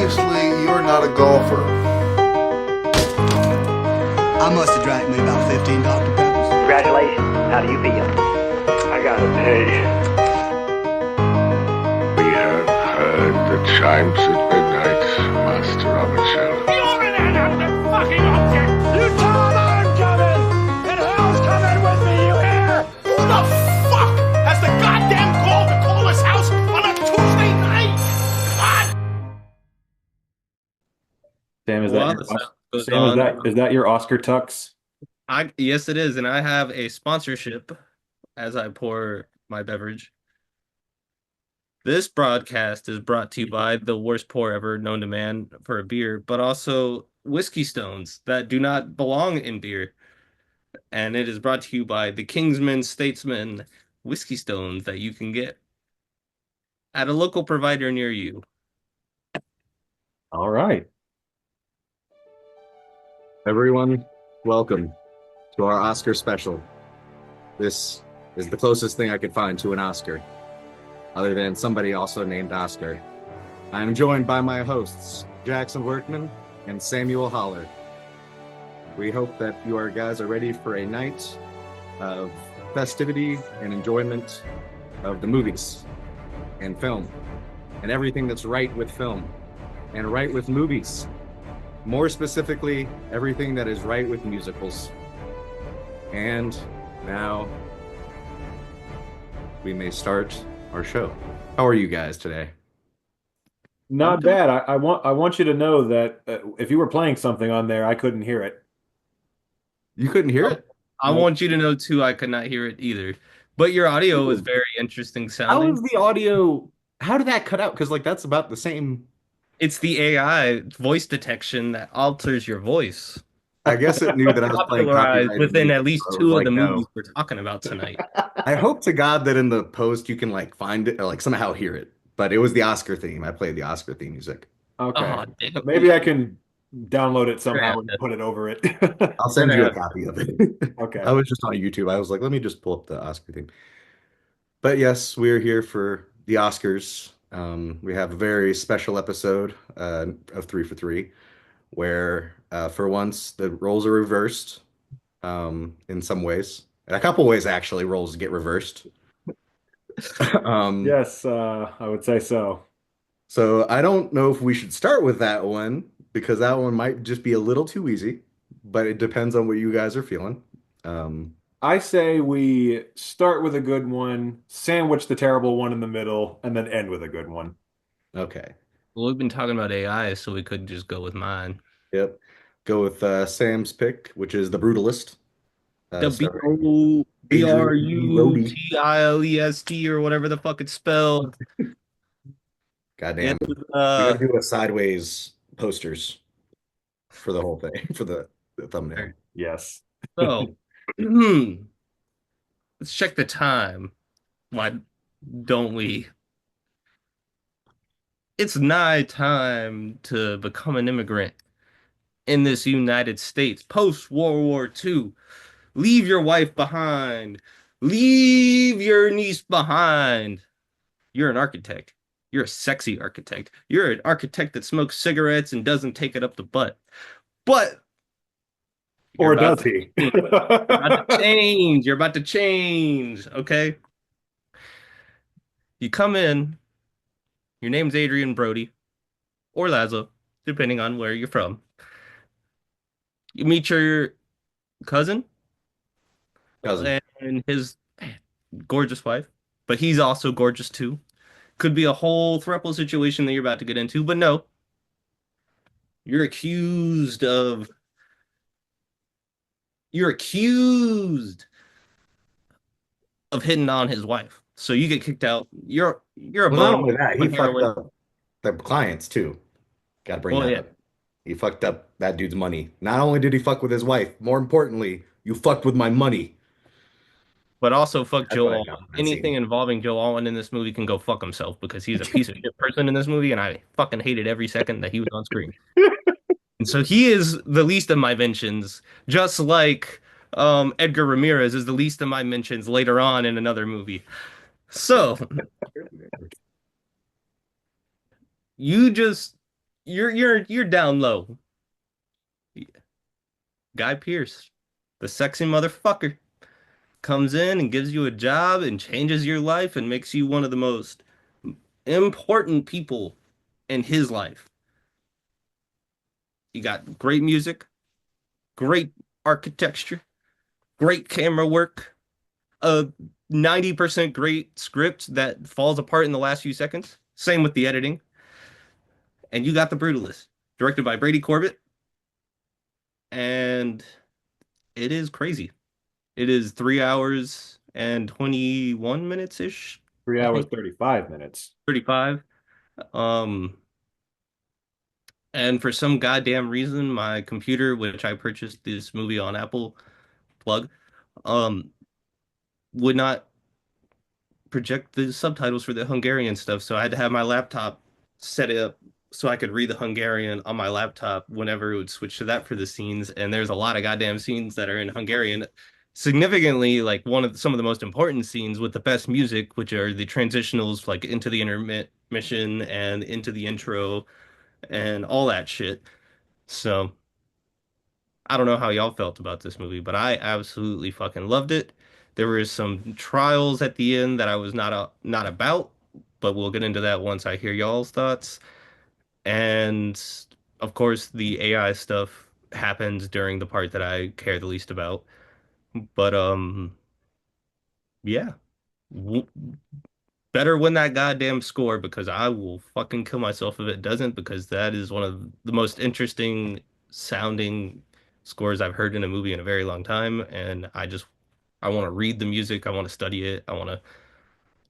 obviously you're not a golfer. I must have drank me about 15 Dr. Peppers. Congratulations. How do you feel? I gotta pay. We have heard the chimes at midnight, Master Armicello. You're an inanimate fucking object! You told I'm coming! And hell's coming with me, you hear? Who the fuck has the goddamn gall to call his house on a Tuesday night? God! Sam, is Well, that the your, sound goes Sam, on. is that your Oscar tux? Yes, it is, and I have a sponsorship as I pour my beverage. This broadcast is brought to you by the worst pour ever known to man for a beer, but also whiskey stones that do not belong in beer. And it is brought to you by the Kingsman Statesman whiskey stones that you can get at a local provider near you. All right. Everyone, welcome to our Oscar special. This is the closest thing I could find to an Oscar, other than somebody also named Oscar. I am joined by my hosts, Jackson Workman and Samuel Holler. We hope that you guys are ready for a night of festivity and enjoyment of the movies and film and everything that's right with film and right with movies. More specifically, everything that is right with musicals. And now we may start our show. How are you guys today? Not bad. I want you to know that if you were playing something on there, I couldn't hear it. You couldn't hear it? I want you to know too, I could not hear it either. But your audio is very interesting How sounding. is the audio? How did that cut out? Because that's about the same. It's the AI voice detection that alters your voice. I guess it knew that I was playing Popularized copyrighted within music, at least so I was two of like, the no. movies we're talking about tonight. I hope to God that in the post you can find it or somehow hear it. But it was the Oscar theme. I played the Oscar theme music. Okay. Oh, damn. Maybe I can download it somehow Yeah. and put it over it. I'll send you a Yeah. copy of it. Okay. I was just on YouTube. I was like, let me just pull up the Oscar theme. But yes, we're here for the Oscars. We have a very special episode of 3 for 3, where for once the roles are reversed in some ways. In a couple ways, actually, roles get reversed. Yes, I would say so. So I don't know if we should start with that one, because that one might just be a little too easy, but it depends on what you guys are feeling. I say we start with a good one, sandwich the terrible one in the middle, and then end with a good one. Okay. Well, we've been talking about AI, so we could just go with mine. Yep. Go with Sam's pick, which is The Brutalist. The starring Brutalist or whatever the fuck it's spelled. Goddamn. It, We gotta do a sideways posters for the whole thing, for the thumbnail. Yes. So, let's check the time. Why don't we? It's nigh time to become an immigrant in this United States post World War II. Leave your wife behind. Leave your niece behind. You're an architect. You're a sexy architect. You're an architect that smokes cigarettes and doesn't take it up the butt. But Or does he? you're about to change. You're about to change. Okay. You come in. Your name's Adrian Brody or Lazo, depending on where you're from. You meet your cousin and his gorgeous wife, but he's also gorgeous too. Could be a whole throuple situation that you're about to get into, but no. You're accused of hitting on his wife. So you get kicked out. You're a Well, not bum only that, he on fucked heroin. up the clients too. Gotta bring Well, that yeah. up. He fucked up that dude's money. Not only did he fuck with his wife, more importantly, you fucked with my money. But also fuck That's Joe what I Alwyn. got from that Anything scene. involving Joe Alwyn in this movie can go fuck himself because he's a piece of shit person in this movie, and I fucking hated every second that he was on screen. And so he is the least of my mentions, just like Edgar Ramirez is the least of my mentions later on in another movie. So you you're down low. Guy Pearce, the sexy motherfucker, comes in and gives you a job and changes your life and makes you one of the most important people in his life. You got great music, great architecture, great camera work, a 90% great script that falls apart in the last few seconds. Same with the editing. And you got The Brutalist, directed by Brady Corbett. And it is crazy. It is 3 hours and 21 minutes ish, 3 hours, I think, 35 minutes. 35. Um, and for some goddamn reason, my computer, which I purchased this movie on Apple plug, um, would not project the subtitles for the Hungarian stuff. So I had to have my laptop set up so I could read the Hungarian on my laptop whenever it would switch to that for the scenes. And there's a lot of goddamn scenes that are in Hungarian. Significantly, like some of the most important scenes with the best music, which are the transitionals, like into the intermission and into the intro and all that shit. So I don't know how y'all felt about this movie, but I absolutely fucking loved it. There were some trials at the end that I was not about, but we'll get into that once I hear y'all's thoughts. And of course, the AI stuff happens during the part that I care the least about. But yeah, w better win that goddamn score because I will fucking kill myself if it doesn't because that is one of the most interesting sounding scores I've heard in a movie in a very long time. And I want to read the music. I want to study it. I want to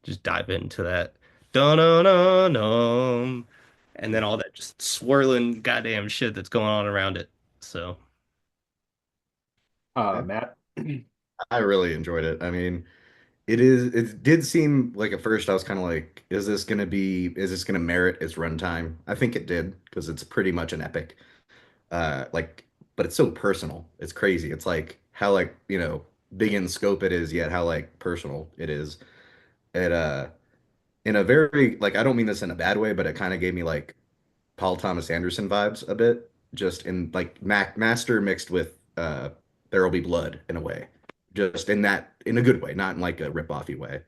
just dive into that. Dun dun dun dun. And then all that just swirling goddamn shit that's going on around it. So Matt. I really enjoyed it. I mean, it did seem like at first I was kind of like, is this gonna merit its runtime? I think it did because it's pretty much an epic. Like, but it's so personal. It's crazy. It's like how like, big in scope it is, yet how like personal it is. It in a very like I don't mean this in a bad way, but it kind of gave me like Paul Thomas Anderson vibes a bit, just in like Master mixed with There'll Be Blood in a way, just in a good way, not in like a rip-offy way.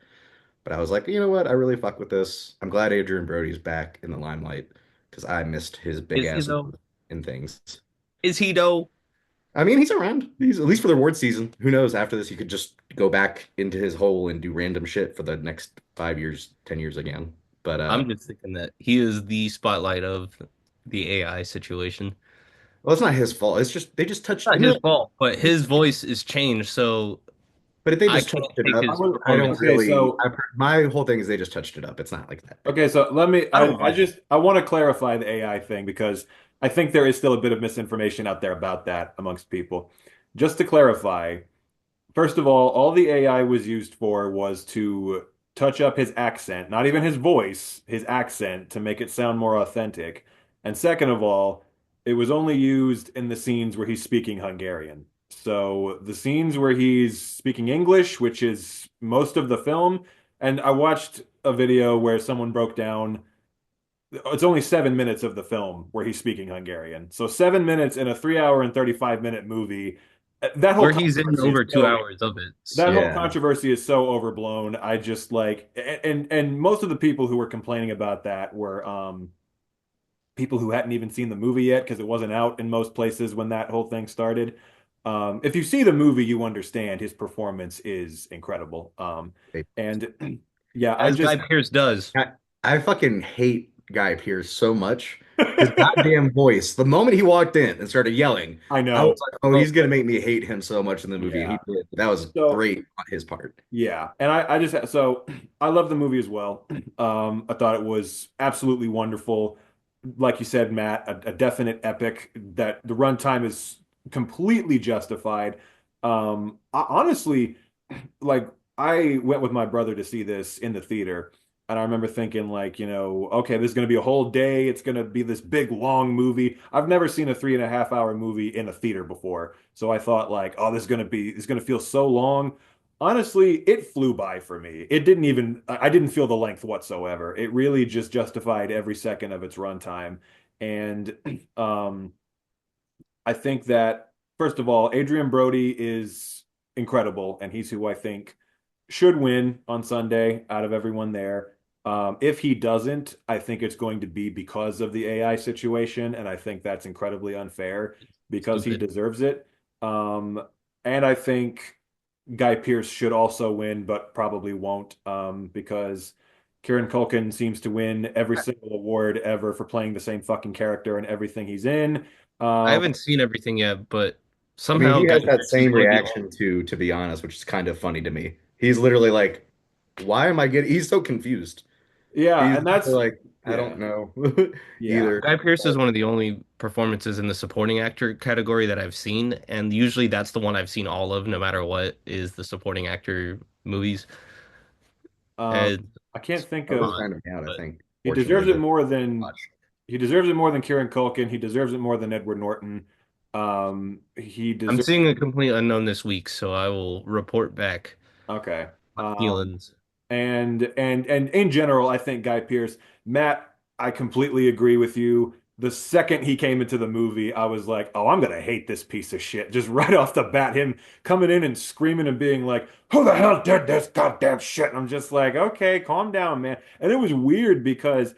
But I was like, you know what? I really fuck with this. I'm glad Adrian Brody's back in the limelight because I missed his big is he ass though? in things. Is he though? I mean, he's around. He's at least for the award season. Who knows? After this, he could just go back into his hole and do random shit for the next 5 years, 10 years again. But I'm just thinking that he is the spotlight of the AI situation. well, it's not his fault. It's just they just touched. Not his fault, but his voice is changed, so But if they I just can't touched it take up, his I don't performance. Okay, really. so My whole thing is they just touched it up. It's not like that big. okay, so let me I don't I mind. just I want to clarify the AI thing because I think there is still a bit of misinformation out there about that amongst people. Just to clarify, first of all the AI was used for was to touch up his accent, not even his voice, his accent to make it sound more authentic. And second of all, it was only used in the scenes where he's speaking Hungarian. So the scenes where he's speaking English, which is most of the film, and I watched a video where someone broke down it's only 7 minutes of the film where he's speaking Hungarian. So 7 minutes in a 3 hour and 35 minute movie. That whole Where he's in controversy is over two so hours of it. that whole So Yeah, controversy is so overblown. I just like and most of the people who were complaining about that were people who hadn't even seen the movie yet because it wasn't out in most places when that whole thing started. If you see the movie, you understand his performance is incredible. And yeah, I as Guy just Pearce does. I fucking hate Guy Pearce so much. His goddamn voice. The moment he walked in and started yelling, I I was know. like, "Oh, he's gonna make me hate him so much in the movie," and he Yeah. did. That was So great on his part. yeah, and I just so I love the movie as well. I thought it was absolutely wonderful. Like you said, Matt, a definite epic that the runtime is completely justified. Honestly, like I went with my brother to see this in the theater, and I remember thinking like, okay, this is going to be a whole day. It's going to be this big long movie. I've never seen a 3.5 hour movie in a theater before, so I thought like, oh, it's going to feel so long. Honestly, it flew by for me. It didn't even, I didn't feel the length whatsoever. It really just justified every second of its runtime. And um, I think that first of all, Adrian Brody is incredible, and he's who I think should win on Sunday out of everyone there. If he doesn't, I think it's going to be because of the AI situation, and I think that's incredibly unfair because he Stupid. deserves it. Um, and I think Guy Pearce should also win, but probably won't, because Kieran Culkin seems to win every single award ever for playing the same fucking character in everything he's in. I Um, haven't seen everything yet, but I mean, somehow he Guy has that Pearce is same one of the reaction to be honest, which is kind of funny to me. He's literally like, "Why am I getting?" He's so confused. yeah, He's and that's like, "I yeah, don't know yeah. either." Guy Pearce is one of the only performances in the supporting actor category that I've seen, and usually that's the one I've seen all of, no matter what, is the supporting actor movies. Um, And I can't it's think That was of fun, kind of out, I but think, he fortunately, deserves it but more than much. he deserves it more than Kieran Culkin. He deserves it more than Edward Norton. He I'm deserves seeing A Complete Unknown this week, so I will report back okay. my feelings. And in general, I think Guy Pearce, Matt, I completely agree with you. The second he came into the movie, I was like, "Oh, I'm gonna hate this piece of shit." Just right off the bat, him coming in and screaming and being like, "Who the hell did this goddamn shit?" And I'm just like, "Okay, calm down, man." And it was weird because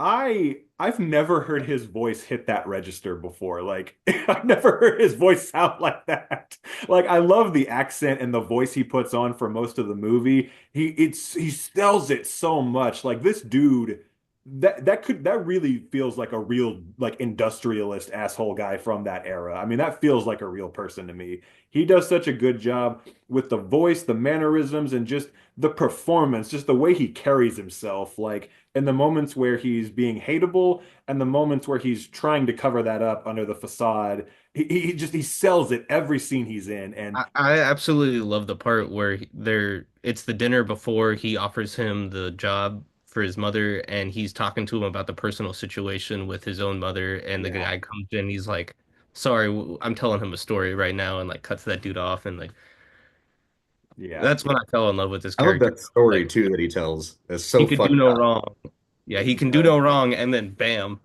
I've never heard his voice hit that register before. Like I've never heard his voice sound like that. Like I love the accent and the voice he puts on for most of the movie. He sells it so much. Like this dude that really feels like a real like industrialist asshole guy from that era. I mean, that feels like a real person to me. He does such a good job with the voice, the mannerisms, and just the performance, just the way he carries himself. Like in the moments where he's being hateable and the moments where he's trying to cover that up under the facade. He sells it every scene he's in. And I absolutely love the part where it's the dinner before he offers him the job for his mother, and he's talking to him about the personal situation with his own mother, and the yeah, guy comes in, he's like, "Sorry, I'm telling him a story right now," and like cuts that dude off, and like yeah, that's when I fell in love with his I love character. that story Like too that he tells. It's he so could do fucked no up. wrong. Yeah, he can do right, no wrong, and then bam,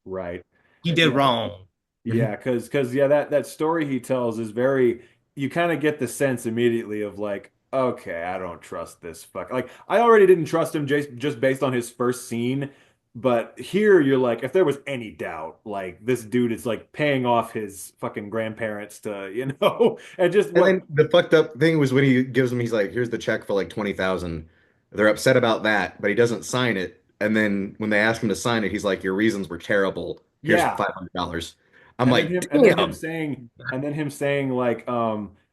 right. he did Yeah, wrong. yeah, because yeah, that story he tells is very. You kind of get the sense immediately of like, okay, I don't trust this fuck. Like, I already didn't trust him just based on his first scene, but here you're like, if there was any doubt, like this dude is like paying off his fucking grandparents to, and just And what. then the fucked up thing was when he gives him, he's like, "Here's the check for like 20,000." They're upset about that, but he doesn't sign it. And then when they ask him to sign it, he's like, "Your reasons were terrible. Here's Yeah, $500." I'm And then like, him and then him "Damn." saying and then him saying like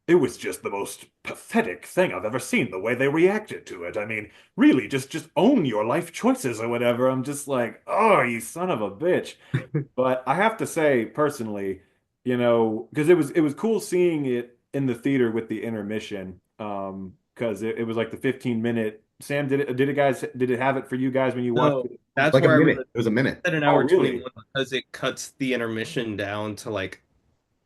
it was just the most pathetic thing I've ever seen the way they reacted to it. I mean, really just own your life choices or whatever. I'm just like, "Oh, you son of a bitch." But I have to say personally, because it was cool seeing it in the theater with the intermission because it was like the 15-minute. Sam, did it have it for you guys when you watched No, it? that's Like a where I minute. really It was a minute. said an Oh, hour really? 21 because it cuts the intermission down to like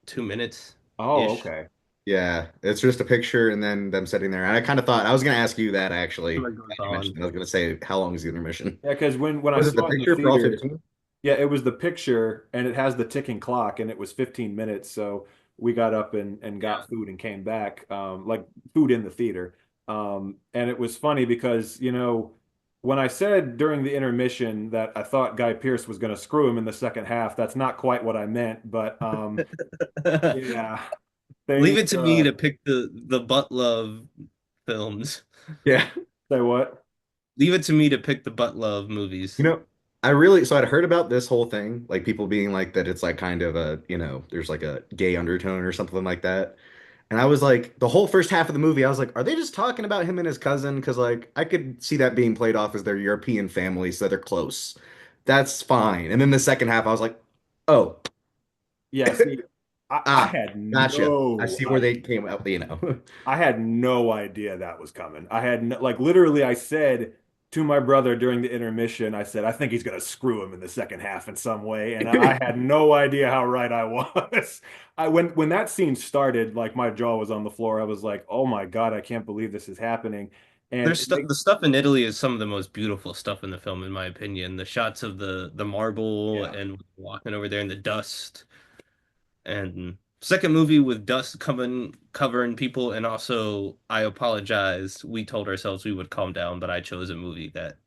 2 minutes Oh, ish. okay. Yeah, it's just a picture and then them sitting there. And I kind of thought I was going to ask you that actually. What goes That you mentioned. on. I was going to say, how long is the intermission? Yeah, because when I Was it the saw it in the picture for all theater, 15? yeah, it was the picture and it has the ticking clock and it was 15 minutes. So we got up and Yeah. got food and came back, like food in the theater. And it was funny because, when I said during the intermission that I thought Guy Pearce was going to screw him in the second half, that's not quite what I meant. But yeah, Leave things, it to me to pick the butt love films. Yeah. say what? Leave it to me to pick the butt love movies. You know, I really, so I'd heard about this whole thing, like people being like that it's like kind of a, there's like a gay undertone or something like that. And I was like, the whole first half of the movie, I was like, are they just talking about him and his cousin? Because like I could see that being played off as their European family, so they're close. That's fine. And then the second half, I was like, oh, Yeah, see, I ah, had gotcha. I no see where they came up. I had no idea that was coming. I had no, like literally I said to my brother during the intermission, I said, I think he's gonna screw him in the second half in some way. And I had no idea how right I was. When that scene started, like my jaw was on the floor. I was like, oh my God, I can't believe this is happening. And There's stuff. The stuff in Italy is some of the most beautiful stuff in the film, in my opinion. The shots of the marble yeah. and walking over there in the dust, and second movie with dust coming covering people, and also I apologize. We told ourselves we would calm down, but I chose a movie that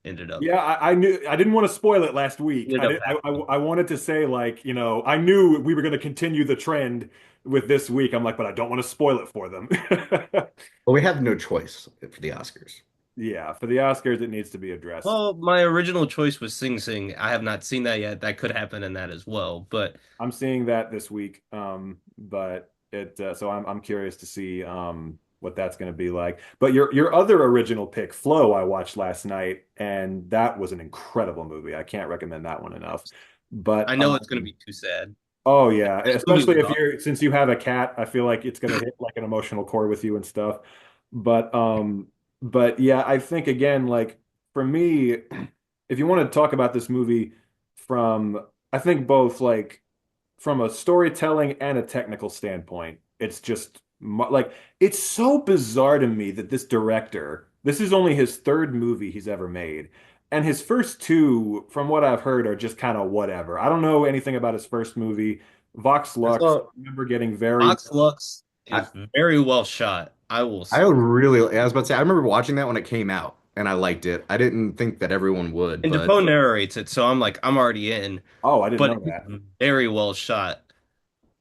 Yeah, I knew I didn't want to spoil it last week. ended I up did, I wanted to say like, I knew we were going to continue the trend with this week. I'm like, but I don't want to spoil it for them. Well, we have no choice for the Oscars. Yeah, for the Oscars, it needs to be addressed. Well, my original choice was Sing Sing. I have not seen that yet. That could happen in that as well. But I'm seeing that this week. But so I'm curious to see what that's going to be like. But your other original pick, Flow, I watched last night, and that was an incredible movie. I can't recommend that one enough. But I know it's going to be too sad. oh yeah, This movie especially was if you're since you have a cat, I feel like it's going to hit like an emotional chord with you and stuff. But yeah, I think again, like for me, if you want to talk about this movie from, I think both like from a storytelling and a technical standpoint, it's just like it's so bizarre to me that this director, this is only his third movie he's ever made. And his first two, from what I've heard, are just kind of whatever. I don't know anything about his first movie, Vox Lux. I So remember getting very, Ox Lux I, is very well shot. I will I say. really, I was about to say, I remember watching that when it came out and I liked it. I didn't think that everyone would, And but Defoe narrates it, so I'm like, I'm already in. oh, I didn't But know it's that. very well shot.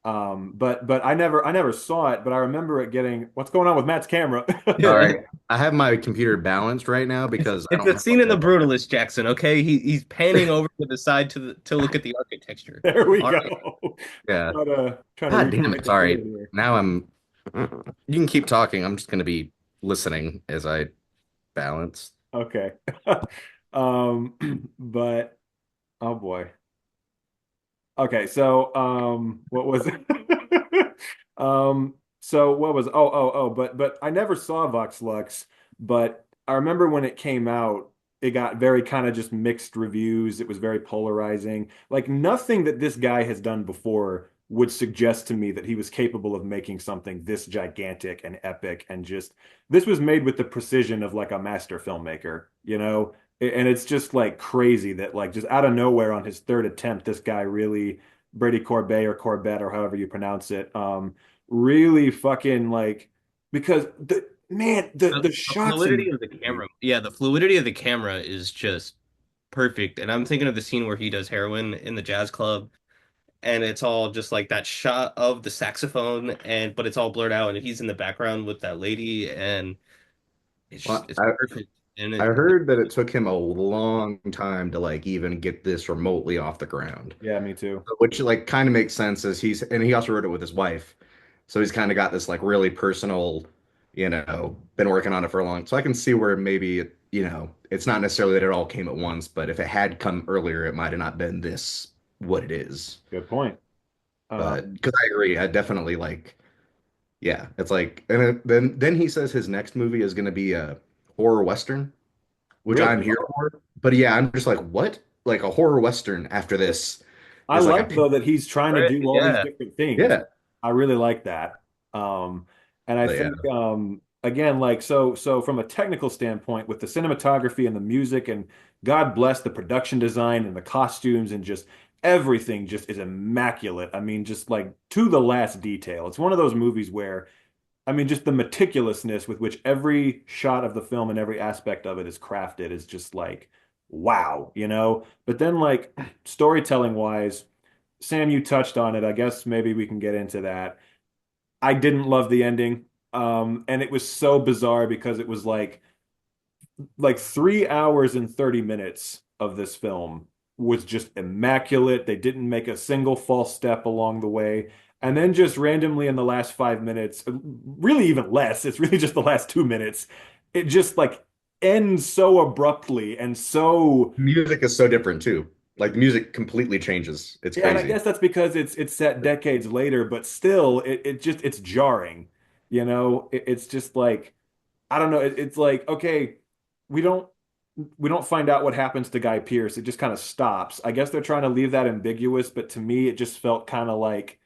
But I never saw it, but I remember it getting, what's going on with Matt's camera? all right. I have my computer balanced right now because I It's don't a have scene in the Brutalist, Jackson. Okay, he's panning over to the side to look at the architecture. There we All go. right. yeah. Trying to God damn recreate it. the fluid Sorry. here. Now you can keep talking. I'm just going to be listening as I balance. Okay. But oh boy. Okay, so what was it? So what was but I never saw Vox Lux, but I remember when it came out, it got very kind of just mixed reviews. It was very polarizing. Like nothing that this guy has done before would suggest to me that he was capable of making something this gigantic and epic and just this was made with the precision of like a master filmmaker, you know? And it's just like crazy that like just out of nowhere on his third attempt, this guy really Brady Corbet or Corbett or however you pronounce it, really fucking like because the man the The shots in fluidity this of the movie, camera. Yeah, the fluidity of the camera is just perfect. And I'm thinking of the scene where he does heroin in the jazz club, and it's all just like that shot of the saxophone, and but it's all blurred out, and he's in the background with that lady, and Well, it's perfect. And I heard that it took him a long time to like even get this remotely off the ground, yeah, me too. which like kind of makes sense as and he also wrote it with his wife. So he's kind of got this like really personal, been working on it for a long. So I can see where maybe it's not necessarily that it all came at once, but if it had come earlier, it might have not been this what it is. Good point. But because I agree, I definitely like, yeah, it's like, and then he says his next movie is going to be a horror western, which I'm Really, here for. But yeah, I'm just like, what? Like a horror western after this I is like like though that he's trying to do all these yeah, different things. yeah, I really like that. And I but yeah. think again, like so from a technical standpoint, with the cinematography and the music, and God bless the production design and the costumes and just everything just is immaculate. I mean, just like to the last detail. It's one of those movies where I mean, just the meticulousness with which every shot of the film and every aspect of it is crafted is just like, wow, you know? But then, like, storytelling wise, Sam, you touched on it. I guess maybe we can get into that. I didn't love the ending. And it was so bizarre because it was like 3 hours and 30 minutes of this film was just immaculate. They didn't make a single false step along the way. And then just randomly in the last 5 minutes, really even less, it's really just the last 2 minutes, it just like ends so abruptly and so Music is so different too. Like the music completely changes. It's yeah, and I crazy. guess that's because it's set decades later, but still it just it's jarring, you know? It's just like I don't know. It's like, okay, we don't we don't find out what happens to Guy Pearce. It just kind of stops. I guess they're trying to leave that ambiguous, but to me, it just felt kind of like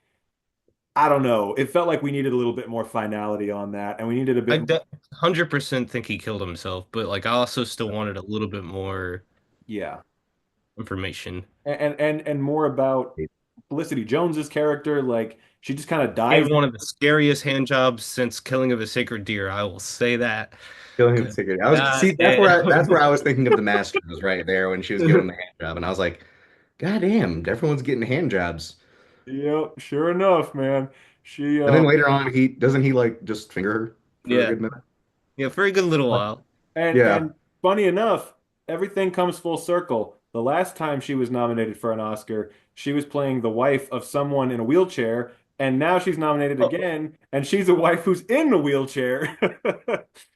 I don't know. It felt like we needed a little bit more finality on that, and we needed a I bit. 100% think he killed himself, but like I also still wanted a little bit more Yeah, information. and more about Felicity Jones's character. Like she just kind of Gave dies. one of the scariest hand jobs since killing of a sacred deer. I will say that. Feeling Good insecure. I was God see damn. that's where I was thinking of the master was right there when she was giving him the hand job, and I was like, God damn, everyone's getting hand jobs. Yep, sure enough, man. She And then later on, he doesn't he like just finger her for a Yeah. good minute? Yeah, for a good little while. Yeah. and funny enough, everything comes full circle. The last time she was nominated for an Oscar, she was playing the wife of someone in a wheelchair, and now she's nominated Oh, again, and she's a wife who's in a wheelchair.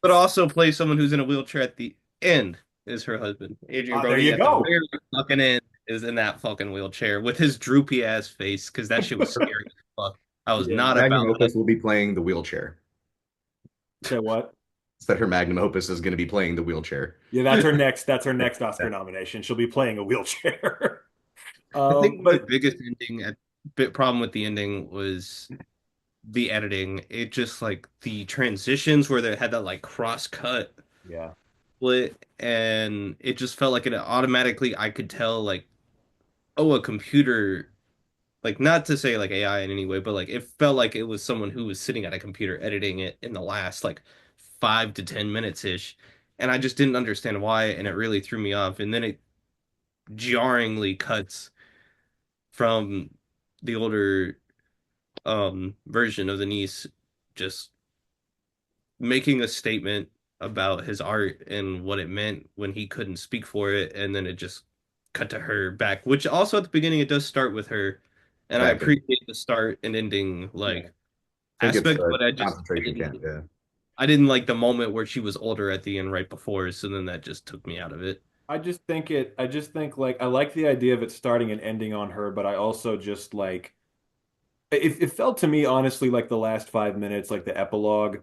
but also play someone who's in a wheelchair at the end is her husband. Adrian Ah, there Brody you at the go. very fucking end is in that fucking wheelchair with his droopy ass face because that shit was scary as fuck. I was Yeah. not Magnum about that. Opus will be playing the wheelchair. Say what? Said her Magnum Opus is going to be playing the wheelchair. Yeah, that's her next Oscar Yeah. nomination. She'll be playing a wheelchair. I think my But biggest bit problem with the ending was the editing. It just like the transitions where they had that like cross cut yeah. split, and it just felt like it automatically I could tell like, oh, a computer, like not to say like AI in any way, but like it felt like it was someone who was sitting at a computer editing it in the last like 5 to 10 minutes ish. And I just didn't understand why, and it really threw me off. And then it jarringly cuts from the older version of the niece just making a statement about his art and what it meant when he couldn't speak for it, and then it just cut to her back, which also at the beginning it does start with her, and I Back in, appreciate the start and ending yeah. like I think it's aspect, the but concentration camp. Yeah. I didn't like the moment where she was older at the end right before, so then that just took me out of it. I just think like I like the idea of it starting and ending on her, but I also just like it felt to me honestly like the last 5 minutes, like the epilogue.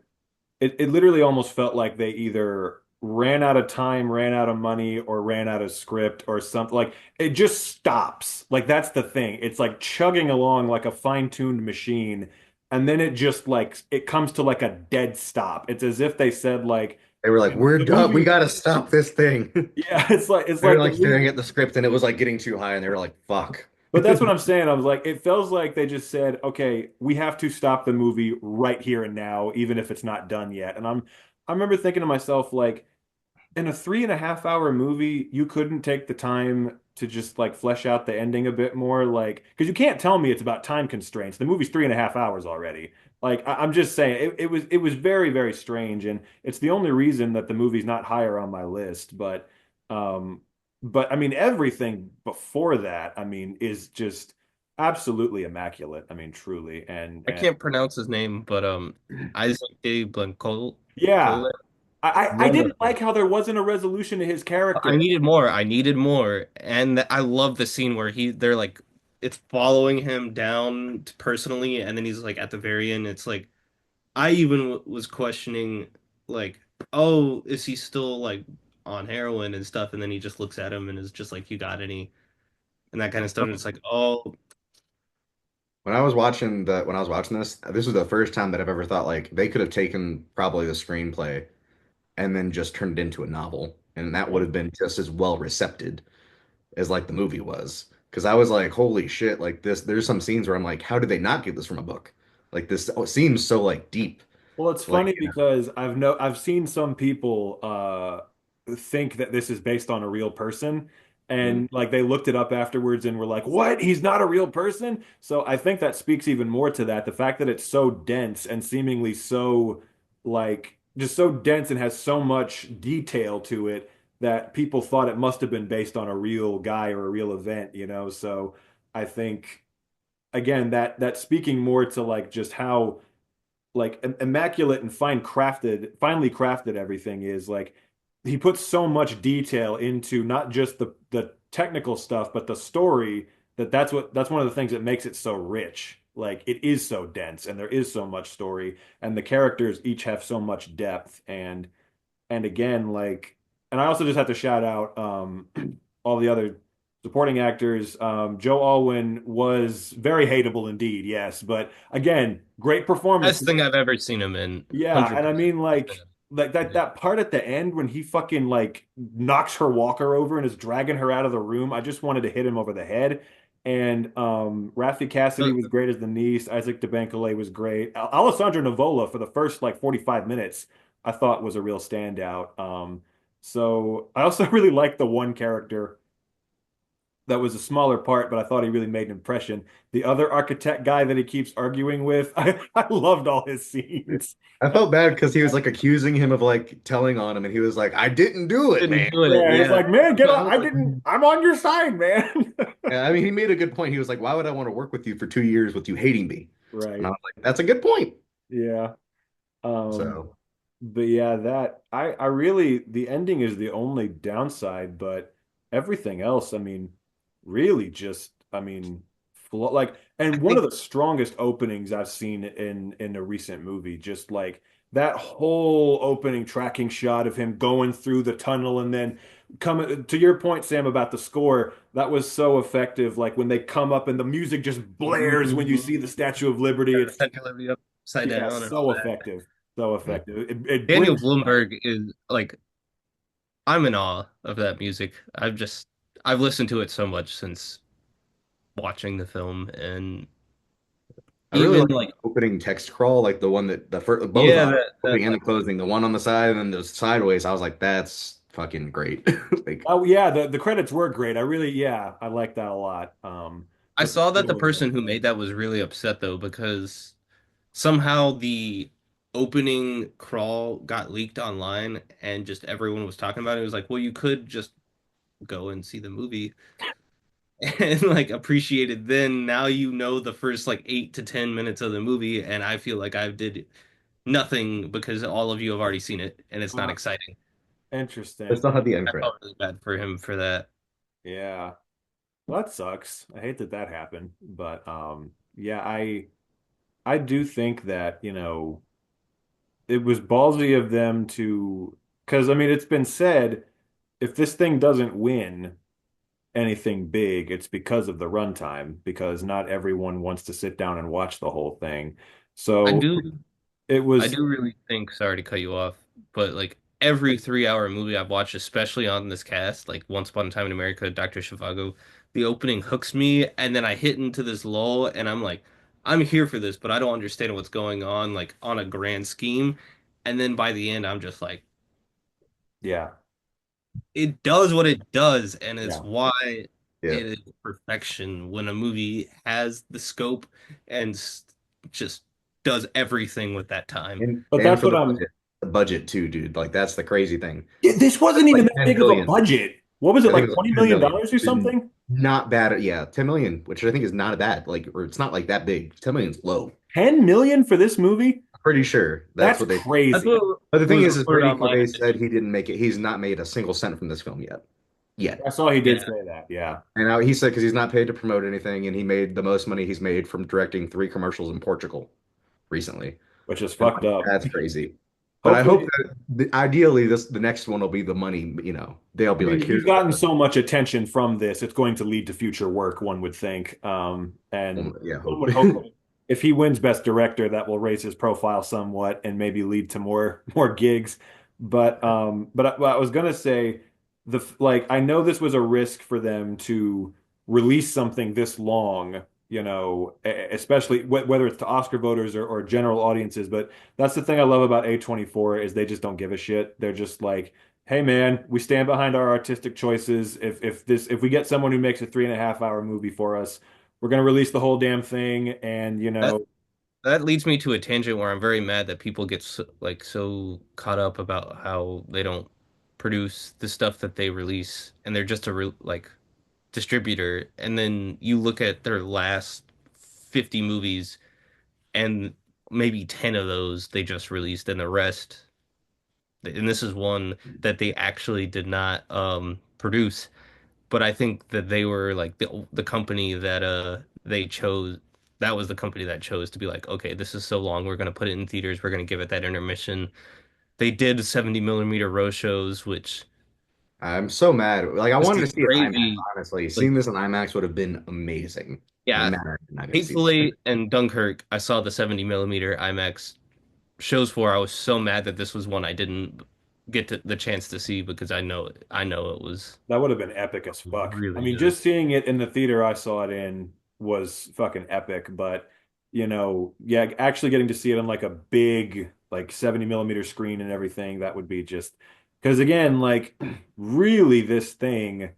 It literally almost felt like they either ran out of time, ran out of money, or ran out of script or something. Like it just stops. Like that's the thing. It's like chugging along like a fine-tuned machine, and then it just like it comes to like a dead stop. It's as if they said like They were like, "We're the done. We movie. got to stop this thing." Yeah, it's They were like the like staring movie. at the script, and it was like getting too high, and they were like, "Fuck." But that's what I'm saying. I was like, it feels like they just said, okay, we have to stop the movie right here and now, even if it's not done yet. And I remember thinking to myself, like, in a 3.5 hour movie, you couldn't take the time to just like flesh out the ending a bit more, like, because you can't tell me it's about time constraints. The movie's 3.5 hours already. Like, I'm just saying, it was very, very strange, and it's the only reason that the movie's not higher on my list. Um, but I mean, everything before that, I mean, is just absolutely immaculate. I mean, truly, I and can't pronounce his name, but Isaac de Blanco. yeah. I didn't Wonderful. like how there wasn't a resolution to his character. I needed more. I needed more. And I love the scene where they're like it's following him down personally, and then he's like at the very end it's like I even was questioning like, oh, is he still like on heroin and stuff, and then he just looks at him and is just like, you got any, and that kind of stuff, and it's like, oh, When I was watching this was the first time that I've ever thought like they could have taken probably the screenplay and then just turned it into a novel, and that would have been just as well received as like the movie was. Because I was like, holy shit, like this, there's some scenes where I'm like, how did they not get this from a book? Like this seems so like deep. Well, it's Like, funny because I've seen some people think that this is based on a real person, Mhm. and like they looked it up afterwards and were like, "What? He's not a real person?" So I think that speaks even more to that, the fact that it's so dense and seemingly so like just so dense and has so much detail to it that people thought it must have been based on a real guy or a real event, you know? So I think again that speaking more to like just how like immaculate and finely crafted everything is. Like he puts so much detail into not just the technical stuff, but the story, that's one of the things that makes it so rich. Like it is so dense and there is so much story and the characters each have so much depth and again like and I also just have to shout out all the other Supporting actors, Joe Alwyn was very hateable indeed, yes. But again, great performance. Best thing I've ever seen him in. Yeah, and I 100%. mean like that part at the end when he fucking like knocks her walker over and is dragging her out of the room. I just wanted to hit him over the head. And Raffi Cassidy was great as the niece. Isaac DeBancole was great. Alessandro Nivola for the first like 45 minutes, I thought was a real standout. So I also really liked the one character that was a smaller part, but I thought he really made an impression. The other architect guy that he keeps arguing with, I loved all his scenes. I felt bad because he was like accusing him of like telling on him, and he was like, "I didn't do it, man." Didn't do it. Yeah, he's Yeah. like, man, get out. I didn't, I'm on your side, man. Yeah, I mean, he made a good point. He was like, "Why would I want to work with you for 2 years with you hating me?" And Right. I was like, "That's a good point." Yeah. Um, So but yeah, that I really the ending is the only downside, but everything else, I mean, really just I mean, like I and one of think the strongest openings I've seen in a recent movie, just like that whole opening tracking shot of him going through the tunnel and then coming to your point, Sam, about the score, that was so effective. Like when they come up and the music just blares when you see the Statue of Liberty, it's Essentially upside yeah, down and all so that. effective. So effective. It Daniel brings Bloomberg is like, I'm in awe of that music. I've listened to it so much since watching the film, and I really even like like, the opening text crawl, like the one that the first both yeah, of them, that opening and the closing, the one on the side and then the sideways. I was like, "That's fucking great!" Like, oh yeah, the credits were great. I really yeah, I like that a lot. I But the saw that the score, person who made that was really upset though, because somehow the opening crawl got leaked online and just everyone was talking about it. It was like, well, you could just go and see the movie and like appreciate it then. Now you know the first like 8 to 10 minutes of the movie, and I feel like I did nothing because all of you have already seen it and it's not uh, exciting. I interesting. still had the end I credit. felt really bad for him for that. Yeah. Well, that sucks. I hate that that happened, but yeah, I do think that, it was ballsy of them to because I mean it's been said if this thing doesn't win anything big, it's because of the runtime, because not everyone wants to sit down and watch the whole thing. I So do it I was do really think, sorry to cut you off, but like every 3 hour movie I've watched, especially on this cast, like Once Upon a Time in America, Dr. Zhivago, the opening hooks me, and then I hit into this lull, and I'm like, I'm here for this, but I don't understand what's going on, like on a grand scheme. And then by the end, I'm just like, yeah, it does what it does, and it's yeah. why Yeah, it is perfection when a movie has the scope and just does everything with that time. But and that's for what I'm the budget too, dude. Like that's the crazy thing. yeah, this wasn't It's even like that 10 big of a million. budget. What was it I think like it was like 20 10 million million, dollars or which is something? not bad. Yeah, 10 million, which I think is not a bad like, or it's not like that big. 10 million is low. 10 million for this movie? Pretty sure that's That's what they. That's crazy. what But the thing was is reported Brady online. Corbet said he didn't make it. He's not made a single cent from this film yet. Yet. I saw he did Yeah, say that. Yeah. And now he said because he's not paid to promote anything, and he made the most money he's made from directing 3 commercials in Portugal recently. Which is And fucked up. that's crazy. But I hope Hopefully, that ideally the next one will be the money. They'll I be mean, like, he's here's gotten so much attention from this, it's going to lead to future work, one would think. And yeah, one hope. would hope that if he wins Best Director, that will raise his profile somewhat and maybe lead to more gigs. But I was gonna say like I know this was a risk for them to release something this long, especially whether it's to Oscar voters or general audiences. But that's the thing I love about A24 is they just don't give a shit. They're just like, hey man, we stand behind our artistic choices. If we get someone who makes a 3.5 hour movie for us, we're gonna release the whole damn thing. And that that leads me to a tangent where I'm very mad that people get so caught up about how they don't produce the stuff that they release, and they're just a like distributor. And then you look at their last 50 movies, and maybe 10 of those they just released, and the rest, and this is one that they actually did not produce. But I think that they were like the company that they chose. That was the company that chose to be like, okay, this is so long, we're gonna put it in theaters, we're gonna give it that intermission. They did 70 millimeter row shows, which I'm so mad. Like I This wanted to is see it in IMAX, crazy. honestly. Like, Seeing this in IMAX would have been amazing. I'm yeah, mad I'm not gonna see this. Hatefully and Dunkirk, I saw the 70 millimeter IMAX shows for. I was so mad that this was one I didn't get the chance to see because I know it was That would have been epic as fuck. I really mean, good. just seeing it in the theater I saw it in was fucking epic, but yeah, actually getting to see it on like a big, like 70 millimeter screen and everything, that would be just because again, like really this thing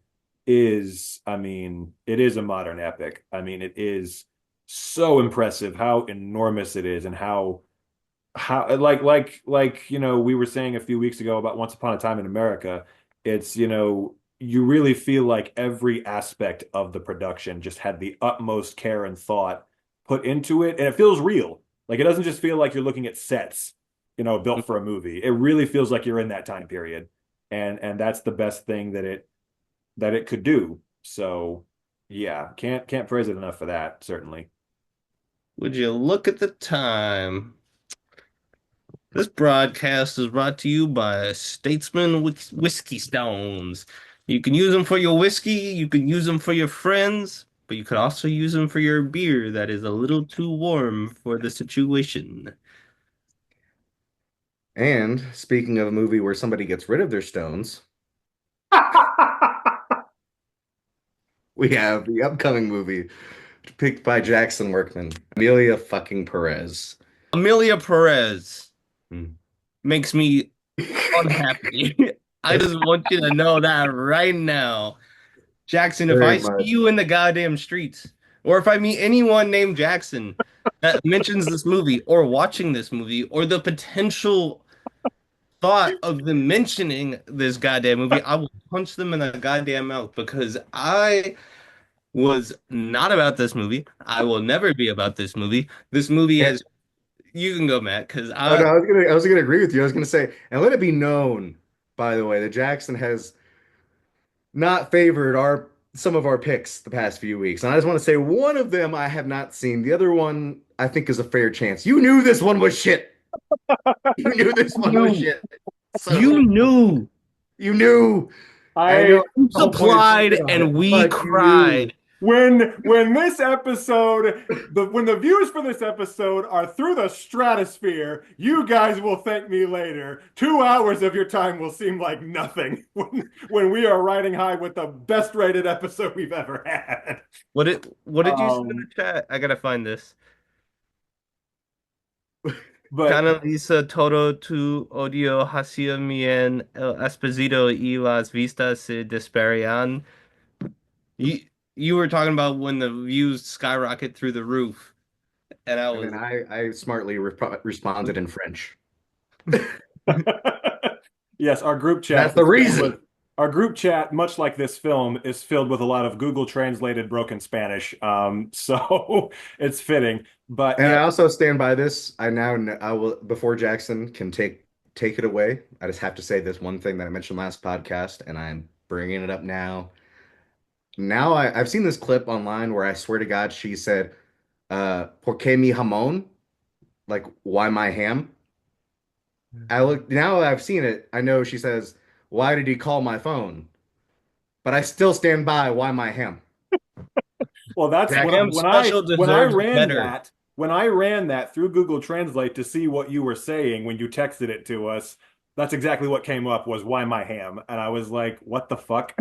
is, I mean, it is a modern epic. I mean, it is so impressive how enormous it is and how we were saying a few weeks ago about Once Upon a Time in America, it's you really feel like every aspect of the production just had the utmost care and thought put into it, and it feels real. Like it doesn't just feel like you're looking at sets built for a movie. It really feels like you're in that time period, and that's the best thing that it could do. So yeah, can't praise it enough for that, certainly. Would you look at the time? This broadcast is brought to you by Statesman Whiskey Stones. You can use them for your whiskey, you can use them for your friends, but you could also use them for your beer that is a little too warm for the situation. And speaking of a movie where somebody gets rid of their stones, we have the upcoming movie picked by Jackson Workman, Amelia fucking Perez. Emilia Perez Hmm. makes me unhappy. I just want you to know that right now. Jackson, if I Very see much. you in the goddamn streets, or if I meet anyone named Jackson that mentions this movie or watching this movie or the potential thought of them mentioning this goddamn movie, I will punch them in the goddamn mouth because I was not about this movie. I will never be about this movie. This movie And, has, you can go, Matt, because oh no, I, I was gonna agree with you. I was gonna say, and let it be known, by the way, that Jackson has not favored our some of our picks the past few weeks. And I just want to say one of them I have not seen. The other one I think is a fair chance. You knew this one was shit. You knew this one was knew, shit. So you knew, you knew. I I know you the whole point is to supplied shit on it, and we but you knew. cried. when this episode when the views for this episode are through the stratosphere, you guys will thank me later. 2 hours of your time will seem like nothing when we are riding high with the best rated episode we've ever had. What did you say in the um chat? I gotta find this. but Canaliza todo tu odio hacia mí en el Esposito y las vistas se disparan. You you were talking about when the views skyrocket through the roof, and I And then was I smartly responded in French. yes, our group That's chat the is filled with reason. our group chat, much like this film, is filled with a lot of Google translated broken Spanish. So it's fitting. But And yeah, I also stand by this. I will before Jackson can take it away. I just have to say this one thing that I mentioned last podcast, and I'm bringing it up now. Now I've seen this clip online where I swear to God she said, "Por qué mi jamón?" Like, why my ham? I look now I've seen it. I know she says, "Why did he call my phone?" But I still stand by why my ham. well, that's when I, Damn Jackson. when I special when I deserves ran better. that when I ran that through Google Translate to see what you were saying when you texted it to us. That's exactly what came up was why my ham, and I was like, what the fuck?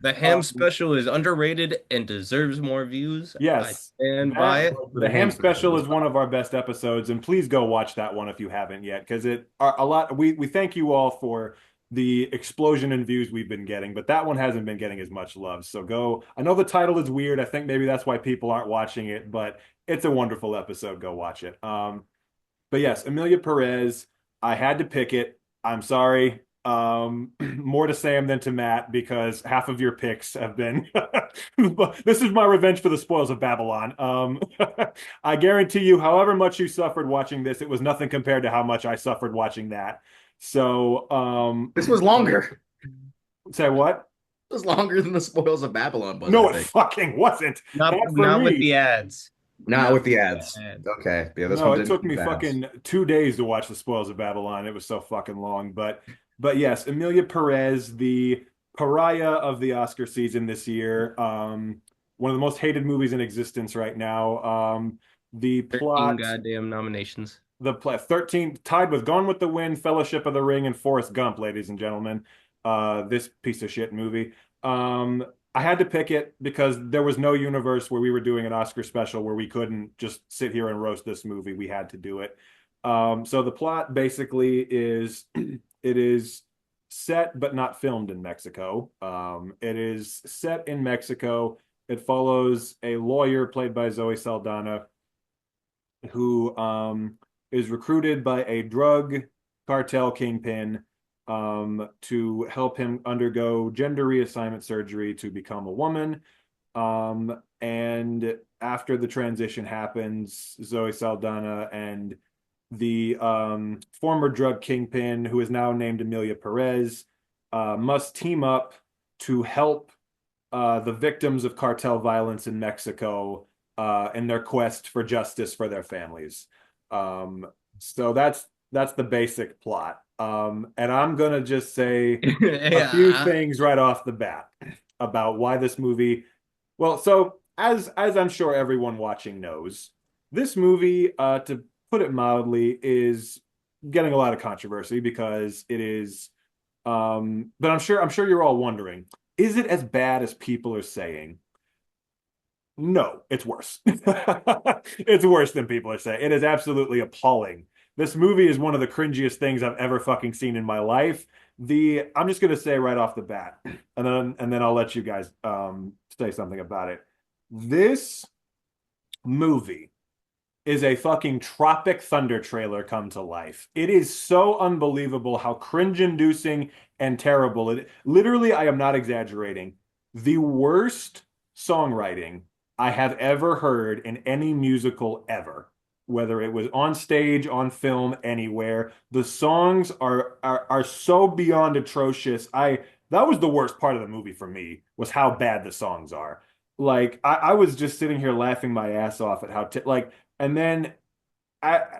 The ham Um, special is underrated and deserves more views. I yes, stand by that it. For the the ham ham special special was is one of our best episodes, and please go watch that one if you haven't yet, because a lot. We thank you all for the explosion in views we've been getting, but that one hasn't been getting as much love. So go. I know the title is weird. I think maybe that's why people aren't watching it, but it's a wonderful episode. Go watch it. But yes, Emilia Perez. I had to pick it. I'm sorry. More to Sam than to Matt because half of your picks have been. This is my revenge for the spoils of Babylon. I guarantee you, however much you suffered watching this, it was nothing compared to how much I suffered watching that. So, This was longer. say what? It was longer than the spoils of Babylon was, I No, it think. fucking wasn't. Not Not for not with me. the ads. Not Not with the with ads. the ads. Okay. Yeah, this No, one it didn't took me have ads. fucking 2 days to watch The Spoils of Babylon. It was so fucking long. But But yes, Emilia Perez, the pariah of the Oscar season this year. One of the most hated movies in existence right now. The 13 plot, goddamn nominations. the plot, 13, tied with Gone with the Wind, Fellowship of the Ring, and Forrest Gump, ladies and gentlemen. This piece of shit movie. I had to pick it because there was no universe where we were doing an Oscar special where we couldn't just sit here and roast this movie. We had to do it. So the plot basically is it is set but not filmed in Mexico. It is set in Mexico. It follows a lawyer played by Zoe Saldana who is recruited by a drug cartel kingpin to help him undergo gender reassignment surgery to become a woman. And after the transition happens, Zoe Saldana and the former drug kingpin, who is now named Emilia Perez, must team up to help the victims of cartel violence in Mexico in their quest for justice for their families. So that's the basic plot. And I'm gonna just say a few things right off the bat about why this movie. Well, so as I'm sure everyone watching knows, this movie, to put it mildly, is getting a lot of controversy because it is. But I'm sure you're all wondering, is it as bad as people are saying? No, it's worse. It's worse than people are saying. It is absolutely appalling. This movie is one of the cringiest things I've ever fucking seen in my life. I'm just gonna say right off the bat, and then I'll let you guys say something about it. This movie is a fucking Tropic Thunder trailer come to life. It is so unbelievable how cringe-inducing and terrible it. Literally, I am not exaggerating. The worst songwriting I have ever heard in any musical ever, whether it was on stage, on film, anywhere. The songs are so beyond atrocious. That was the worst part of the movie for me, was how bad the songs are. Like I was just sitting here laughing my ass off at how and then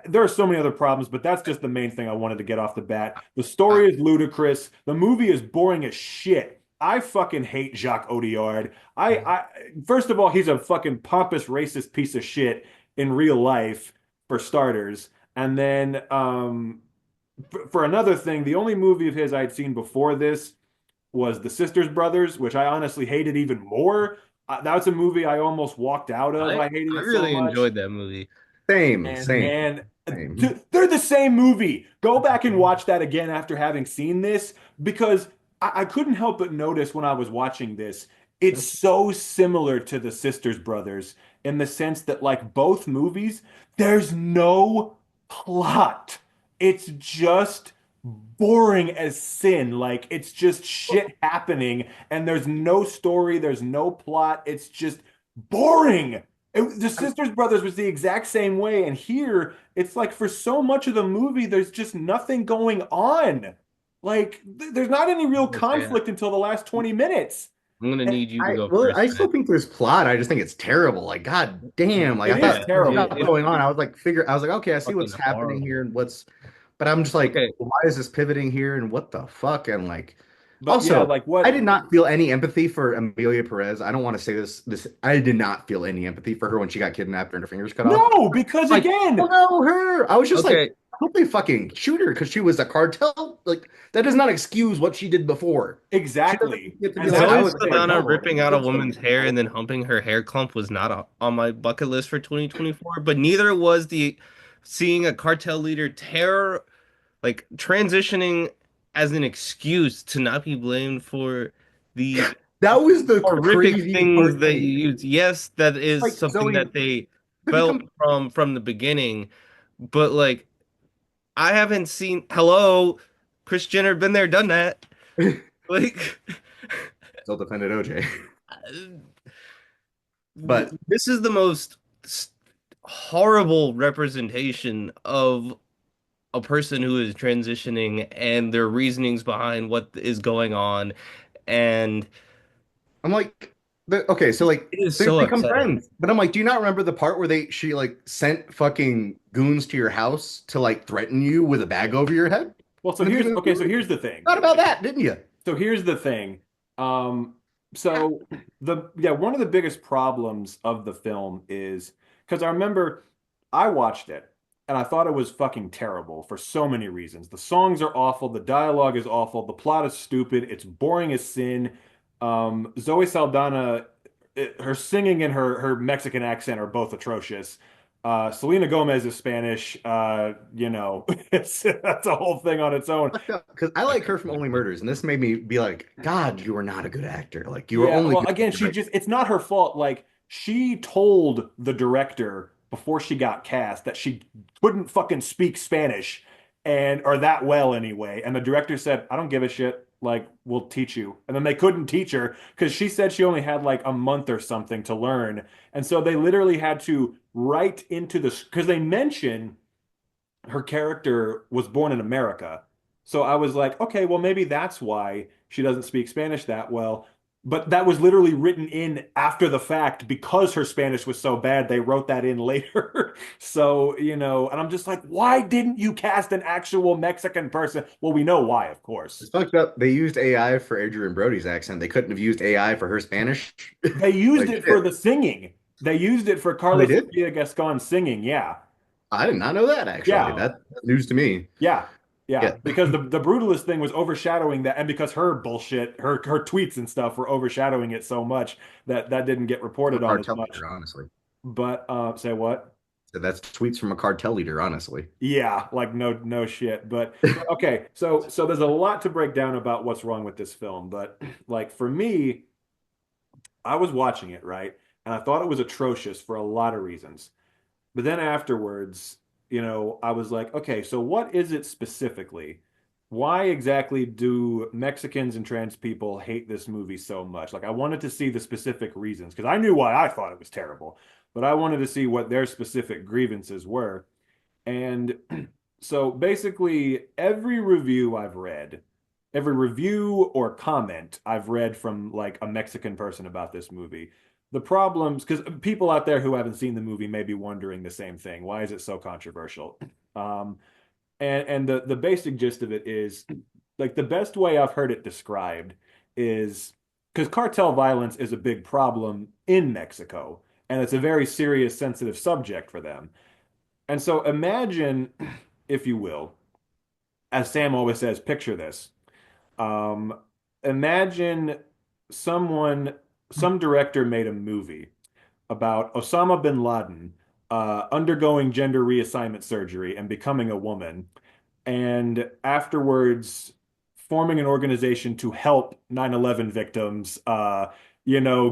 there are so many other problems, but that's just the main thing I wanted to get off the bat. The story is ludicrous. The movie is boring as shit. I fucking hate Jacques Audiard. First of all, he's a fucking pompous, racist piece of shit in real life, for starters. And then for another thing, the only movie of his I'd seen before this was The Sisters Brothers, which I honestly hated even more. That's a movie I almost walked out of. I hated it really so much. enjoyed that movie. Same. They're the same movie. Go back and watch that again after having seen this, because I couldn't help but notice when I was watching this, it's so similar to The Sisters Brothers in the sense that, like, both movies, there's no plot. It's just boring as sin. Like, it's just shit happening, and there's no story, there's no plot. It's just boring. The Sisters Brothers was the exact same way, and here it's like for so much of the movie, there's just nothing going on. Like, there's not any real conflict until the last 20 minutes. I'm gonna need you to go first. I still think there's plot. I just think it's terrible. Like, god damn. Like, It is terrible. What's going on? I was like, okay, I see what's happening here and but I'm just like, why is this pivoting here and what the fuck? And like, But also, yeah, like what? I did not feel any empathy for Emilia Perez. I don't want to say this. I did not feel any empathy for her when she got kidnapped and her fingers cut off. No, because Like, again, no, her. I was just like, I hope they fucking shoot her because she was a cartel. Like, that does not excuse what she did before. exactly. Saldana ripping out a woman's hair and then humping her hair clump was not on my bucket list for 2024, but neither was seeing a cartel leader transitioning as an excuse to not be blamed for the That was the horrific crazy things part. that you use. Yes, that is Like, something Zoe, that they felt from the beginning, but like, I haven't seen. Hello, Kris Jenner, been there, done that. Like, still defended OJ. But this is the most horrible representation of a person who is transitioning and their reasonings behind what is going on. And I'm like, okay, so like, it is they so become upsetting. friends. But I'm like, do you not remember the part where she like sent fucking goons to your house to like threaten you with a bag over your head? Well, so And here's then- okay. So here's the thing. Thought about that, didn't you? So here's the thing. So one of the biggest problems of the film is because I remember I watched it and I thought it was fucking terrible for so many reasons. The songs are awful, the dialogue is awful, the plot is stupid, it's boring as sin. Zoe Saldana, her singing and her Mexican accent are both atrocious. Selena Gomez is Spanish. That's a whole thing on its own. Because I like her from Only Murders, and this made me be like, God, you are not a good actor. Like you were Yeah, only well, good again, at she directing. just, it's not her fault. Like, she told the director before she got cast that she couldn't fucking speak Spanish or that well anyway. And the director said, I don't give a shit. Like, we'll teach you. And then they couldn't teach her because she said she only had like a month or something to learn. And so they literally had to write into this because they mention her character was born in America. So I was like, okay, well, maybe that's why she doesn't speak Spanish that well. But that was literally written in after the fact because her Spanish was so bad, they wrote that in later. So, and I'm just like, why didn't you cast an actual Mexican person? Well, we know why, of course. It's fucked up. They used AI for Adrian Brody's accent. They couldn't have used AI for her Spanish. They used Like, it for shit. the singing. They used it for They Carlos did? Sofia Gascon singing. Yeah. I did not know that actually. Yeah. That's news to me. Yeah. Yeah, Yeah. because the Brutalist thing was overshadowing that, and because her bullshit, her tweets and stuff were overshadowing it so much that didn't get From a reported on as cartel much. leader, honestly. But say what? So that's tweets from a cartel leader, honestly. Yeah, like no shit. But okay, so there's a lot to break down about what's wrong with this film. But like for me, I was watching it, right? And I thought it was atrocious for a lot of reasons. But then afterwards, I was like, okay, so what is it specifically? Why exactly do Mexicans and trans people hate this movie so much? Like, I wanted to see the specific reasons because I knew why I thought it was terrible, but I wanted to see what their specific grievances were. And so basically, every review or comment I've read from like a Mexican person about this movie, the problems, because people out there who haven't seen the movie may be wondering the same thing. Why is it so controversial? Um, and the basic gist of it is like the best way I've heard it described is because cartel violence is a big problem in Mexico, and it's a very serious, sensitive subject for them. And so imagine, if you will, as Sam always says, picture this. Um, Imagine someone, some director made a movie about Osama bin Laden undergoing gender reassignment surgery and becoming a woman, and afterwards forming an organization to help 9/11 victims,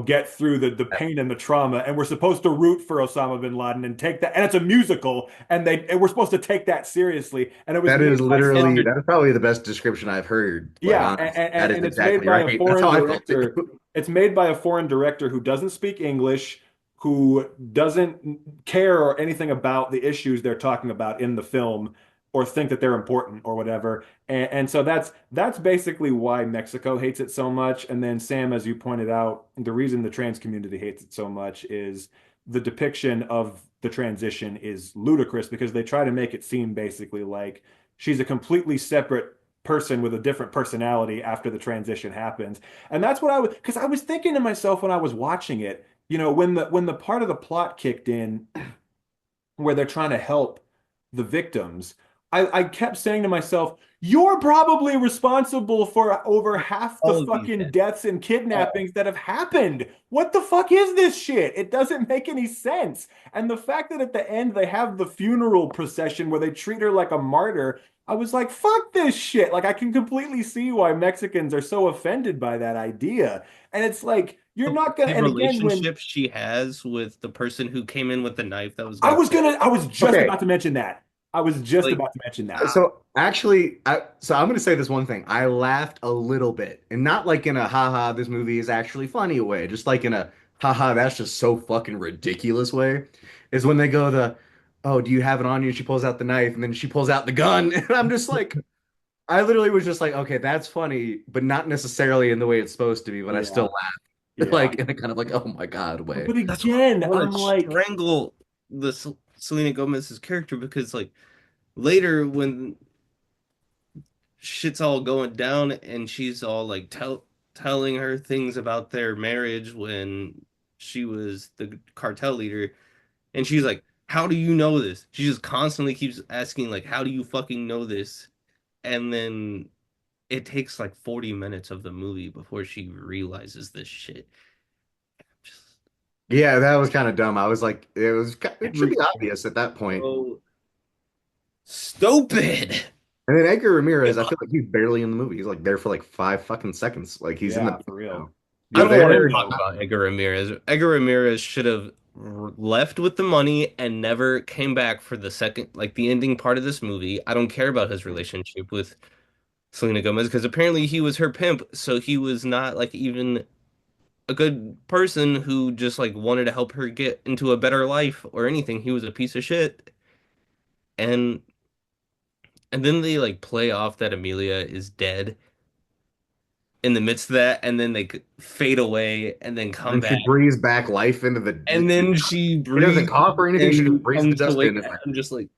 get through the pain and the trauma. And we're supposed to root for Osama bin Laden and take that. And it's a musical, and we're supposed to take that seriously. And it was That is made by literally some- that is probably the best description I've heard. Quite yeah, honest. and, That and, is and it's exactly made by right. a That's foreign how I felt director. too. It's made by a foreign director who doesn't speak English, who doesn't care or anything about the issues they're talking about in the film or think that they're important or whatever. And so that's basically why Mexico hates it so much. And then Sam, as you pointed out, the reason the trans community hates it so much is the depiction of the transition is ludicrous because they try to make it seem basically like she's a completely separate person with a different personality after the transition happens. And that's what because I was thinking to myself when I was watching it, when the part of the plot kicked in where they're trying to help the victims, I kept saying to myself, you're probably responsible for over half All the of these fucking deaths. deaths and kidnappings that have happened. What the fuck is this shit? It doesn't make any sense. And the fact that at the end they have the funeral procession where they treat her like a martyr, I was like, fuck this shit. Like, I can completely see why Mexicans are so offended by that idea. And it's like, you're not gonna, The and again, relationship she has with the person who came in with the knife that was I was just Okay. about to mention that. I was just Like- about to mention that. So actually, so I'm going to say this one thing. I laughed a little bit, and not like in a haha, this movie is actually funny way, just like in a haha, that's just so fucking ridiculous way. Is when they go oh, do you have it on you? She pulls out the knife, and then she pulls out the gun, and I'm just like, I literally was just like, okay, that's funny, but not necessarily in the way it's supposed to be. But I Yeah. still laughed, Yeah. like in a kind of like, oh my god way. But again, I want I'm to like, strangle Selena Gomez's character because like later when shit's all going down, and she's all like telling her things about their marriage when she was the cartel leader, and she's like, "How do you know this?" She just constantly keeps asking, like, "How do you fucking know this?" And then it takes like 40 minutes of the movie before she realizes this shit. Just Yeah, that was kind of dumb. I was like, it should be everything obvious at that point. so stupid. And then Edgar Ramirez, I feel like he's barely in the movie. He's like there for like 5 fucking seconds. Like he's in Yeah, the for real. I He's don't want there. to talk about Edgar Ramirez. Edgar Ramirez should have left with the money and never came back for the second, like the ending part of this movie. I don't care about his relationship with Selena Gomez because apparently he was her pimp, so he was not like even a good person who just like wanted to help her get into a better life or anything. He was a piece of shit. And then they like play off that Amelia is dead in the midst of that, and then they fade away and then come And she back. breathes back life into the. And then she She doesn't breathes cough or anything. She just and breathes the comes to dust wake in. up. I'm just like,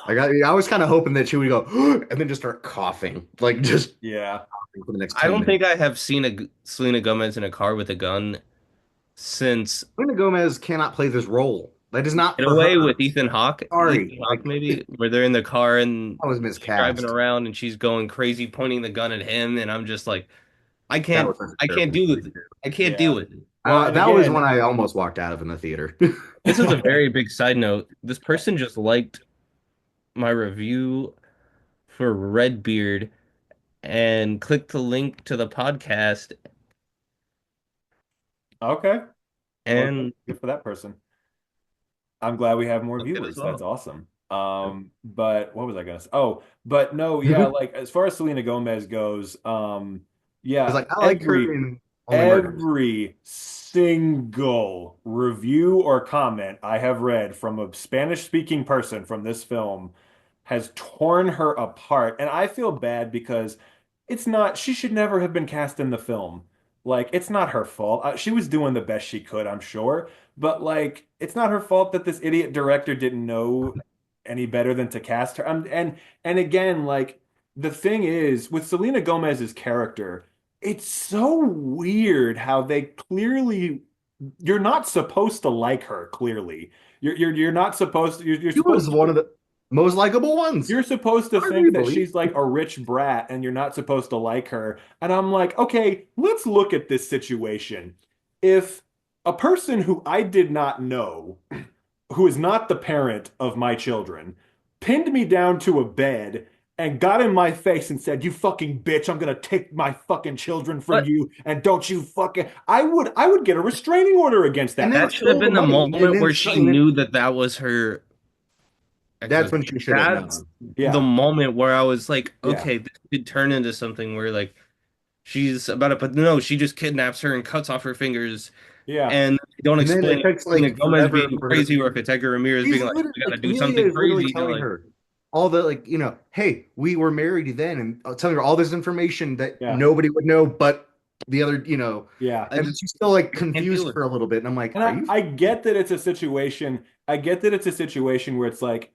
I was kind of hoping that she would go and then just start coughing, like just Yeah. coughing for the next I 10 don't minutes. think I have seen a Selena Gomez in a car with a gun since Selena Gomez cannot play this role. That is not Get for Away her. with Ethan Hawke. Sorry, Ethan Hawke, like maybe, where they're in the car and that was she's driving miscast. around and she's going crazy, pointing the gun at him, and I'm just like, I That can't, was such a I can't terrible do movie. it. I can't Yeah. do it. Well, and That was again, when I almost walked out of in the theater. This is a very big side note. This person just liked my review for Redbeard and clicked the link to the podcast, okay. Well, and good for that person. I'm glad we have more looked it as viewers. That's well. awesome. But what was I gonna say? Oh, but no, yeah, like as far as Selena Gomez goes, I was yeah, like, I like her in Only Murders. every single review or comment I have read from a Spanish-speaking person from this film has torn her apart. And I feel bad because it's not, she should never have been cast in the film. Like, it's not her fault. She was doing the best she could, I'm sure. But like, it's not her fault that this idiot director didn't know any better than to cast her. And again, like the thing is with Selena Gomez's character, it's so weird how they clearly you're not supposed to like her, clearly. You're not supposed to you're She supposed was one of the most likable ones. you're supposed to think that Arguably. she's like a rich brat and you're not supposed to like her. And I'm like, okay, let's look at this situation. If a person who I did not know, who is not the parent of my children, pinned me down to a bed and got in my face and said, "You fucking bitch, I'm gonna take my fucking children from But you and don't you fucking," I would get a restraining order against that And then that person. should have stole been the money. And moment then where she and then- knew that that was her That's when she should have That's known. the Yeah. moment where I was like, Yeah. okay, this could turn into something where like she's about it, but no, she just kidnaps her and cuts off her fingers, Yeah. and they don't And then explain it takes Selena like Gomez forever being for her. crazy or if it's Edgar Ramirez She's being like, literally we gotta like do Amelia something is literally crazy. telling Like, her all the like, hey, we were married then, and telling her all this information that Yeah. nobody would know but the other, Yeah. and then she's still like do confused it. for a little bit. And I'm like, And are you? I get that it's a situation. I get that it's a situation where it's like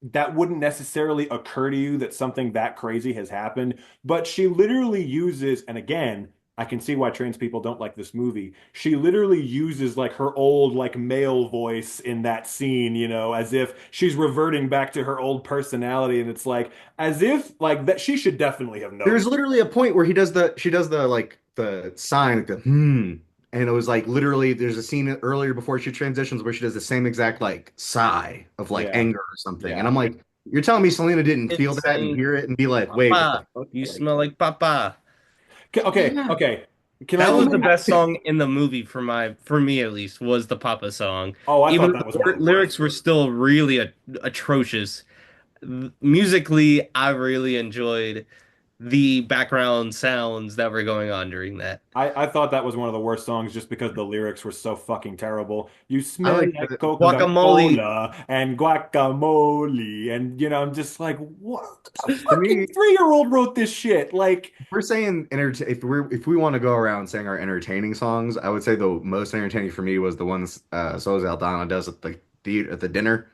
that wouldn't necessarily occur to you that something that crazy has happened, but she literally uses, and again, I can see why trans people don't like this movie. She literally uses like her old like male voice in that scene, as if she's reverting back to her old personality, and it's like as if like that she should definitely have known. There's literally a point where she does the like the sign, like the and it was like literally there's a scene earlier before she transitions where she does the same exact like sigh of like Yeah. anger or something. Yeah. And I'm like, you're telling me Selena didn't feel It's that and saying, hear it and be like, wait, what the Papa, fuck? you Like, smell like Papa. Okay, Yeah. okay. Can That I was just the best song in the movie for me at least, was the Papa song. Oh, I Even thought that was though one of the lyrics worst. were still really atrocious. Musically, I really enjoyed the background sounds that were going on during that. I thought that was one of the worst songs just because the lyrics were so fucking terrible. You I smell like like the Guacamole. Coca-Cola and guacamole, and I'm just like, what? The For me, fucking 3-year-old wrote this shit. Like, we're saying if we want to go around saying our entertaining songs, I would say the most entertaining for me was the ones So Aldana does at the dinner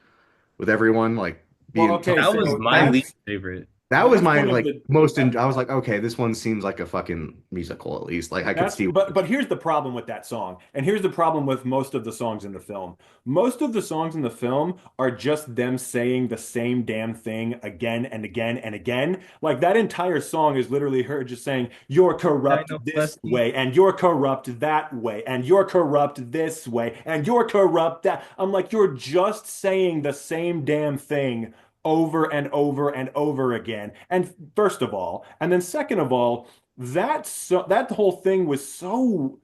with everyone, like well, being okay, That was so my that's least favorite. That was That's my one of like the most. I was like, okay, this one seems like a fucking musical at least. Like I could That's see. but here's the problem with that song. And here's the problem with most of the songs in the film. Most of the songs in the film are just them saying the same damn thing again and again and again. Like that entire song is literally her just saying, "You're corrupt Dino this Busty. way, and you're corrupt that way, and you're corrupt this way, and you're corrupt that." I'm like, you're just saying the same damn thing over and over and over again. And first of all, and then second of all, that whole thing was so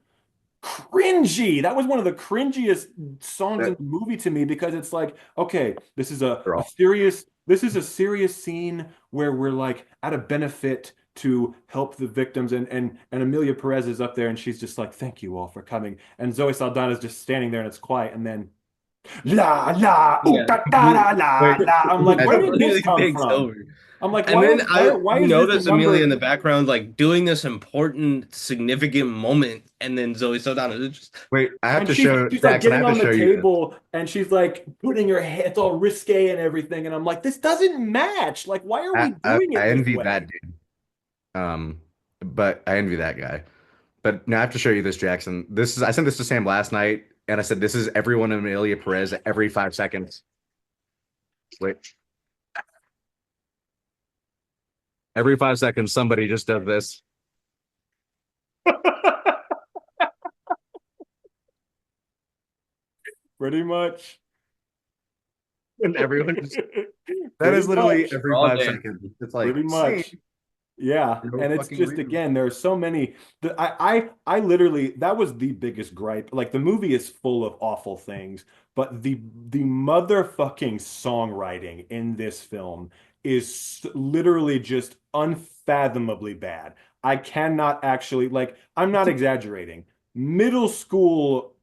cringy. That was one of the cringiest songs in That the movie to me because it's like, okay, they're a all serious scene where we're like at a benefit to help the victims and Emilia Perez is up there and she's just like, thank you all for coming. And Zoe Saldana's just standing there and it's quiet and then la la ooh Yeah, da da da la where la. I'm like, it where did this completely come takes from? over. I'm like, And then why you is this the notice Amelia in number? the background, like doing this important, significant moment, and then Zoe Saldana is just wait. I have And to show she's like Jackson. I getting have to on the show you this. table and she's like putting her head, it's all risque and everything. And I'm like, this doesn't match. Like, why are we doing I it this envy way? that dude. But I envy that guy. But now I have to show you this, Jackson. This is I sent this to Sam last night, and I said this is everyone in Amelia Perez every 5 seconds. Wait, every 5 seconds somebody just does this, Pretty much. and everyone just that Pretty is literally much. every all five day. seconds. It's like Pretty same, much. Yeah, no and it's fucking just reason. again, there's so many. I literally that was the biggest gripe. Like the movie is full of awful things, but the motherfucking songwriting in this film is literally just unfathomably bad. I cannot actually like. I'm not exaggerating. Middle school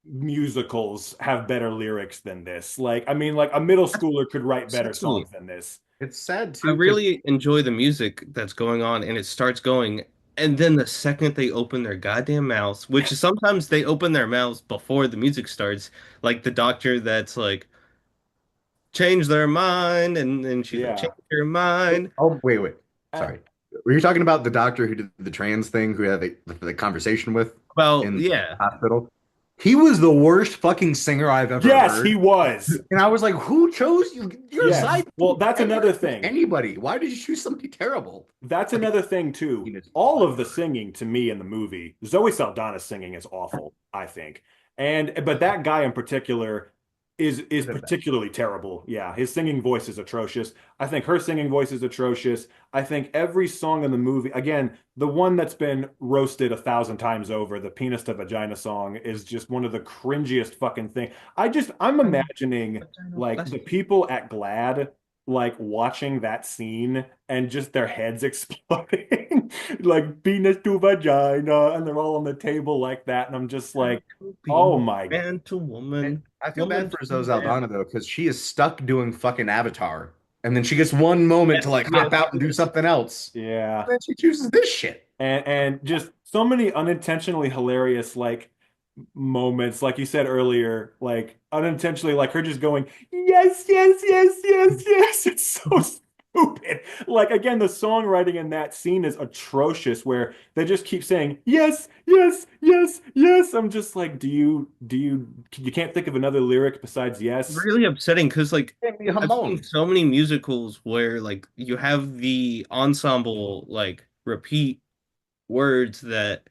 musicals have better lyrics than this. Like, I mean, like a middle schooler could write better Absolutely. songs than this. It's sad I too because really enjoy the music that's going on, and it starts going, and then the second they open their goddamn mouths, which is sometimes they open their mouths before the music starts, like the doctor that's like, change their mind, and then she's like, change Yeah. your mind. oh wait, Uh, sorry. Were you talking about the doctor who did the trans thing, who had the conversation with Well, in the yeah, hospital? He was the worst fucking singer I've ever yes, he heard. was. And I was like, who chose you? You're a Yes. side. Well, that's Ever another thing. anybody? Why did you choose somebody terrible? That's Like, another thing too. All of the singing to me in the movie, Zoe Saldana's singing is awful, I think. And but that guy in particular is particularly terrible. Yeah, his singing voice is atrocious. I think her singing voice is atrocious. I think every song in the movie, again, the one that's been roasted 1,000 times over, the penis to vagina song, is just one of the cringiest fucking thing. I'm imagining like the people at GLAAD like watching that scene and just their heads exploding like penis to vagina and they're all on the table like that and I'm just like, oh my man to woman, I feel woman bad for to Zoe man. Saldana though, because she is stuck doing fucking Avatar, and then she gets one moment to Yes, like yes, hop out and do yes. something else, yeah. and then she chooses this shit. And just so many unintentionally hilarious like moments like you said earlier, like unintentionally like her just going yes yes yes yes yes. It's so stupid. Like again, the songwriting in that scene is atrocious where they just keep saying yes yes yes yes. I'm just like, you can't think of another lyric besides yes? Really upsetting because like Hey, I've seen Hamon. so many musicals where like you have the ensemble like repeat words that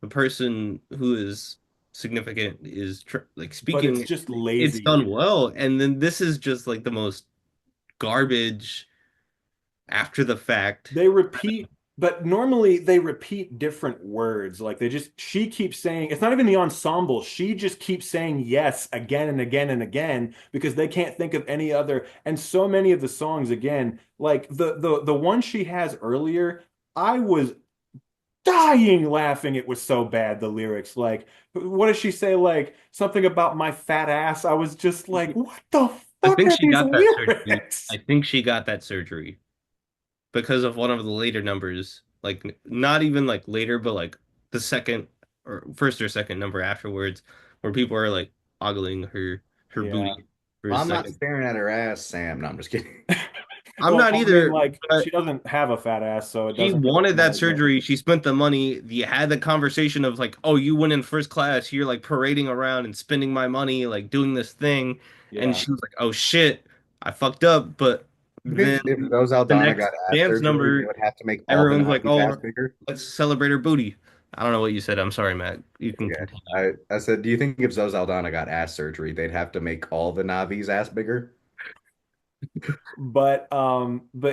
the person who is significant is tr like But it's speaking. just It's lazy. done well, and then this is just like the most garbage after the fact. They repeat, but normally they repeat different words. Like she keeps saying, it's not even the ensemble. She just keeps saying yes again and again and again because they can't think of any other. And so many of the songs, again, like the one she has earlier, I was dying laughing. It was so bad, the lyrics. Like, what does she say? Like something about my fat ass. I was just like, what the I fuck think are she these got that surgery. lyrics? I think she got that surgery because of one of the later numbers. Like not even like later, but like the second or first or second number afterwards, where people are like ogling her Yeah. booty for a I'm not second. staring at her ass, Sam. No, I'm just kidding. I'm Well, not I mean, either. like But she doesn't have a fat ass, so it she doesn't really wanted that matter. But surgery. She spent the money. You had the conversation of like, oh, you went in first class. You're like parading around and spending my money, like doing this thing. And yeah, she was like, oh shit, I fucked up. But You then think if Rose the Aldana next got ass dance surgery, they number, would have to make all the everyone's like, Nazis ass oh, bigger? let's celebrate her booty. I don't know what you said. I'm sorry, Matt. You can Okay. continue. I said, do you think if Zoe Aldana got ass surgery, they'd have to make all the Navi's ass bigger? but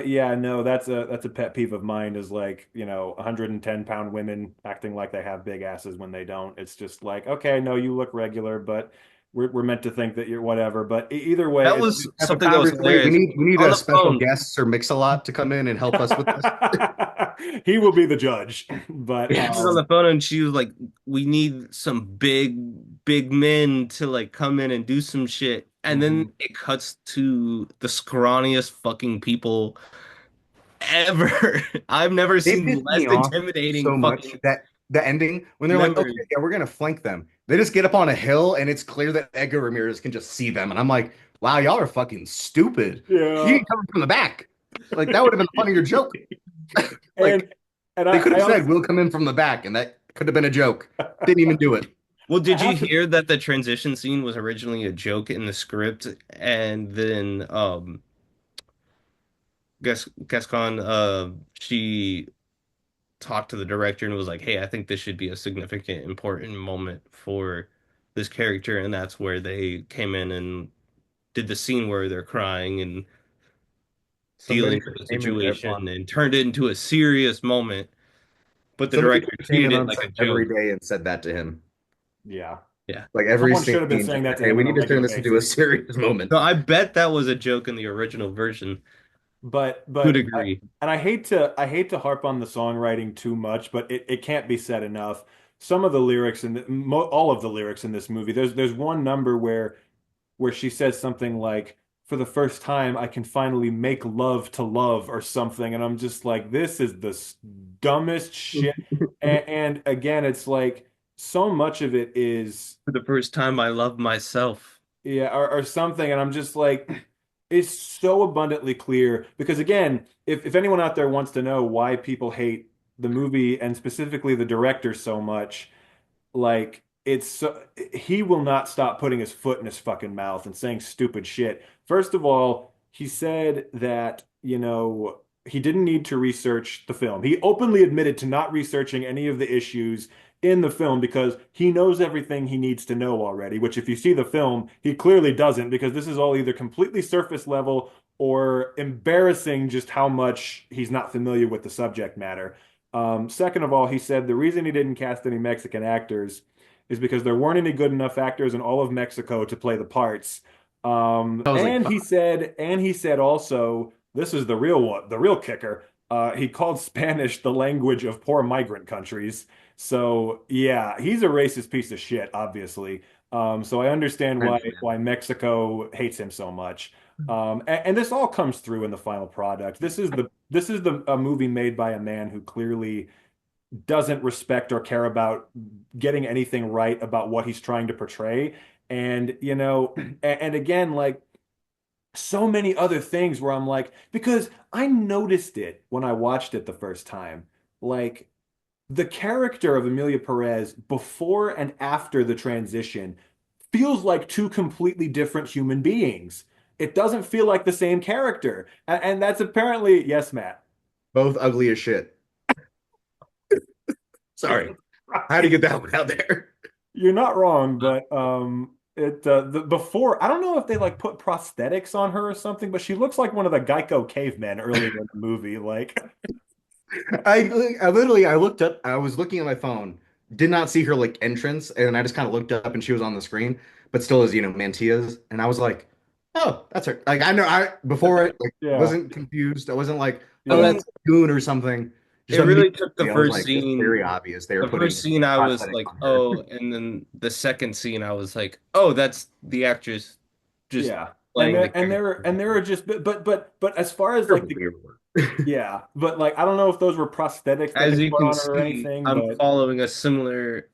yeah, no, that's a pet peeve of mine is like, 110-pound women acting like they have big asses when they don't. It's just like, okay, no, you look regular, but we're meant to think that you're whatever. But either way, That it's was just Have a something that was conversation. We hilarious. need On a the special phone, guest or Mix-a-Lot to come in and help us with this. he will be the judge. But she was on the phone and she was like, "We need some big men to like come in and do some shit." And then mhm. it cuts to the scrawniest fucking people ever. I've never They seen pissed less me off intimidating so much fucking that the ending, when they're like, okay, members. yeah, we're gonna flank them. They just get up on a hill and it's clear that Edgar Ramirez can just see them. And I'm like, wow, y'all are fucking stupid. He Yeah. ain't coming from the back. Like that would have been a funnier joke. Like And and they could I have also said, we'll come in from the back, and that could have been a joke. Didn't even do it. Well, I did you have to hear that the transition scene was originally a joke in the script, and then Gascon she talked to the director and was like, "Hey, I think this should be a significant, important moment for this character," and that's where they came in and did the scene where they're crying and Somebody dealing could with the have came in there on situation and turned it into a serious moment. But the somebody could director have came treated in it on like set a every joke. day and said that to him. yeah. Yeah. Like every Someone scene, should have been just saying that said, to hey, him we on a need to turn regular this into a basis. serious moment. No, I bet that was a joke in the original version. But Would but I, agree. and I hate to harp on the songwriting too much, but it can't be said enough. Some of the lyrics in all of the lyrics in this movie. There's one number where she says something like, "For the first time, I can finally make love to love" or something, and I'm just like, this is the dumbest shit. And again, it's like so much of it is For the first time, I love myself. yeah, or something, and I'm just like, it's so abundantly clear because again, if anyone out there wants to know why people hate the movie and specifically the director so much, like it's so, he will not stop putting his foot in his fucking mouth and saying stupid shit. First of all, he said that, he didn't need to research the film. He openly admitted to not researching any of the issues in the film because he knows everything he needs to know already, which if you see the film, he clearly doesn't because this is all either completely surface level or embarrassing just how much he's not familiar with the subject matter. Second of all, he said the reason he didn't cast any Mexican actors is because there weren't any good enough actors in all of Mexico to play the parts. I was like, And he said also, this is the real one, the real kicker. He called Spanish the language of poor migrant countries. So yeah, he's a racist piece of shit, obviously. So I understand why French man. why Mexico hates him so much. And this all comes through in the final product. This is the a movie made by a man who clearly doesn't respect or care about getting anything right about what he's trying to portray. And and again, like so many other things where I'm like, because I noticed it when I watched it the first time, like the character of Emilia Perez before and after the transition feels like two completely different human beings. It doesn't feel like the same character. And that's apparently, yes, Matt. Both ugly as shit. Sorry. I had to get that one out there. You're not wrong, but the before I don't know if they like put prosthetics on her or something, but she looks like one of the Geico cavemen earlier in the movie. Like, I looked up, I was looking at my phone, did not see her like entrance, and I just kind of looked up and she was on the screen, but still as Mantia's, and I was like, oh, that's her. Like I know I before it like yeah, wasn't confused. I wasn't like, oh, yeah, that's Goon or something. It Just really took the immediately, I was first like, it's scene. very obvious they were The putting first scene, I was prosthetics like, on her. oh, and then the second scene, I was like, oh, that's the actress just yeah. And playing the there and there character. and there are just but as far as like the Weird. yeah, but like I don't know if those were prosthetics that As they you put can on her or see, anything, I'm but following a similar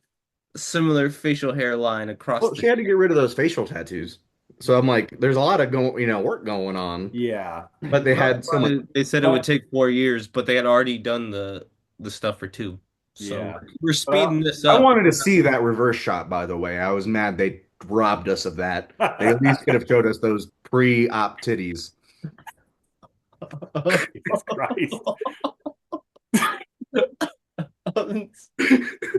facial hairline across Well, the she had to get rid of those facial tattoos. So I'm like, there's a lot of work going on, Yeah. but they had so much. They said it would But take 4 years, but they had already done the stuff for 2. So yeah. we're speeding this I up. wanted to see that reverse shot, by the way. I was mad they robbed us of that. They at least could have showed us those pre-op titties. Jesus Christ.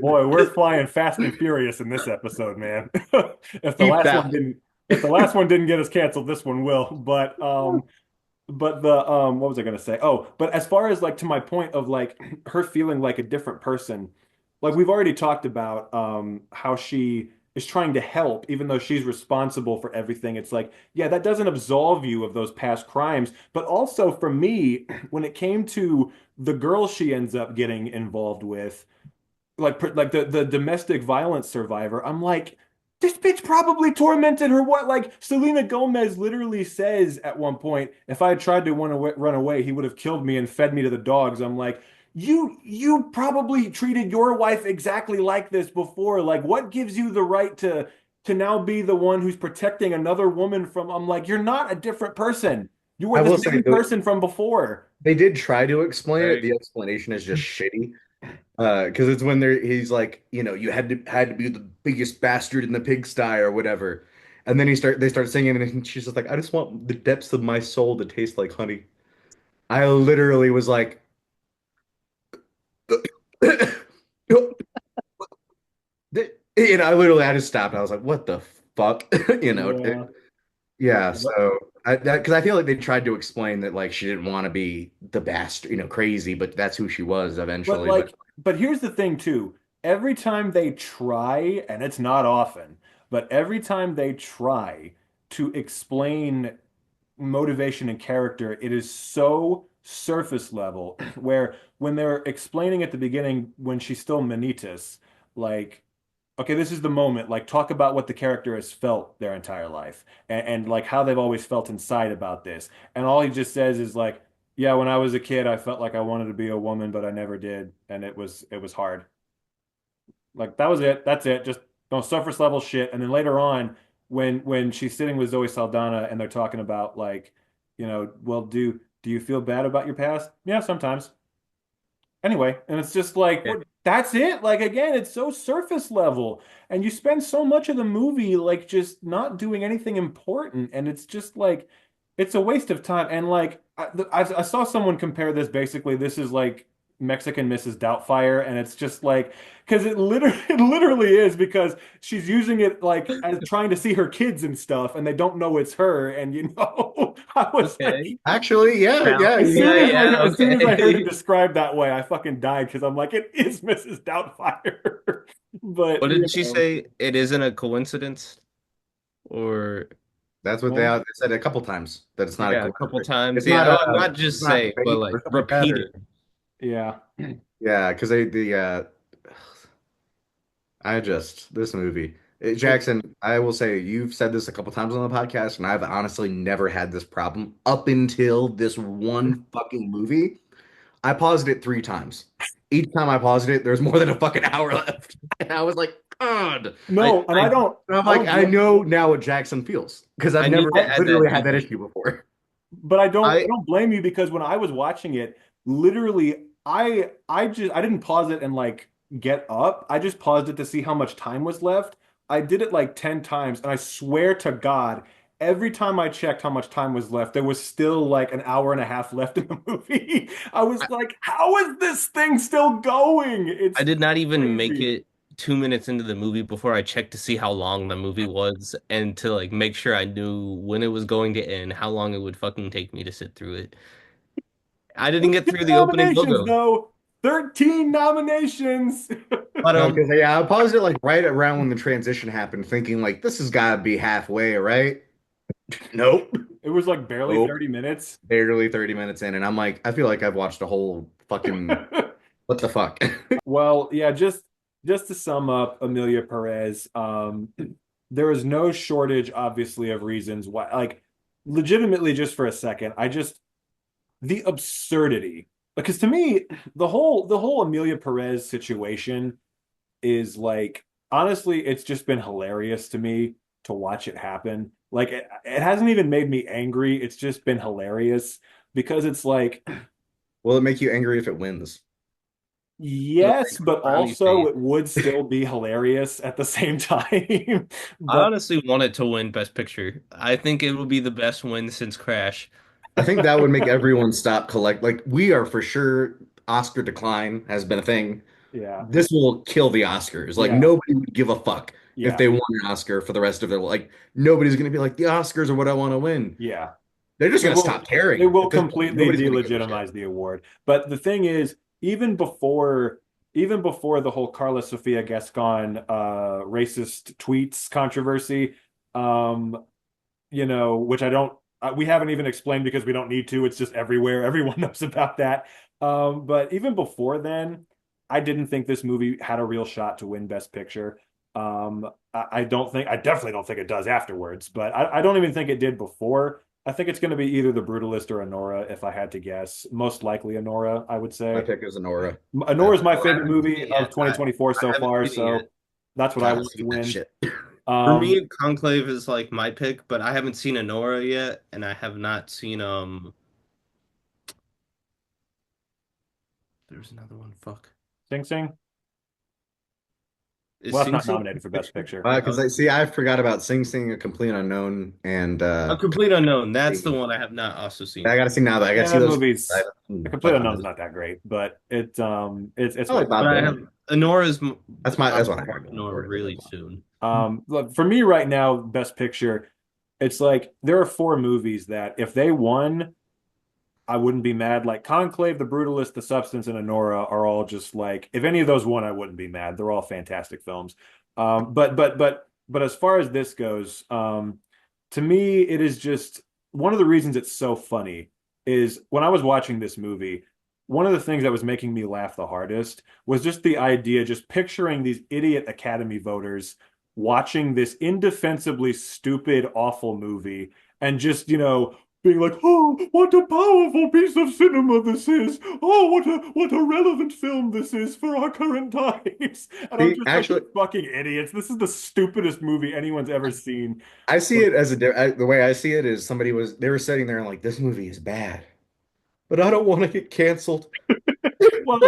Boy, we're flying fast and furious in this episode, man. If the Keep last that. one didn't if the last one didn't get us canceled, this one will. But the what was I gonna say? Oh, but as far as like to my point of like her feeling like a different person, like we've already talked about how she is trying to help even though she's responsible for everything. It's like, yeah, that doesn't absolve you of those past crimes, but also for me, when it came to the girl she ends up getting involved with, like the domestic violence survivor, I'm like, this bitch probably tormented her. What, like Selena Gomez literally says at one point, if I had tried to run away, he would have killed me and fed me to the dogs. I'm like, you probably treated your wife exactly like this before. Like, what gives you the right to now be the one who's protecting another woman from? I'm like, you're not a different person. You were I the will say same person from before. they did try to explain it. Very The explanation is just shitty. Because it's when he's like, you had to be the biggest bastard in the pigsty or whatever. And then they start singing and she's just like, I just want the depths of my soul to taste like honey. I literally was like, I just stopped. I was like, what the fuck? Yeah. Yeah. So because I feel like they tried to explain that like she didn't want to be the bastard, crazy, but that's who she was But eventually. But like, but here's the thing too. Every time they try, and it's not often, but every time they try to explain motivation and character, it is so surface level where when they're explaining at the beginning when she's still Manitas, like, okay, this is the moment, like talk about what the character has felt their entire life and like how they've always felt inside about this. And all he just says is like, yeah, when I was a kid, I felt like I wanted to be a woman, but I never did, and it was hard. Like that was it. That's it. Just no surface level shit. And then later on, when she's sitting with Zoe Saldana and they're talking about like, well, do you feel bad about your past? Yeah, sometimes. Anyway, and it's just like, yeah. what, that's it. Like again, it's so surface level, and you spend so much of the movie like just not doing anything important, and it's just like it's a waste of time. And like I saw someone compare this. Basically, this is like Mexican Mrs. Doubtfire, and it's just like because it literally is because she's using it like as trying to see her kids and stuff, and they don't know it's her. And I was like, Okay. actually, yeah, Now- yeah, as soon as yeah, as soon as I heard it okay. described that way, I fucking died because I'm like, it is Mrs. Doubtfire. But What did she say? It isn't a coincidence, or that's what well, they said a couple times that it's not a yeah, a couple coincidence. times. It's Yeah, not not it's just not say, but fate like or something like that. repeat it. yeah. Yeah, because this movie. Jackson, I will say you've said this a couple times on the podcast, and I've honestly never had this problem up until this one fucking movie. I paused it 3 times. Each time I paused it, there's more than a fucking hour left, and I was like, God. No, and I And I'm like, I know now what Jackson feels because I've I need never to add literally that had that detail. issue before. but I I don't blame you because when I was watching it, literally I didn't pause it and like get up. I just paused it to see how much time was left. I did it like 10 times and I swear to God, every time I checked how much time was left, there was still like an hour and a half left in the movie. I was like, how is this thing still going? I It's did not even make crazy. it 2 minutes into the movie before I checked to see how long the movie was and to like make sure I knew when it was going to end, how long it would fucking take me to sit through it. I didn't get 13 through the opening nominations logo. though. 13 nominations. But No, because I paused it like right around when the transition happened, thinking like this has got to be halfway, right? Nope. It was like barely Nope. 30 minutes. Barely 30 minutes in, and I'm like, I feel like I've watched a whole fucking what the fuck? Well, yeah, just to sum up Emilia Perez, there is no shortage, obviously, of reasons why, like, legitimately, just for a second, the absurdity, because to me, the whole Emilia Perez situation is like, honestly, it's just been hilarious to me to watch it happen. Like it hasn't even made me angry. It's just been hilarious because it's like, Will it make you angry if it wins? yes, but Funny also face. it would still be hilarious at the same time. I But honestly want it to win Best Picture. I think it will be the best win since Crash. I think that would make everyone stop collect. Like we are for sure. Oscar decline has been a thing. yeah, This will kill the Oscars. Like yeah, nobody would give a fuck if yeah. they won an Oscar for the rest of their like. Nobody's gonna be like the Oscars are what I want to win. Yeah. They're just It gonna stop will it caring will at this point. completely Nobody's gonna give a shit. delegitimize the award. But the thing is, even before the whole Carla Sofia Gascon racist tweets controversy, um, which I don't we haven't even explained because we don't need to. It's just everywhere. Everyone knows about that. But even before then, I didn't think this movie had a real shot to win Best Picture. I definitely don't think it does afterwards, but I don't even think it did before. I think it's going to be either The Brutalist or Anora, if I had to guess. Most likely Anora, I would My say. pick is Anora. Anora is my I favorite haven't seen movie it of yet. 2024 so I haven't far, seen it yet. so that's what I Gotta want see to that win. shit. For me, Conclave is like my pick, but I haven't seen Anora yet, and I have not seen there's another one. Fuck. Sing Sing. Is Well, that's Sing not Sing? nominated for Best Picture. Because I forgot about Sing Sing, A Complete Unknown, and A Complete Unknown. That's the one I have not also seen. I gotta see now. That I gotta Yeah, see that those. movie's The Complete Like Unknown's 100. not that great, but it's I like Bob But I Dylan. have Anora's. That's what I have going Anora for it. really soon. Look, for me right now, Best Picture, it's like there are four movies that if they won, I wouldn't be mad. Like Conclave, The Brutalist, The Substance, and Anora are all just like if any of those won, I wouldn't be mad. They're all fantastic films. But as far as this goes, to me, it is just one of the reasons it's so funny is when I was watching this movie, one of the things that was making me laugh the hardest was just the idea, just picturing these idiot Academy voters watching this indefensibly stupid, awful movie and just, being like, "Oh, what a powerful piece of cinema this is! Oh, what a relevant film this is for our current times!" And I'm See, just like, actually, "You fucking idiots! This is the stupidest movie anyone's ever seen." I see it as the way I see it is they were sitting there and like this movie is bad, but I don't want to get canceled. Well,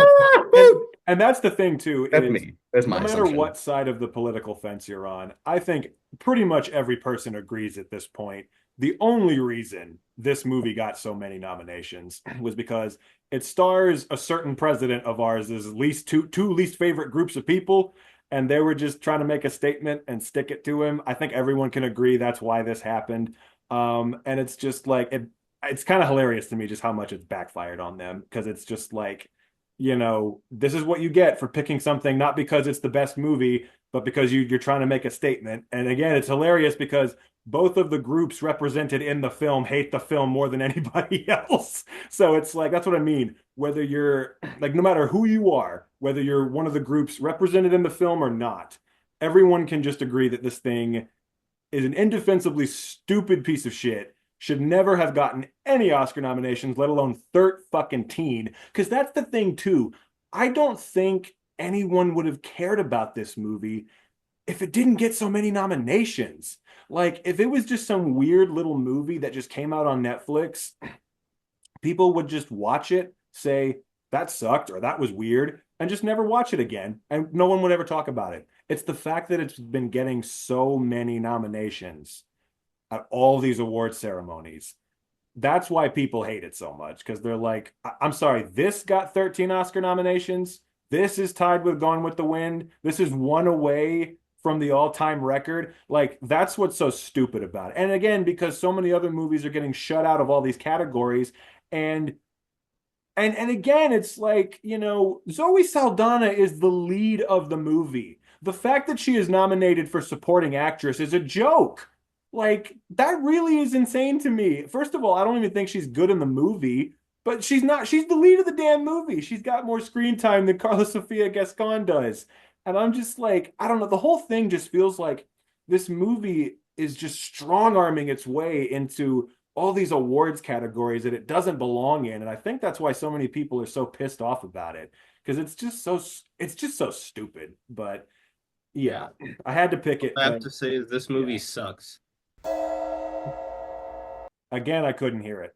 and that's the thing too, That's is me. That's no my matter assumption. what side of the political fence you're on, I think pretty much every person agrees at this point. The only reason this movie got so many nominations was because it stars a certain president of ours' least two least favorite groups of people, and they were just trying to make a statement and stick it to him. I think everyone can agree that's why this happened. And it's just like it's kind of hilarious to me just how much it's backfired on them because it's just like, this is what you get for picking something not because it's the best movie, but because you're trying to make a statement. And again, it's hilarious because both of the groups represented in the film hate the film more than anybody else. So it's like, that's what I mean. Whether you're like, no matter who you are, whether you're one of the groups represented in the film or not, everyone can just agree that this thing is an indefensibly stupid piece of shit, should never have gotten any Oscar nominations, let alone 13. Because that's the thing, too. I don't think anyone would have cared about this movie if it didn't get so many nominations. Like, if it was just some weird little movie that just came out on Netflix, people would just watch it, say, that sucked or that was weird, and just never watch it again. And no one would ever talk about it. It's the fact that it's been getting so many nominations at all these award ceremonies. That's why people hate it so much because they're like, I'm sorry, this got 13 Oscar nominations. This is tied with Gone with the Wind. This is one away from the all-time record. Like, that's what's so stupid about it. And again, because so many other movies are getting shut out of all these categories. And again, it's like, Zoe Saldana is the lead of the movie. The fact that she is nominated for supporting actress is a joke. Like, that really is insane to me. First of all, I don't even think she's good in the movie, but she's not. She's the lead of the damn movie. She's got more screen time than Carla Sofia Gascon does. And I'm just like, I don't know. The whole thing just feels like this movie is just strong arming its way into all these awards categories that it doesn't belong in. And I think that's why so many people are so pissed off about it because it's just so stupid. But yeah, I had to pick it. I have to say this movie sucks. Again, I couldn't hear it.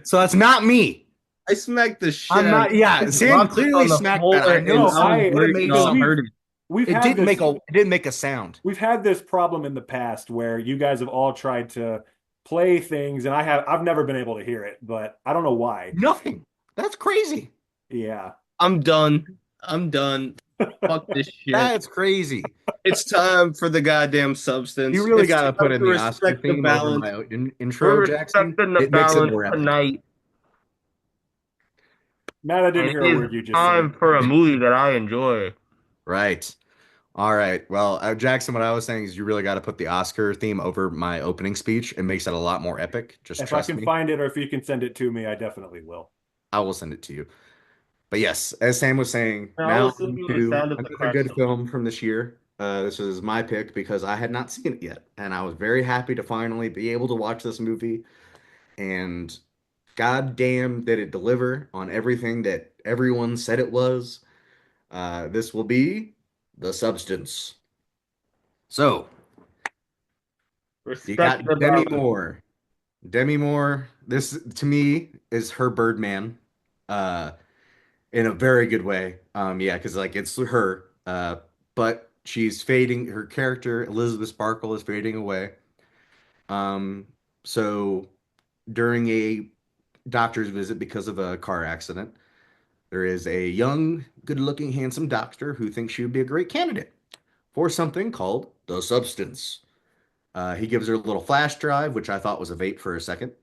So that's not me. I smacked the shit I'm out not. of Yeah, it. Sam Dropped it clearly on the smacked floor, that. I and know. No, I was It breaking made all some. heard it. We've It had didn't this. make a. It didn't make a sound. We've had this problem in the past where you guys have all tried to play things, and I've never been able to hear it, but I don't know why. Nothing. That's crazy. Yeah. I'm done. I'm done. Fuck this shit. That's crazy. It's time for the goddamn substance. You really It's got to time put in to the Oscar respect the theme over balance. my We're intro, Jackson. respecting the It makes it balance more epic. tonight. Matt, I didn't And hear it a is word you just time said. for a movie that I enjoy. Right. All right. Well, Jackson, what I was saying is you really got to put the Oscar theme over my opening speech. It makes it a lot more epic. Just If I trust can me. find it or if you can send it to me, I definitely will. I will send it to you. But yes, as Sam was saying, I'll now listen to the to sound of the another crack good sound. film from this year. This is my pick because I had not seen it yet, and I was very happy to finally be able to watch this movie. And goddamn, did it deliver on everything that everyone said it was. This will be The Substance. So you Respect got the Demi balance. Moore. Demi Moore, this to me is her Birdman. Uh, in a very good way. Yeah, because like it's her, but she's fading. Her character Elizabeth Sparkle is fading away. Um, so during a doctor's visit because of a car accident, there is a young, good-looking, handsome doctor who thinks she would be a great candidate for something called the substance. He gives her a little flash drive, which I thought was a vape for a second.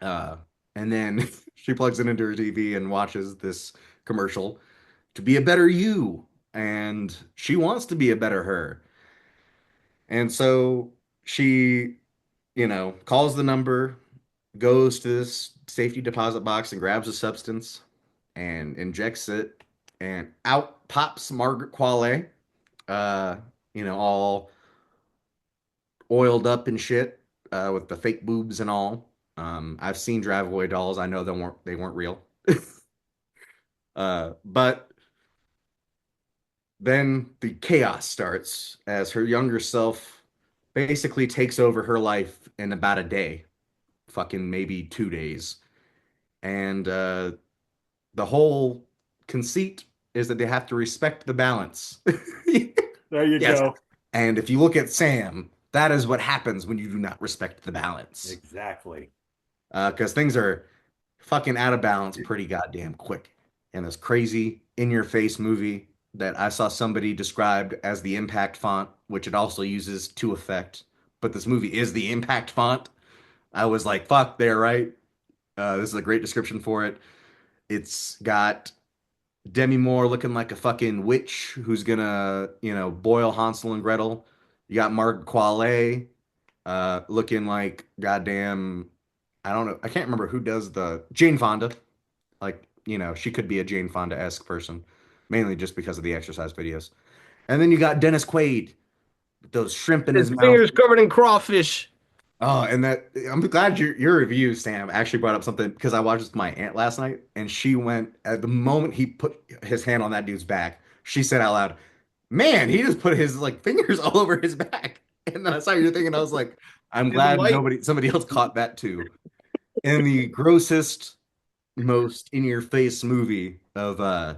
Uh, and then she plugs it into her TV and watches this commercial to be a better you. And she wants to be a better her. And so she, calls the number, goes to this safety deposit box and grabs a substance and injects it. And out pops Margaret Qualley, uh, all oiled up and shit, with the fake boobs and all. I've seen Drive Away Dolls. I know they weren't real. But then the chaos starts as her younger self basically takes over her life in about a day, fucking maybe 2 days. And the whole conceit is that they have to respect the balance. There you Yes. go. And if you look at Sam, that is what happens when you do not respect the balance. Exactly. Because things are fucking out of balance pretty goddamn quick in this crazy in-your-face movie that I saw somebody described as the impact font, which it also uses to effect. But this movie is the impact font. I was like, fuck, they're right. This is a great description for it. It's got Demi Moore looking like a fucking witch who's gonna, boil Hansel and Gretel. You got Margaret Qualley looking like goddamn, I don't know, I can't remember who does the Jane Fonda. Like, she could be a Jane Fonda-esque person, mainly just because of the exercise videos. And then you got Dennis Quaid with those shrimp in his His mouth. fingers covered in crawfish. Oh, and that I'm glad your review, Sam, actually brought up something because I watched this with my aunt last night, and she went at the moment he put his hand on that dude's back, she said out loud, "Man, he just put his like fingers all over his back." And then I saw your thing, and I was like, "I'm His glad white- somebody else caught that too." In the grossest, most in your face movie of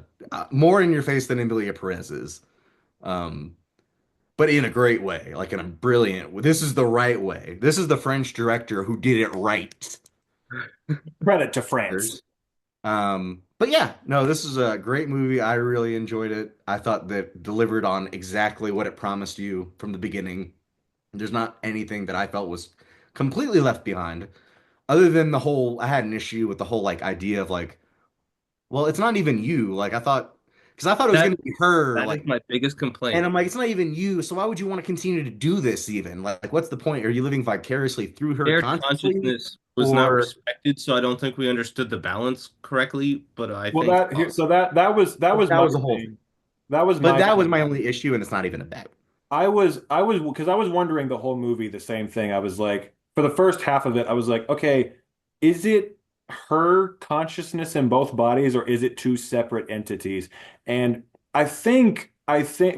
more in your face than Emilia Perez is. But in a great way, like in a brilliant. This is the right way. This is the French director who did it right. Credit to France. But yeah, no, this is a great movie. I really enjoyed it. I thought that delivered on exactly what it promised you from the beginning. There's not anything that I felt was completely left behind, other than I had an issue with the whole like idea of like, well, it's not even you. Like because I thought it was going to be her. That Like, is my biggest complaint. and I'm like, it's not even you. So why would you want to continue to do this even? Like what's the point? Are you living vicariously through her Their consciously? consciousness was not Or- respected, so I don't think we understood the balance correctly. But I Well, think that was That my was the whole thing. thing. That was But that was thing. my only issue, and it's not even a bad. Because I was wondering the whole movie the same thing. I was like, for the first half of it, I was like, okay, is it her consciousness in both bodies or is it two separate entities? And I think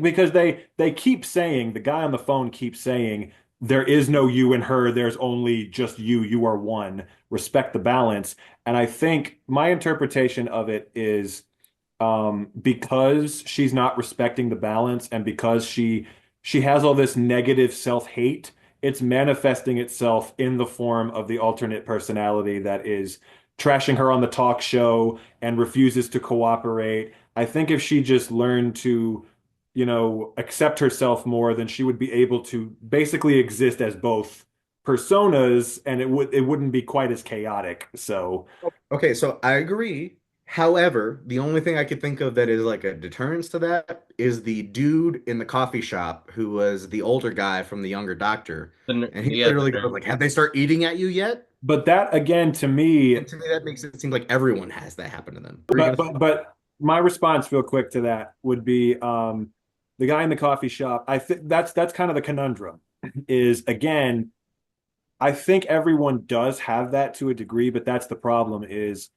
because they keep saying, the guy on the phone keeps saying there is no you and her, there's only just you, you are one, respect the balance. And I think my interpretation of it is because she's not respecting the balance and because she has all this negative self-hate, it's manifesting itself in the form of the alternate personality that is trashing her on the talk show and refuses to cooperate. I think if she just learned to, accept herself more, then she would be able to basically exist as both personas, and it wouldn't be quite as chaotic. So, Okay, so I agree. However, the only thing I could think of that is like a deterrence to that is the dude in the coffee shop who was the older guy from the younger doctor. And he Yeah, literally goes like, "Have they start eating at you yet?" but that again to me, And to me, that makes it seem like everyone has that happen to them. What are you but gonna but but my response real quick to that would be the guy in the coffee shop. I think that's kind of the conundrum is again, I think everyone does have that to a degree, but that's the problem is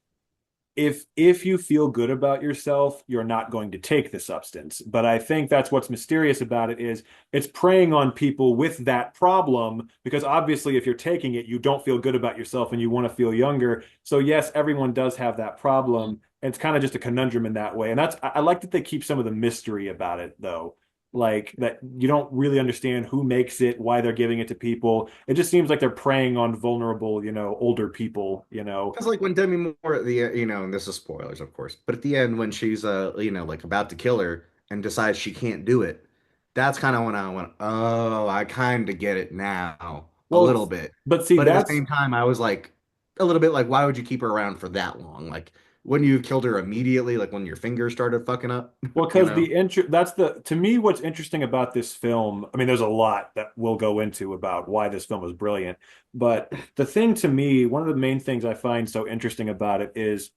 if you feel good about yourself, you're not going to take the substance. But I think that's what's mysterious about it is it's preying on people with that problem because obviously if you're taking it, you don't feel good about yourself and you want to feel younger. So yes, everyone does have that problem. And it's kind of just a conundrum in that way. And I like that they keep some of the mystery about it though. Like that you don't really understand who makes it, why they're giving it to people. It just seems like they're preying on vulnerable, older people. Because like when Demi Moore at the and this is spoilers, of course, but at the end when she's like about to kill her and decides she can't do it, that's kind of when I went, oh, I kind of get it now a little Well, bit. but see, But at the that's same time, I was like a little bit like, why would you keep her around for that long? Like, wouldn't you have killed her immediately? Like when your fingers started fucking up, well, you because know? that's to me, what's interesting about this film. I mean, there's a lot that we'll go into about why this film was brilliant. But the thing to me, one of the main things I find so interesting about it is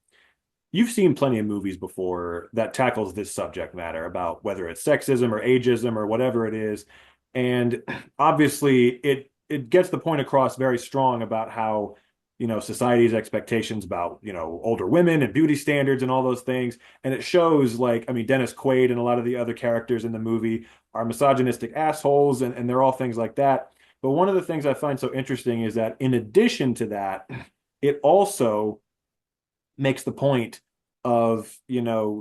you've seen plenty of movies before that tackles this subject matter about whether it's sexism or ageism or whatever it is. And obviously it gets the point across very strong about how, society's expectations about, older women and beauty standards and all those things. And it shows like, I mean, Dennis Quaid and a lot of the other characters in the movie are misogynistic assholes and they're all things like that. But one of the things I find so interesting is that in addition to that, it also makes the point of,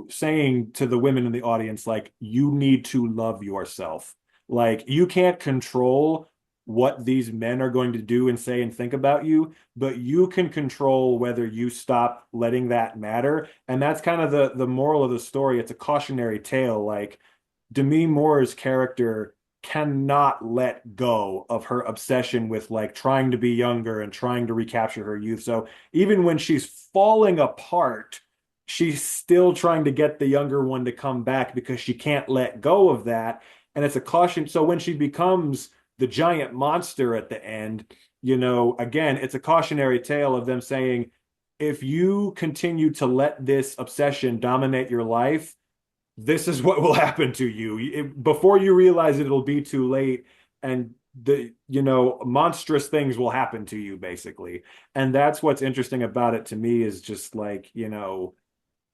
saying to the women in the audience, like, you need to love yourself. Like, you can't control what these men are going to do and say and think about you, but you can control whether you stop letting that matter. And that's kind of the moral of the story. It's a cautionary tale. Like, Demi Moore's character cannot let go of her obsession with like trying to be younger and trying to recapture her youth. So even when she's falling apart, she's still trying to get the younger one to come back because she can't let go of that. And it's a caution. So when she becomes the giant monster at the end, again, it's a cautionary tale of them saying, if you continue to let this obsession dominate your life, this is what will happen to you. Before you realize it, it'll be too late. And monstrous things will happen to you, basically. And that's what's interesting about it to me is just like,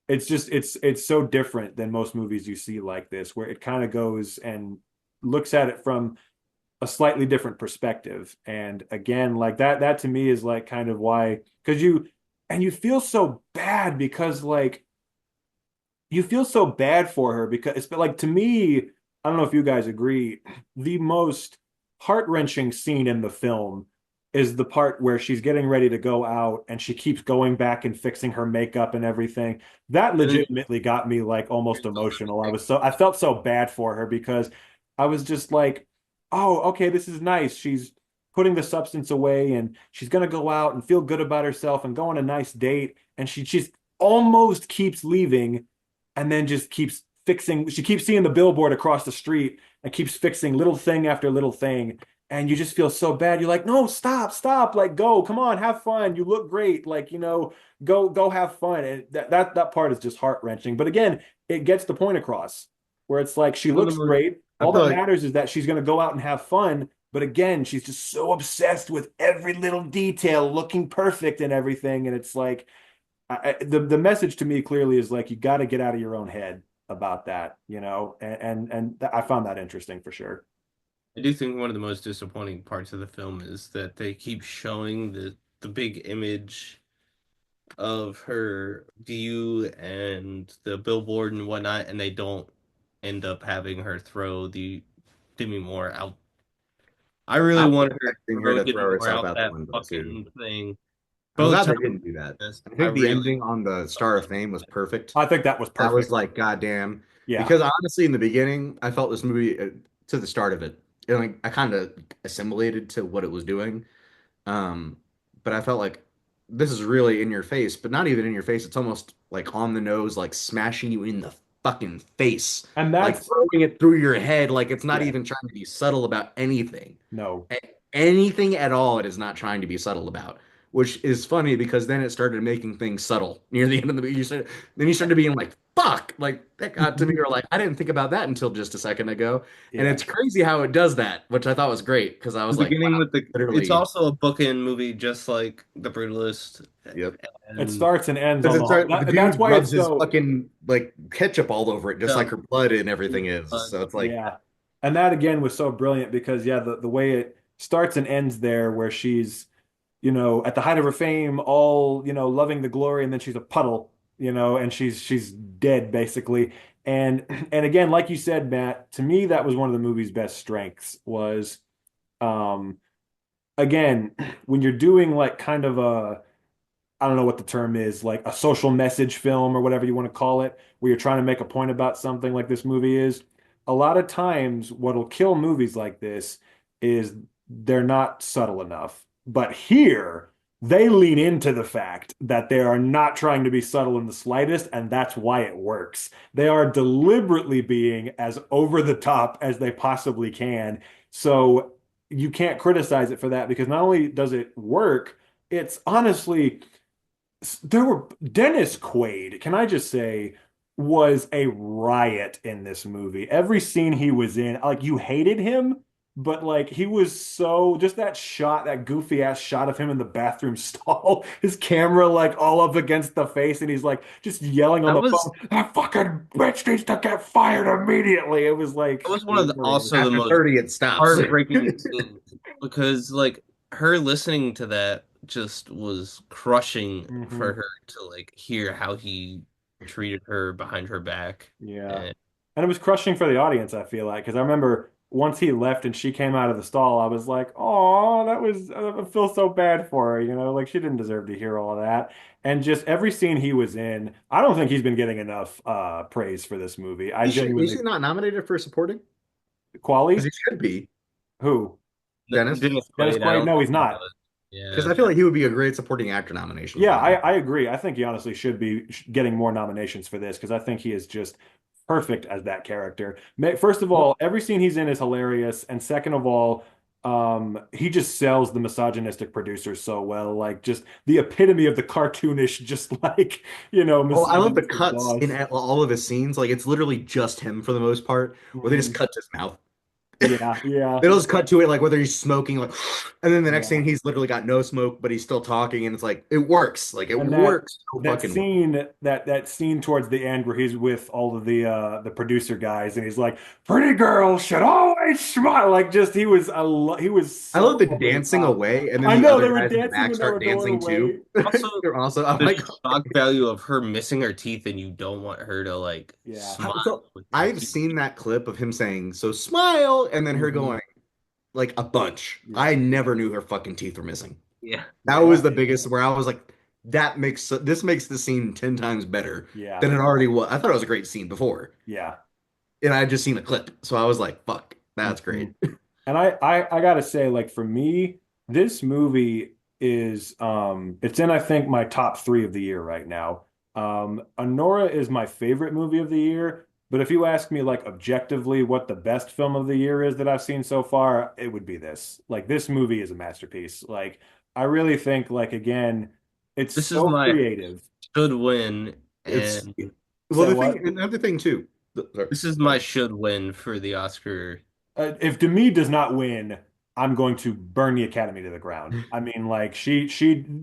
it's so different than most movies you see like this, where it kind of goes and looks at it from a slightly different perspective. And again, like that to me is like kind of why, because you feel so bad because like, you feel so bad for her because it's like to me, I don't know if you guys agree, the most heart-wrenching scene in the film is the part where she's getting ready to go out and she keeps going back and fixing her makeup and everything. That legitimately got me like almost emotional. I felt so bad for her because I was just like, oh, okay, this is nice. She's putting the substance away and she's gonna go out and feel good about herself and go on a nice date. And she just almost keeps leaving and then just keeps fixing. She keeps seeing the billboard across the street and keeps fixing little thing after little thing. And you just feel so bad. You're like, no, stop, like go, come on, have fun. You look great. Like, go have fun. And that part is just heart-wrenching. But again, it gets the point across where it's like she looks great. I All feel that like matters is that she's gonna go out and have fun. But again, she's just so obsessed with every little detail looking perfect and everything. And it's like, the message to me clearly is like you got to get out of your own head about that, and I found that interesting for sure. I do think one of the most disappointing parts of the film is that they keep showing the big image of her view and the billboard and whatnot, and they don't end up having her throw the Demi Moore out. I I really was wanted her to expecting her throw to Demi throw Moore herself out out the that window too. fucking thing. I'm Both glad they times. didn't do that. I I think the really ending on the Star of Fame was perfect. I think that was That was perfect. like goddamn. Yeah. Because honestly, in the beginning, I felt this movie to the start of it, and like I kind of assimilated to what it was doing. Um, but I felt like this is really in your face, but not even in your face. It's almost like on the nose, like smashing you in the fucking face, And like that's throwing it through your head. Like it's not yeah, even trying to be subtle about anything. no. Anything at all, it is not trying to be subtle about. Which is funny because then it started making things subtle near the end of the movie. Then you started being like, "Fuck!" Like that got to me. Or like, I didn't think about that until just a second ago. And Yeah. it's crazy how it does that, which I thought was great because I was like, beginning "Wow, with it's literally." also a bookend movie just like The Brutalist. Yep. It And starts and ends Because on it started, the that's dude why it's rubs his so fucking like ketchup all over it, just like her blood and everything is. So it's like, yeah. And that again was so brilliant because yeah, the way it starts and ends there where she's, at the height of her fame, all, loving the glory, and then she's a puddle, and she's dead basically. And and again, like you said, Matt, to me that was one of the movie's best strengths was um again, when you're doing like kind of a I don't know what the term is, like a social message film or whatever you want to call it, where you're trying to make a point about something like this movie is. A lot of times, what'll kill movies like this is they're not subtle enough. But here, they lean into the fact that they are not trying to be subtle in the slightest, and that's why it works. They are deliberately being as over the top as they possibly can. So you can't criticize it for that because not only does it work, it's honestly there were Dennis Quaid, can I just say, was a riot in this movie. Every scene he was in, like you hated him, but like he was so just that shot, that goofy ass shot of him in the bathroom stall, his camera like all up against the face, and he's like just yelling on that the was phone, that fucking bitch needs to get fired immediately. It was that like was it one of was the brilliant. also the after most 30, it stops. heartbreaking scenes because like her listening to that just was crushing for Mhm. her to like hear how he treated her behind her back. Yeah. And And it was crushing for the audience, I feel like, because I remember once he left and she came out of the stall, I was like, oh, I feel so bad for her, like she didn't deserve to hear all of that. And just every scene he was in, I don't think he's been getting enough praise for this movie. I Is genuinely, he not nominated for supporting? Because Quali? he should be. Who? Dennis. Dennis Dennis Quaid, I Quaid? don't No, think he's he not. does. Because Yeah. I feel like he would be a great supporting actor nomination Yeah, for that. I agree. I think he honestly should be getting more nominations for this because I think he is just perfect as that character. First of all, every scene he's in is hilarious, and second of all, he just sells the misogynistic producer so well. Like just the epitome of the cartoonish, just like Oh, I love the misogynistic cuts in boss. all of his scenes. Like it's literally just him for the most part, where they just Mhm. cut his mouth. Yeah, yeah, They'll just cut to it like whether he's smoking, like, and then the next yeah. scene he's literally got no smoke, but he's still talking, and it's like it works. Like it And that works so that fucking well. scene that scene towards the end where he's with all of the producer guys and he's like, "Pretty girls should always smile." Like just he was I love so the over the dancing top. away, and then I the know other they were guys in the dancing back when they were start going dancing away. too. Also, They're also, I'm the like, shock value of her missing her teeth and you don't want her to like Yeah. smile so with her I've teeth. seen that clip of him saying, "So smile," and then her Mhm. going like a bunch. Yeah. I never knew her fucking teeth were missing. Yeah. That was Yeah. the biggest where I was like, this makes the scene 10 times better Yeah. than it already was. I thought it was a great scene before, Yeah. and I had just seen a clip, so I was like, "Fuck, that's great." Mhm. And I gotta say, like for me, this movie is it's in I think my top three of the year right now. Anora is my favorite movie of the year, but if you ask me like objectively what the best film of the year is that I've seen so far, it would be this. Like this movie is a masterpiece. Like I really think like again, it's This is so my creative. should win, It's and well, Say the thing, what? another thing too. Sorry. this is my should win for the Oscar. If Demi does not win, I'm going to burn the Academy to the ground. I mean, like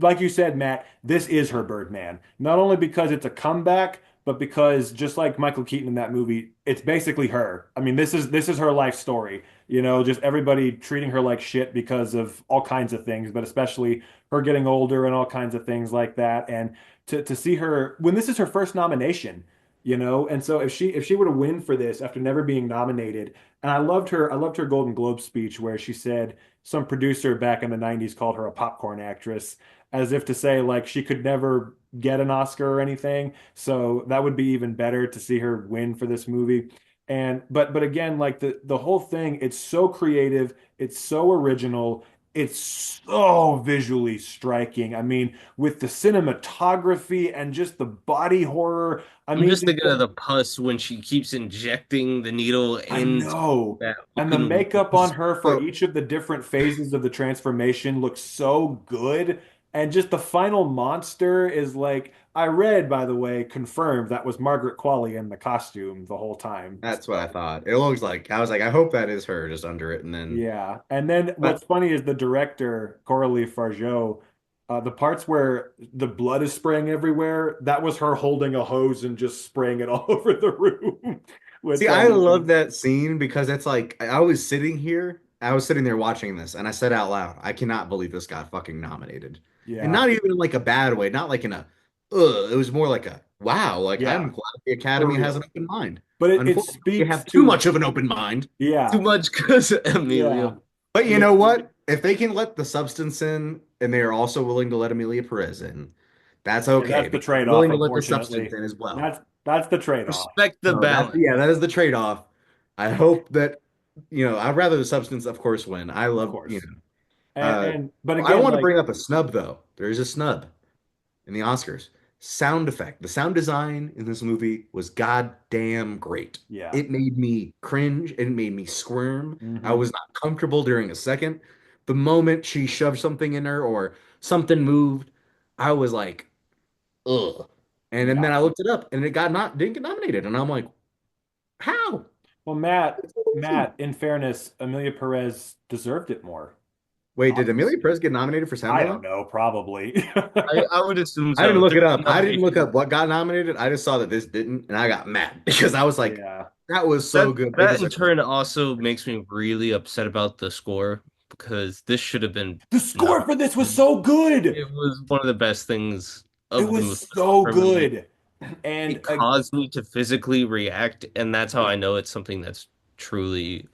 like you said, Matt, this is her Birdman. Not only because it's a comeback, but because just like Michael Keaton in that movie, it's basically her. I mean, this is her life story. Just everybody treating her like shit because of all kinds of things, but especially her getting older and all kinds of things like that. And to see her when this is her first nomination, and so if she were to win for this after never being nominated, and I loved her Golden Globe speech where she said some producer back in the 90s called her a popcorn actress, as if to say like she could never get an Oscar or anything. So that would be even better to see her win for this movie. And but again, like the whole thing, it's so creative, it's so original, it's so visually striking. I mean, with the cinematography and just the body horror. I I'm mean, just just thinking of the pus when she keeps injecting the needle I into know. that And the open makeup on wound. her for each of the different phases of the transformation looks so good. And just the final monster is like, I read, by the way, confirmed that was Margaret Qualley in the costume the whole time. That's what I thought. It looks like I was like, I hope that is her just under it, and then Yeah. And then but what's funny is the director, Coralie Fargeau, the parts where the blood is spraying everywhere, that was her holding a hose and just spraying it all over the room, which see, I love that scene because it's like I was sitting there watching this, and I said out loud, I cannot believe this got fucking nominated. And yeah, not even in like a bad way, not like in a ugh, it was more like a wow, like yeah, I'm glad the for Academy has an real. open mind. But it Unfortunately, you speaks have too to, much of an open mind. Too yeah, much because yeah. Amelia. But you And know what? If they can let the substance in and they are also willing to let Emilia Perez in, that's yeah, okay that's the because they're trade-off, willing to let the substance unfortunately. in as well. That's the trade-off. Respect the So that's balance. yeah, that is the trade-off. I hope that I'd rather the substance, of course, win. I Of love, course. uh But I again, want to like, bring up a snub though. There is a snub in the Oscars. Sound effect. The sound design in this movie was goddamn great. yeah. It made me cringe. It made me squirm. I Hmm. was not comfortable during a second. The moment she shoved something in her or something moved, I was like, ugh. And then Yeah. I looked it up and it got not didn't get nominated. And I'm like, how? Well, Matt, in fairness, Amelia Perez deserved it more. Wait, did Emilia Honestly. Perez get nominated for sound I don't design? know, probably. I would assume I didn't so. look There it was up. a I didn't look nomination. up what got nominated. I just saw that this didn't, and I got mad because I was like, Yeah. that was so That good. They that in deserve it. turn also makes me really upset about the score because this should have been The score for this was nominated. so good. It was one of the best things It of the was movie so for me. good. And It caused me to physically react, and that's how I know it's something that's truly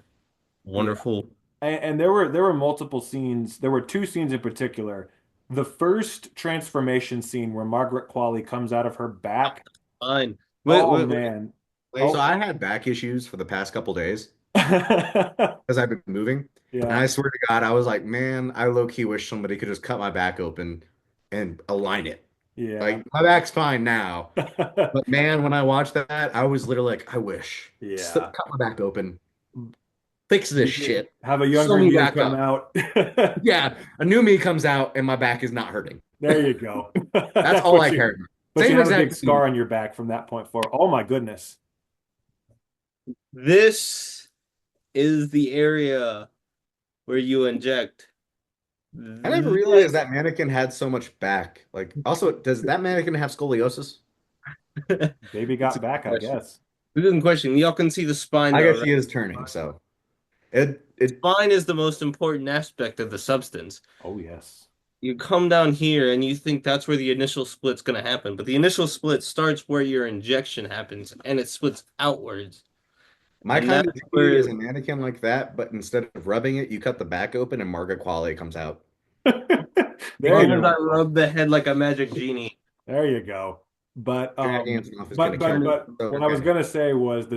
yeah. wonderful. And there were multiple scenes. There were two scenes in particular. The first transformation scene where Margaret Qualley comes out of her back. Fine. Wait, Oh wait, wait, man. So Oh. I had back issues for the past couple days Yeah. because I've been moving, and I swear to God, I was like, man, I low key wish somebody could just cut my back open and align it. Yeah. Like my back's fine now, but man, when I watched that, I was literally like, I wish Yeah. cut my back open, fix this shit, Have a sew younger me you back come up. out. Yeah, a new me comes out and my back is not hurting. There you go. That's That's all what I you, cared about. but you Same have a big exact thing. scar on your back from that point forward. Oh my goodness. This is the area where you inject. I never realized This that mannequin had so much back. Like, also, does that mannequin have scoliosis? Baby it's a got good back, I question. guess. Good question. Y'all can see the spine I though, guess right? he is turning, so it Spine is the most important aspect of the substance. Oh yes. You come down here and you think that's where the initial split's going to happen, but the initial split starts where your injection happens and it splits outwards. my And kind that's of dream is where a mannequin like that, but instead of rubbing it, you cut the back open and Margaret Qualley comes out. There long you as I go. rub the head like a magic genie. There you go. But Drag Antonoff is but gonna kill but me. but So, what I was okay. gonna say was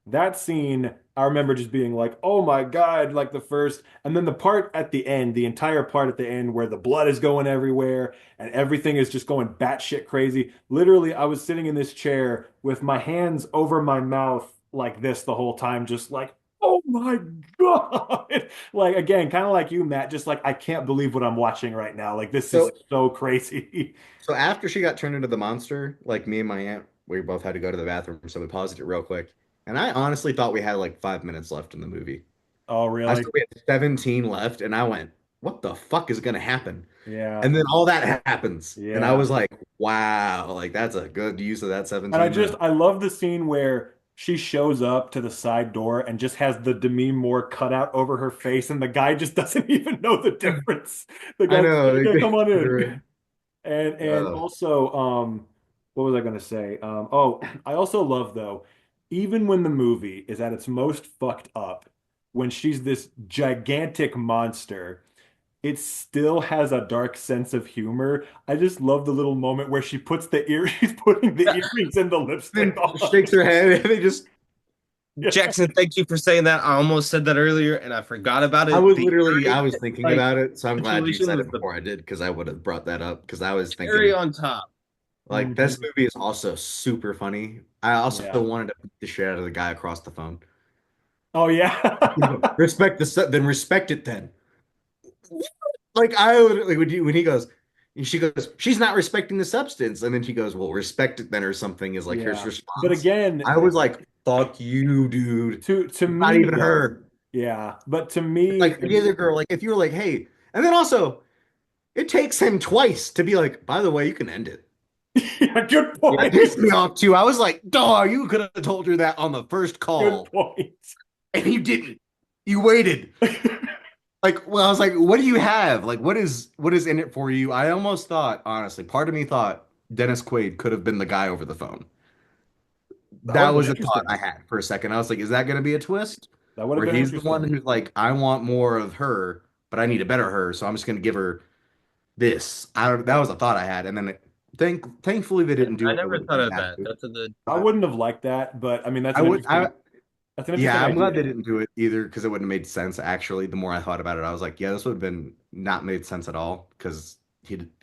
that scene I remember just being like, oh my God, like the first, and then the part at the end, the entire part at the end where the blood is going everywhere and everything is just going batshit crazy. Literally, I was sitting in this chair with my hands over my mouth like this the whole time, just like, oh my God. Like again, kind of like you, Matt, just like I can't believe what I'm watching right now. Like this is So so crazy. so after she got turned into the monster, like me and my aunt, we both had to go to the bathroom, so we paused it real quick. And I honestly thought we had like 5 minutes left in the movie. Oh, I really? saw we had 17 left, and I went, what the fuck is gonna happen? Yeah. And then all that happens. And I Yeah. was like, wow, like that's a good use of that And 17 minutes. I love the scene where she shows up to the side door and just has the Demi Moore cutout over her face, and the guy just doesn't even know the difference. The I guy's just know. like, yeah, come on Like, in. And uh, also, what was I gonna say? Oh, I also love though, even when the movie is at its most fucked up, when she's this gigantic monster, it still has a dark sense of humor. I just love the little moment where she puts the ear, she's putting the earrings and the lipstick then on. shakes her head and they just Yeah. Jackson, thank you for saying that. I almost said that earlier and I forgot about I it. was The literally I cherry, was thinking like about it, so I'm glad you situation said was it the before I did because I would have brought that up because I was cherry thinking on top. like this Mhm. movie is also super funny. I also Yeah. wanted to beat the shit out of the guy across the phone. Oh yeah. Respect then respect it then. Like I would like when he goes, she goes, she's not respecting the substance, and then she goes, well, respect it then or something is like his Yeah. But response. again, I was like, fuck you, dude. to It's not me even though, her. yeah. But to It's me, like the other girl. Like if you were like, hey, and then also it takes him twice to be like, by the way, you can end it. yeah, good That point. pissed me off too. I was like, dog, you could have told her that on the first Good call, point. and you didn't. You waited. Like, well, I was like, what do you have? Like, what is in it for you? I almost thought, honestly, part of me thought Dennis Quaid could have been the guy over the phone. That would That have been was a thought interesting. I had for a second. I was like, is that going to be a twist That would have where been he's the one interesting. who's like, I want more of her, but I need a better her, so I'm just going to give her this. That was a thought I had, and then thankfully they didn't do I it. It never would have thought been of bad that. too. That's a good I But wouldn't have liked that, but I mean I would, that's an yeah, interesting I'm glad they idea. didn't do it either because it wouldn't have made sense. Actually, the more I thought about it, I was like, yeah, this would have been not made sense at all because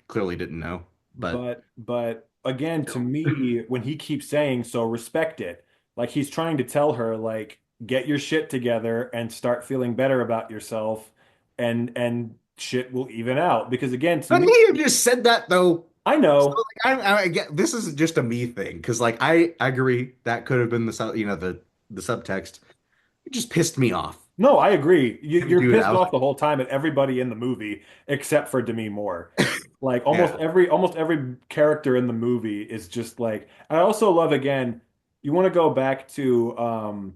clearly didn't know. But But again, to still, me, when he keeps saying so, respect it. Like he's trying to tell her, like, get your shit together and start feeling better about yourself, and shit will even out. Because again, to couldn't me, he have just said that though? I So know. like, I get this is just a me thing because like I agree that could have been the subtext. It just pissed me off. No, I agree. Him You're do pissed that. off the whole time at everybody in the movie except for Demi Moore. Like Yeah. almost every character in the movie is just like. I also love again. You want to go back to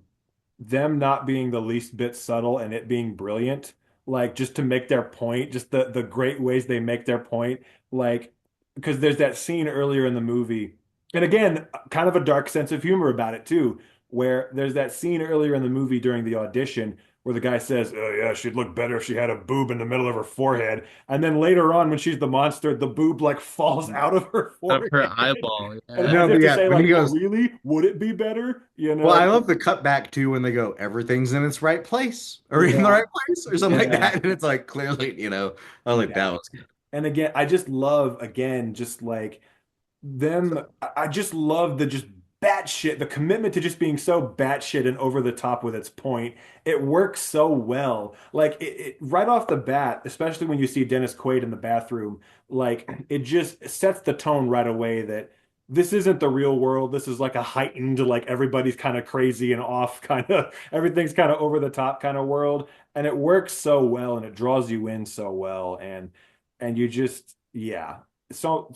them not being the least bit subtle and it being brilliant, like just to make their point, just the great ways they make their point, like because there's that scene earlier in the movie, and again, kind of a dark sense of humor about it too, where there's that scene earlier in the movie during the audition where the guy says, "Oh yeah, she'd look better if she had a boob in the middle of her forehead," and then later on when she's the monster, the boob like falls out of her of her forehead. eyeball. And Yeah. as No, if but to yeah, say, when like, he well, goes, really? Would it be better? You well, I know? love the cutback too when they go, everything's in its right place or in the Yeah, right place or something like yeah, that. And it's like clearly, I like yeah. that was And again, I just love, again, just like them. I just love the just batshit, the commitment to just being so batshit and over the top with its point. It works so well. Like right off the bat, especially when you see Dennis Quaid in the bathroom, like it just sets the tone right away that this isn't the real world. This is like a heightened, like everybody's kind of crazy and off, kind of everything's kind of over the top kind of world. And it works so well and it draws you in so well. And you just, yeah,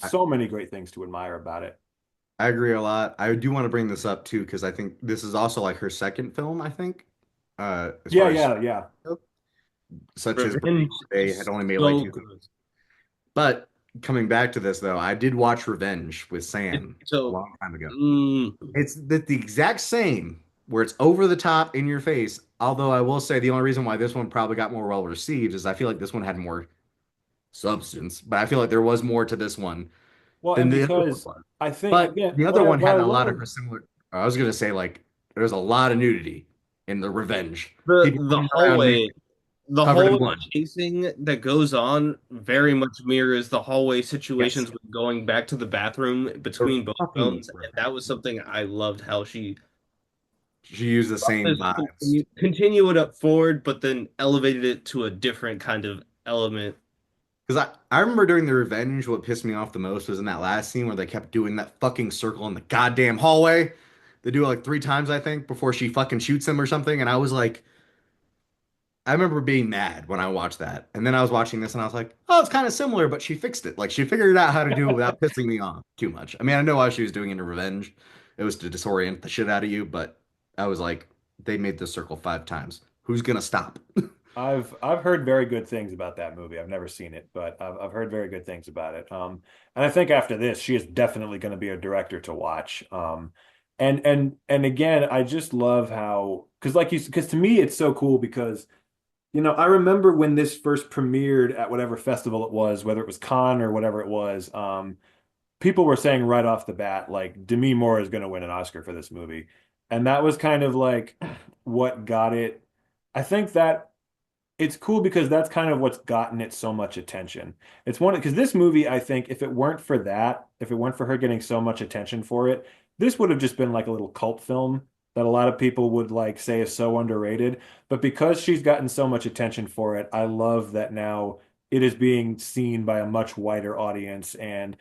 I, so many great things to admire about it. I agree a lot. I do want to bring this up too because I think this is also like her second film, I think. As Yeah, far as yeah, yeah. such as Revenge they had is only made like so two films. good. But coming back to this though, I did watch Revenge with Sam a So long time ago. mm, It's the exact same where it's over the top in your face. Although I will say the only reason why this one probably got more well received is I feel like this one had more substance, but I feel like there was more to this one Well, than and the other because one. I think But again, the other one what I had a lot of love, her similar. I was gonna say like there's a lot of nudity in the Revenge. the People the running around naked, hallway, the covered in hallway blood. chasing that goes on very much mirrors the hallway Yes, situations with going back to the bathroom they're between both fucking. films, and that was something I loved how she She used the same just vibes. continue it up forward, but then elevated it to a different kind of element. Because I remember during the Revenge, what pissed me off the most was in that last scene where they kept doing that fucking circle in the goddamn hallway. They do it like 3 times, I think, before she fucking shoots him or something. And I was like, I remember being mad when I watched that. And then I was watching this and I was like, oh, it's kind of similar, but she fixed it. Like she figured out how to do it without pissing me off too much. I mean, I know why she was doing it in revenge. It was to disorient the shit out of you, but I was like, they made this circle 5 times. Who's gonna stop? I've heard very good things about that movie. I've never seen it, but I've heard very good things about it. And I think after this, she is definitely going to be a director to watch. And again, I just love how because to me it's so cool because I remember when this first premiered at whatever festival it was, whether it was Cannes or whatever it was. People were saying right off the bat, like Demi Moore is going to win an Oscar for this movie, and that was kind of like what got it. I think that it's cool because that's kind of what's gotten it so much attention. It's one because this movie, I think, if it weren't for that, if it weren't for her getting so much attention for it, this would have just been like a little cult film that a lot of people would like say is so underrated. But because she's gotten so much attention for it, I love that now it is being seen by a much wider audience. And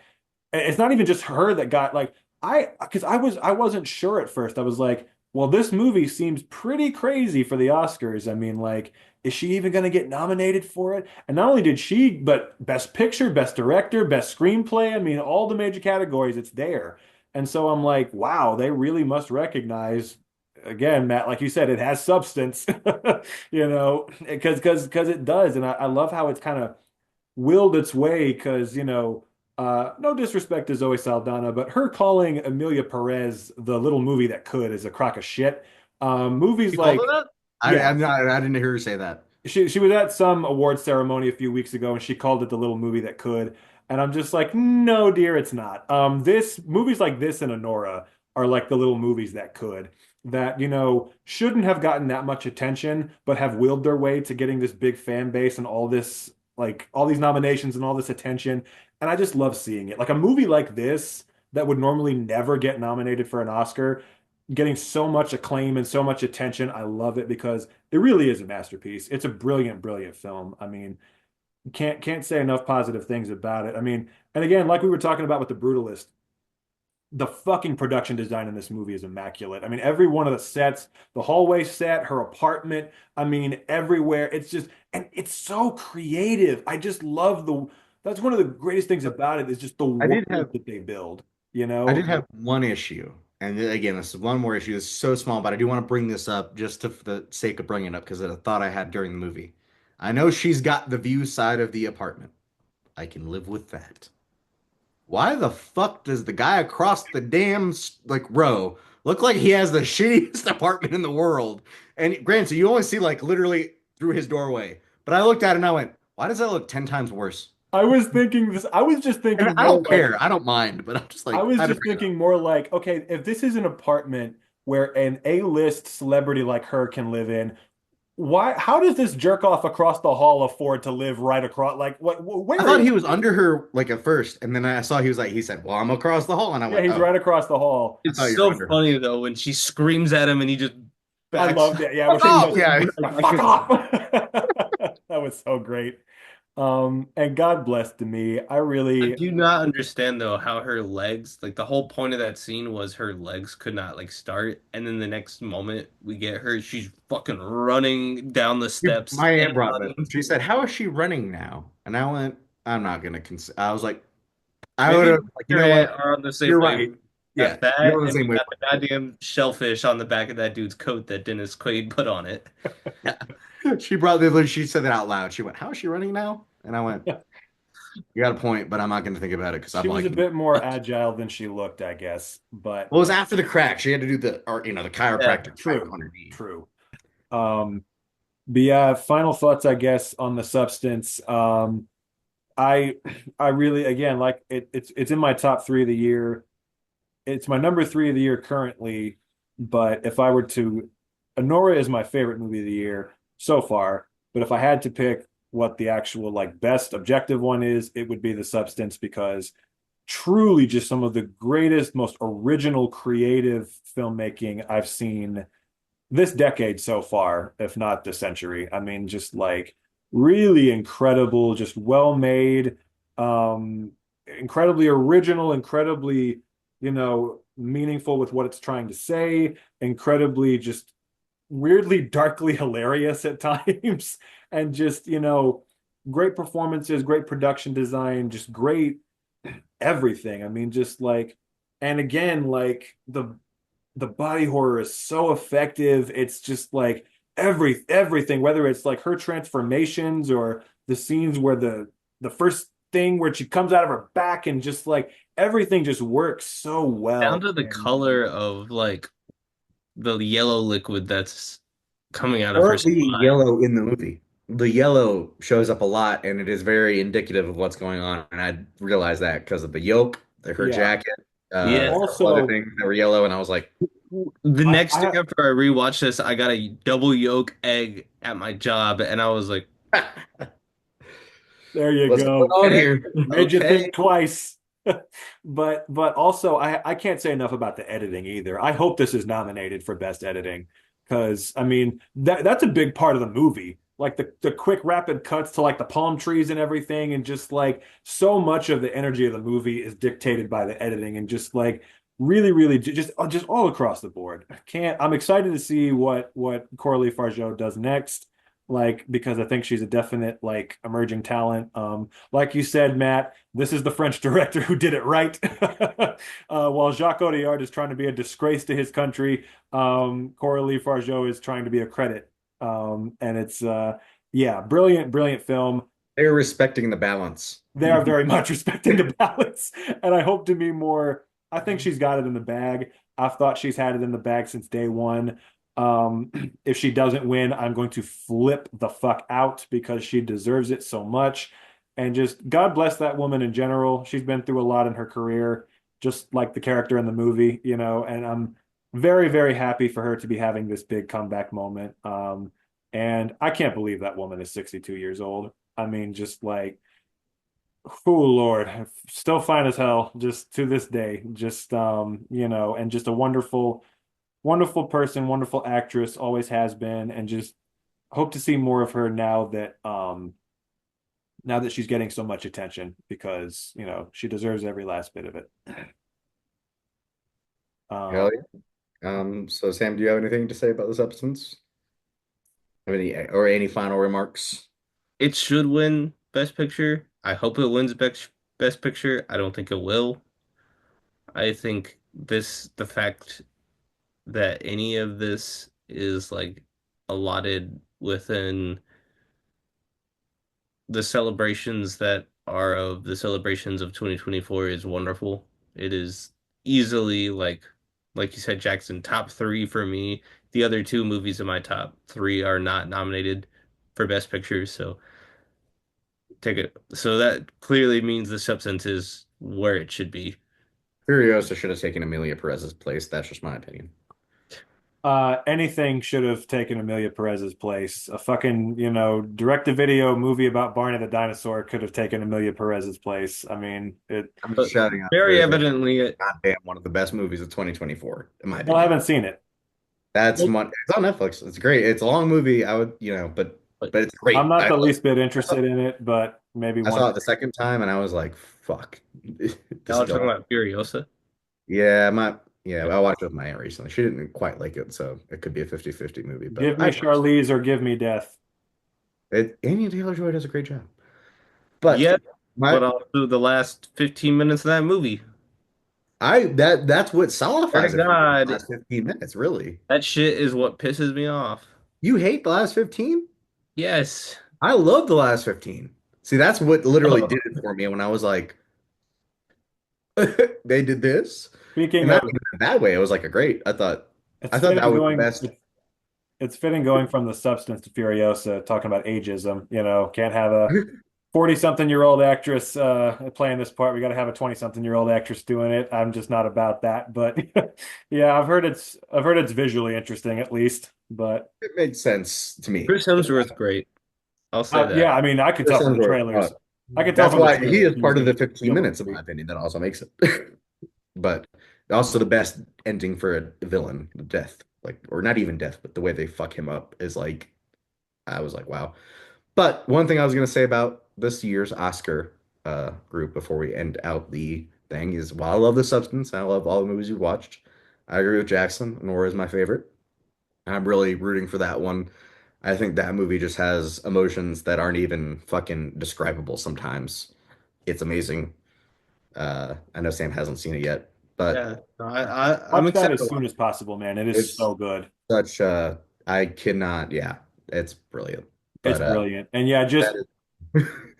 it's not even just her that got like because I wasn't sure at first. I was like, well, this movie seems pretty crazy for the Oscars. I mean, like, is she even going to get nominated for it? And not only did she, but Best Picture, Best Director, Best Screenplay. I mean, all the major categories, it's there. And so I'm like, wow, they really must recognize, again, Matt, like you said, it has substance, because it does. And I love how it's kind of willed its way because, no disrespect to Zoe Saldana, but her calling Emilia Perez the little movie that could is a crock of shit. Movies You called like her that? yeah, I didn't hear her say that. she was at some award ceremony a few weeks ago and she called it the little movie that could. And I'm just like, no, dear, it's not. This movies like this and Anora are like the little movies that could, that, shouldn't have gotten that much attention, but have willed their way to getting this big fan base and all this, like all these nominations and all this attention. And I just love seeing it. Like a movie like this that would normally never get nominated for an Oscar, getting so much acclaim and so much attention. I love it because it really is a masterpiece. It's a brilliant, brilliant film. I mean, can't say enough positive things about it. I mean, and again, like we were talking about with The Brutalist, the fucking production design in this movie is immaculate. I mean, every one of the sets, the hallway set, her apartment, I mean, everywhere. It's just, and it's so creative. I just love that's one of the greatest things about it is just the world that they build, I did have one issue. And again, this is one more issue. It's so small, but I do want to bring this up just for the sake of bringing it up because it's a thought I had during the movie. I know she's got the view side of the apartment. I can live with that. Why the fuck does the guy across the damn like row look like he has the shittiest apartment in the world? And granted, you only see like literally through his doorway. But I looked at it and I went, why does that look 10 times worse? I was thinking this. I was just thinking. And I don't care. I don't mind. But I'm just like, I was just thinking more like, okay, if this is an apartment where an A-list celebrity like her can live in, how does this jerk off across the hall afford to live right across? Like, where? I thought he was under her like at first, and then I saw he said, "Well, I'm across the hall," and I went, he's right across the hall. It's so funny though when she screams at him and he just backs. I loved it. Yeah, fuck off. That was so great. And God bless Demi. I do not understand though how her legs, like the whole point of that scene was her legs could not like start, and then the next moment we get her, she's fucking running down the steps. My aunt brought it. She said, "How is she running now?" And I went, "I'm not gonna consider." I was like, "I would have." Like, you know what? Are on the same You're wave. right. Yeah, that you're on the and same you wave. got the goddamn shellfish on the back of that dude's coat that Dennis Quaid put on it. Yeah. She said that out loud. She went, "How is she running now?" And I went, "You got a point, but I'm not going to think about it because I'm she was like a bit more agile than she looked, I guess. But well, it was after the crack. She had to do the chiropractic. True. But yeah, final thoughts, I guess, on the substance. I really, again, like it's in my top 3 of the year. It's my number 3 of the year currently. But if I were to, Anora is my favorite movie of the year so far. But if I had to pick what the actual like best objective one is, it would be The Substance because truly just some of the greatest, most original creative filmmaking I've seen this decade so far, if not the century. I mean, just like really incredible, just well made, incredibly original, incredibly, meaningful with what it's trying to say, incredibly just weirdly darkly hilarious at times, and just, great performances, great production design, just great everything. I mean, just like, and again, like the body horror is so effective. It's just like everything, whether it's like her transformations or the scenes where the first thing where she comes out of her back, and just like everything just works so Down well. to the And color of like the yellow liquid that's coming out of her Or the spine. yellow in the movie. The yellow shows up a lot, and it is very indicative of what's going on. And I realized that because of the yoke, her yeah. jacket, Yeah. a couple other Also, things that were yellow, and I was like, The next day I after I rewatched this, I got a double yolk egg at my job, and I was like, there you "What's going go. on here?" Made you Okay. think twice. But also I can't say enough about the editing either. I hope this is nominated for best editing, because I mean that's a big part of the movie. Like the quick rapid cuts to like the palm trees and everything, and just like so much of the energy of the movie is dictated by the editing, and just like really just all across the board. I'm excited to see what Coralie Fargeau does next, like, because I think she's a definite like emerging talent. Like you said, Matt, this is the French director who did it right. While Jacques Audiard is trying to be a disgrace to his country, Coralie Fargeau is trying to be a credit. And it's yeah, brilliant film. They're respecting the balance. They are very much respecting the balance, and I hope to be more. I think she's got it in the bag. I've thought she's had it in the bag since day one. If she doesn't win, I'm going to flip the fuck out, because she deserves it so much. And just God bless that woman in general. She's been through a lot in her career, just like the character in the movie, and I'm very happy for her to be having this big comeback moment. And I can't believe that woman is 62 years old. I mean, just like, oh Lord, still fine as hell, just to this day. Just and just a wonderful person, wonderful actress, always has been, and just hope to see more of her now that she's getting so much attention, because she deserves every last bit of it. Hell Um, yeah. So Sam, do you have anything to say about the substance? Any final remarks? it should win Best Picture. I hope it wins Best Picture. I don't think it will. I think the fact that any of this is like allotted within the celebrations that are of the celebrations of 2024 is wonderful. It is easily like you said, Jackson, top three for me. The other two movies in my top three are not nominated for Best Picture, so take it. So that clearly means the substance is where it should be. Furiosa should have taken Emilia Perez's place. That's just my opinion. anything should have taken Emilia Perez's place. A fucking, direct-to-video movie about Barney the dinosaur could have taken Emilia Perez's place. I mean, I'm just But shouting out very Furiosa. evidently, Goddamn, one of the best movies of 2024, in my well, I opinion. haven't seen it. It's on Netflix. It's great. It's a long movie. I would, but it's I'm great. not the least bit interested in it, but maybe I one saw day. it the second time and I was like, fuck. This y'all are is talking a, about Furiosa. yeah, I watched it with my aunt recently. She didn't quite like it, so it could be a 50-50 movie, but Give me Charlize or give me death. Anya Taylor-Joy does a great job. But Yeah, my but also the last 15 minutes of that movie. that's what Swear to solidifies it for me, the God, last 15 minutes, really. that shit is what pisses me off. You hate the last 15? Yes. I love the last 15. See, that's what literally did it for me when I was like, they did this. And Speaking not of, even in a bad way. It was like a great. it's I thought that fitting was the going. best. It's fitting going from the substance to Furiosa, talking about ageism. Can't have a 40-something-year-old actress playing this part. We got to have a 20-something-year-old actress doing it. I'm just not about that. But yeah, I've heard it's visually interesting at least. But It made sense to me. Chris Hemsworth's great. I'll say that. yeah, I mean, I could Chris tell from the Hemsworth, trailers. I could tell that's from the why he trailers is he was part of going the to 15 kill the minutes, in my movie. opinion. That also makes it. But also the best ending for a villain, death, like, or not even death, but the way they fuck him up is like, I was like, wow. But one thing I was gonna say about this year's Oscar group before we end out the thing is, while I love The Substance, and I love all the movies you've watched, I agree with Jackson. Nora is my favorite. I'm really rooting for that one. I think that movie just has emotions that aren't even fucking describable sometimes. It's amazing. I know Sam hasn't seen it yet, but Yeah, no, I'm Watch that excited to as watch soon as possible, man. It is it's so good. such I cannot, yeah, it's brilliant. It's But brilliant. And yeah, just that is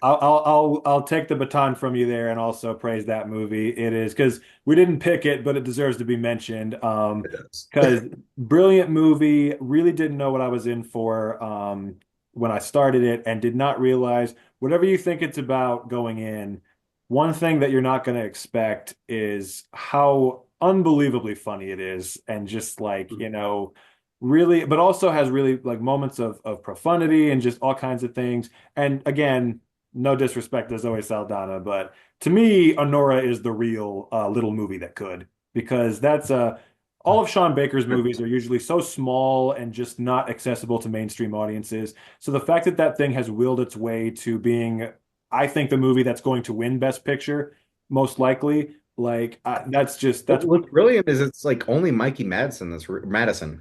I'll take the baton from you there and also praise that movie. It is because we didn't pick it, but it deserves to be mentioned. it is. Because brilliant movie, really didn't know what I was in for when I started it, and did not realize whatever you think it's about going in. One thing that you're not going to expect is how unbelievably funny it is, and just like, really, but also has really like moments of profundity and just all kinds of things. And again, no disrespect to Zoe Saldana, but to me, Anora is the real little movie that could, because that's all of Sean Baker's movies are usually so small and just not accessible to mainstream audiences. So the fact that that thing has willed its way to being, I think, the movie that's going to win Best Picture, most likely, like that's What's brilliant is it's like only Mikey Madison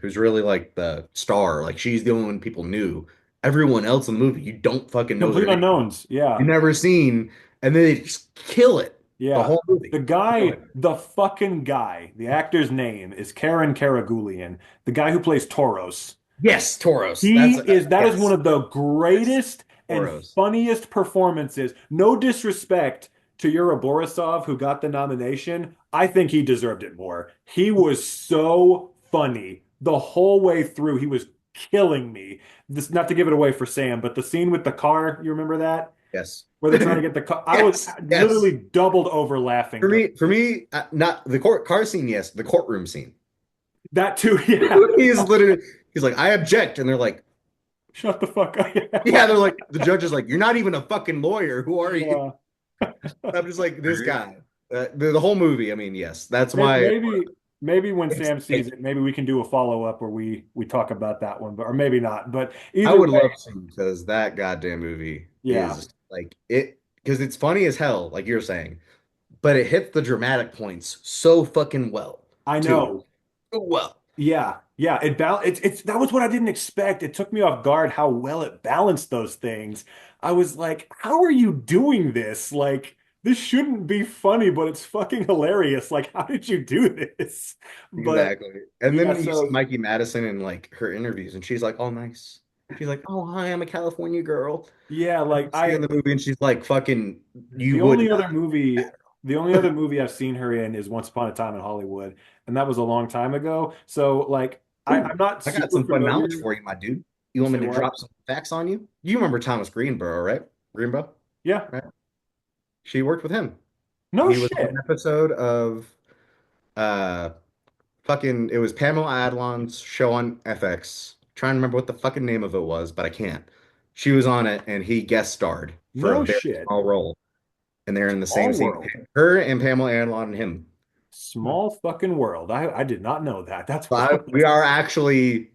who's really like the star. Like she's the only one people knew. Everyone else in the movie, you don't fucking know their complete name. unknowns. You Yeah. never seen, and then they just kill it the Yeah. whole movie. The Kill guy, it. the fucking guy, the actor's name is Karen Karagulian, the guy who plays Toros. Yes, Toros. That is one Yes, of the yes, greatest and Toros. funniest performances. No disrespect to Yura Borisov, who got the nomination. I think he deserved it more. He was so funny the whole way through. He was killing me. This, not to give it away for Sam, but the scene with the car, you remember that? Yes. Where they're trying to get the car. I was Yes, yes. literally doubled over laughing For during me, not the car scene. Yes, the courtroom scene. that too. Yeah. He's like, I object, and they're like, Shut the fuck up. yeah, they're like, the judge is like, you're not even a fucking lawyer. Who are you? Yeah. I'm just like, this guy. The whole movie. I mean, yes, that's why Maybe when it's, Sam sees it, maybe we can do a follow up where we talk about that one, but or maybe not. But I either would way, love to because that goddamn movie yeah, is like it because it's funny as hell, like you're saying, but it hits the dramatic points so fucking well I too. know. So well. Yeah, yeah. It's that was what I didn't expect. It took me off guard how well it balanced those things. I was like, how are you doing this? Like, this shouldn't be funny, but it's fucking hilarious. Like, how did you do this? But Exactly. And yeah, then you see so Mikey Madison in like her interviews, and she's like, "Oh, nice." She's like, "Oh, hi, I'm a California girl." yeah, like See in I the movie, and she's like, "Fucking, you the would only not." other movie, the only other movie I've seen her in is Once Upon a Time in Hollywood, and that was a long time ago. So like, Ooh, I'm not I got super some fun knowledge familiar. for you, my dude. You want Say me to what? drop some facts on you? You remember Thomas Greenborough, right? Greenbow, Yeah. right? She worked with him. No He was on an shit. episode of uh fucking it was Pamela Adlon's show on FX. Trying to remember what the fucking name of it was, but I can't. She was on it and he guest starred for a No very shit. small role. And they're in the same Small scene. world. Her and Pamela Adlon and him. Small fucking world. I did not know that. That's We are actually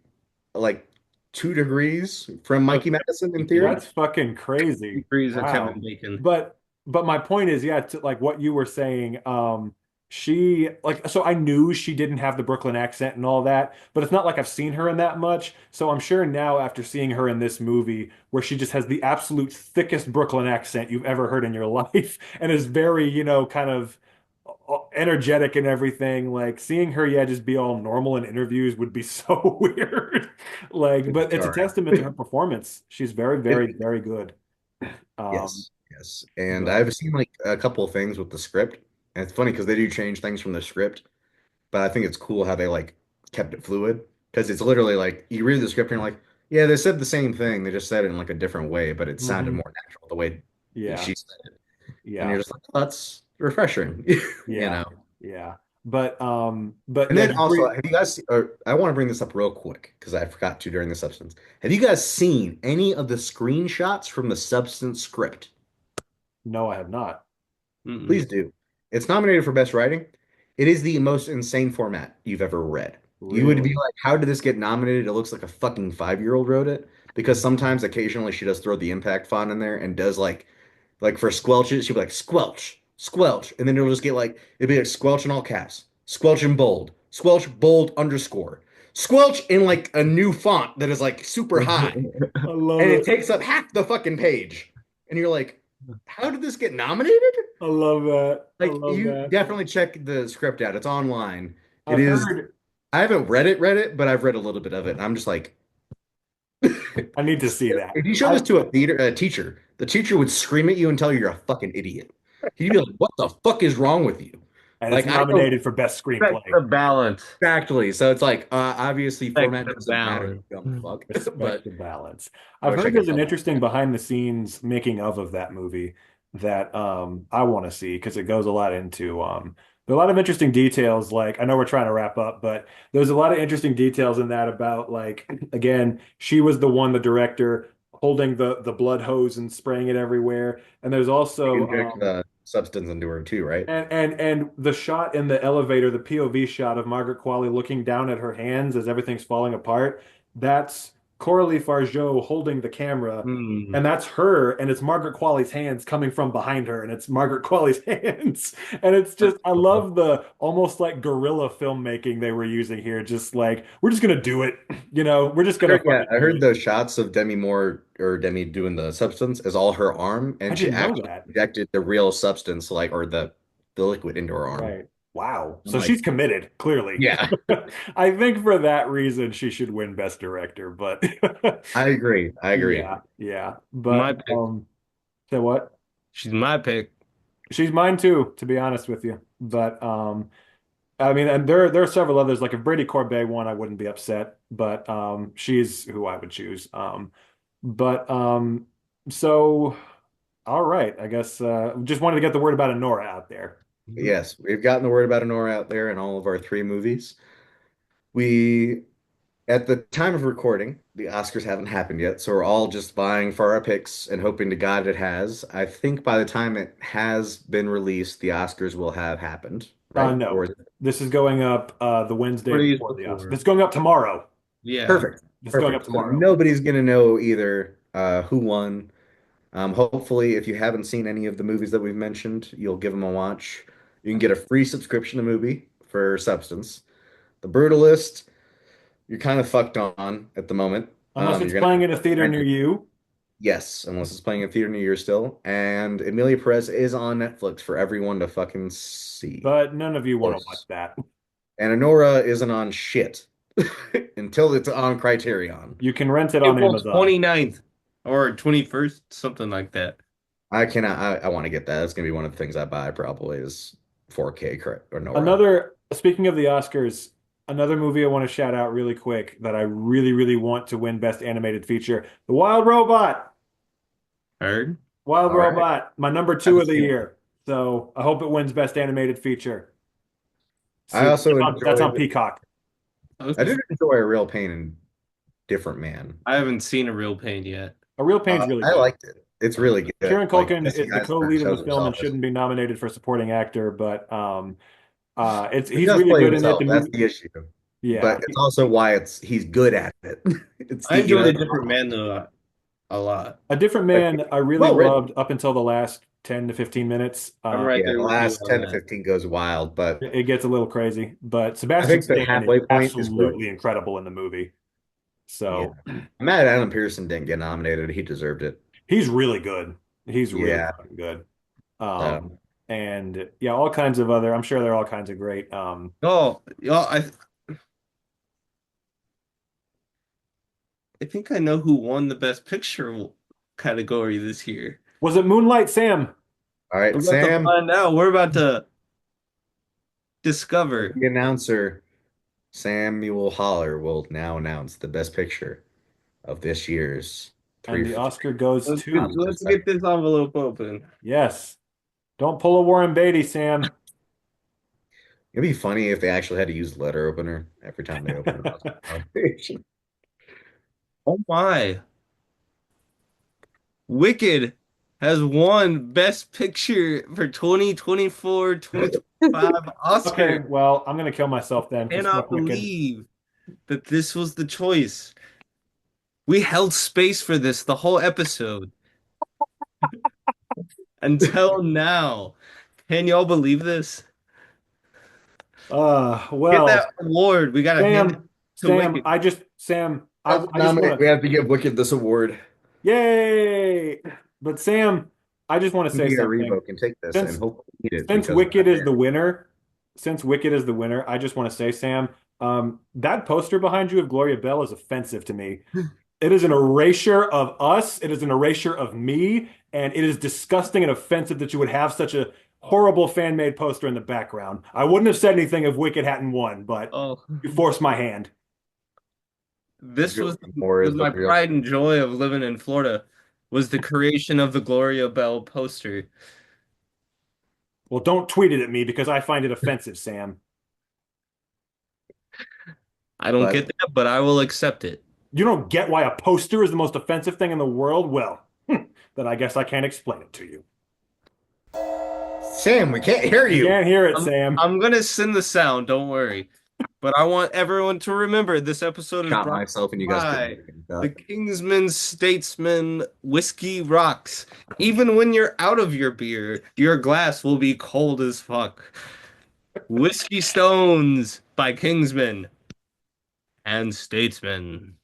like 2 degrees from Mikey Madison in theory. that's fucking crazy. degrees of Wow. Kevin Bacon. But my point is, yeah, to like what you were saying, she like so I knew she didn't have the Brooklyn accent and all that, but it's not like I've seen her in that much. So I'm sure now after seeing her in this movie where she just has the absolute thickest Brooklyn accent you've ever heard in your life and is very, kind of energetic and everything, like seeing her, yeah, just be all normal in interviews would be so weird. Like, but it's a All right. testament to her performance. She's very, very, It- very good. Um, yes, yes. And but I've seen like a couple of things with the script. And it's funny because they do change things from the script, but I think it's cool how they like kept it fluid. Because it's literally like you read the script and you're like, yeah, they said the same thing. They just said it in like a different way, but it sounded mhm. more natural the way Yeah, she said it. And yeah, you're just like, oh, that's refreshing, you yeah, know. yeah. But And yeah, then also, have you guys? Or I want to bring this up real quick because I forgot to during the substance. Have you guys seen any of the screenshots from the substance script? no, I have not. Mm-mm. Please do. It's nominated for best writing. It is the most insane format you've ever read. You would be Really? like, how did this get nominated? It looks like a fucking 5-year-old wrote it. Because sometimes, occasionally, she does throw the impact font in there and does like for squelches, she'll be like squelch, squelch, and then it'll just get like it'd be like squelch in all caps, squelch in bold, squelch bold underscore, squelch in like a new font that is like super high, I love and it it. takes up half the fucking page. And you're like, how did this get nominated? I love that. I Like, love you that. definitely check the script out. It's online. It I've is. heard. I haven't read it, but I've read a little bit of it. And I'm just like, I need to see that. if you show this to a teacher, the teacher would scream at you and tell you you're a fucking idiot. He'd be like, "What the fuck is wrong with you?" And Like, it's I know nominated for best Respect screenplay. the balance. exactly. So it's like, obviously, format the doesn't matter. balance. You dumb fuck. Respect But the balance. I I've wish I heard could there's an tell that. interesting behind the scenes making of that movie that I want to see because it goes a lot into there are a lot of interesting details. Like I know we're trying to wrap up, but there's a lot of interesting details in that about like again, she was the one, the director, holding the blood hose and spraying it everywhere. And there's also Inject the substance into her too, right? and the shot in the elevator, the POV shot of Margaret Qualley looking down at her hands as everything's falling apart, that's Coralie Fargeau holding the camera, Hmm. and that's her, and it's Margaret Qualley's hands coming from behind her, and it's Margaret Qualley's hands. And it's just, I love the almost like guerrilla filmmaking they were using here. Just like, we're just gonna do it, we're just gonna Yeah, fucking I do heard it. those shots of Demi Moore or Demi doing the substance is all her arm, I and she didn't know actually that. injected the real substance, like or the liquid into her arm. Right. Wow. I'm So like, she's committed, clearly. yeah, I think for that reason she should win Best Director, but I agree. I agree. yeah, yeah. My But pick. say what? She's my pick. She's mine too, to be honest with you. But I mean, and there are several others. Like if Brady Corbet won, I wouldn't be upset, but she's who I would choose. But so all right, I guess just wanted to get the word about Anora out there. Yes, we've gotten the word about Anora out there in all of our three movies. We, at the time of recording, the Oscars haven't happened yet, so we're all just vying for our picks and hoping to God it has. I think by the time it has been released, the Oscars will have happened, right? No, Or is it this is going up the Wednesday 4 days before the Oscars. before. This is going up tomorrow. Yeah. perfect? This is going up Perfect. So tomorrow. nobody's gonna know either who won. Hopefully, if you haven't seen any of the movies that we've mentioned, you'll give them a watch. You can get a free subscription to movie for Substance. The Brutalist, you're kind of fucked on at the moment. Unless it's You're gonna playing in a theater near you. yes, unless it's playing in theater near you still. And Emilia Perez is on Netflix for everyone to fucking see. But none of you want to course. watch that. And Anora isn't on shit until it's on Criterion. You can rent it on April Amazon. 29th or 21st, something like that. I cannot. I want to get that. That's gonna be one of the things I buy probably is 4K or Nora. Another, speaking of the Oscars, another movie I want to shout out really quick that I really, really want to win Best Animated Feature, The Wild Robot. Heard? Wild All right. Robot, my number 2 of the seen it. year. So I hope it wins Best Animated Feature. I also that's on enjoyed- Peacock. I did enjoy A Real Pain and Different Man. I haven't seen A Real Pain yet. A Real Pain's really I good. liked it. It's really good. Kieran Like, Culkin this is the guy's co-lead of shows the film and himself. shouldn't be nominated for supporting actor, but He he's does really play good in it. himself. The That's movie, the issue. yeah, But it's also why he's good at it. It's I enjoyed A the Different Man though a lot. A Different Man I really well written. loved up until the last 10 to 15 minutes. I'm right Yeah, there the with you last on 10 to that. 15 goes wild, but It gets a little crazy, but I Sebastian think the Stan halfway is point is absolutely great. incredible in the movie. So I'm mad Adam Pearson didn't get nominated. He deserved it. he's really good. He's really Yeah. fucking good. So, And yeah, all kinds of other, I'm sure there are all kinds of great. Oh, I think I know who won the Best Picture category this year. Was it Moonlight Sam? all right, We're about Sam, to find out. We're about to discover. the announcer, Samuel Holler, will now announce the best picture of this year's And the Oscar goes Let's to, get this envelope open. yes. Don't pull a Warren Beatty, Sam. It'd be funny if they actually had to use letter opener every time they open it. Oh my. Wicked has won Best Picture for 2024-2025 Oscar. Okay, well, I'm gonna kill myself then. 'cause Cannot fuck Wicked. believe that this was the choice. We held space for this the whole episode. Until now. Can y'all believe this? Well, Get that award. We gotta hand it. to Sam, Wicked. I just want We to have to give Wicked this award. yay. But Sam, I just want to say Maybe something. Revo can take this and Since hopefully eat it since because of Wicked that is the bear. winner, I just want to say, Sam, that poster behind you of Gloria Bell is offensive to me. It is an erasure of us. It is an erasure of me, and it is disgusting and offensive that you would have such a horrible fan-made poster in the background. I wouldn't have said anything if Wicked hadn't won, but Oh, you forced my hand. this was More is my the real. pride and joy of living in Florida, was the creation of the Gloria Bell poster. Well, don't tweet it at me because I find it offensive, Sam. I don't But- get that, but I will accept it. You don't get why a poster is the most offensive thing in the world? Well, then I guess I can't explain it to you. Sam, we can't hear You you. can't hear it, Sam. I'm gonna send the sound, don't worry. But I want everyone to remember this episode is Shot brought myself and you guys by couldn't the Kingsman Statesman Whiskey Rocks. Even when you're out of your beer, your glass will be cold as fuck. Whiskey Stones by Kingsman and Statesman.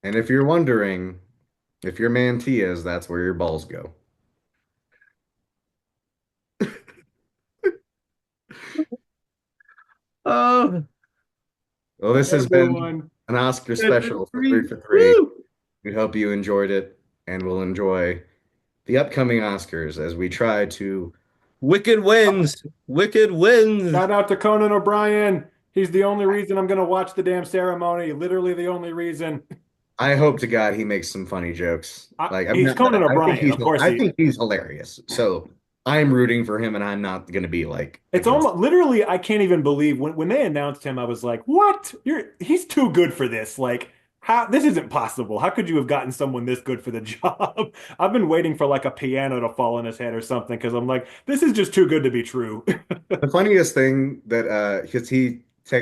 And if you're wondering, if your mantillas, that's where your balls go. Oh, Well, this has been Everyone. an Oscar special for 3 for 3. Woo! We hope you enjoyed it and will enjoy the upcoming Oscars as we try to. Wicked wins. Wicked wins. Shout out to Conan O'Brien. He's the only reason I'm going to watch the damn ceremony. Literally the only reason. I hope to God he makes some funny jokes. He's Conan O'Brien, of course. I think he's hilarious. So I'm rooting for him, and I'm not going to be like. It's almost literally. I can't even believe when they announced him. I was like, "What? He's too good for this. Like, how? This isn't possible. How could you have gotten someone this good for the job?" I've been waiting for like a piano to fall on his head or something because I'm like, this is just too good to be true. The funniest thing that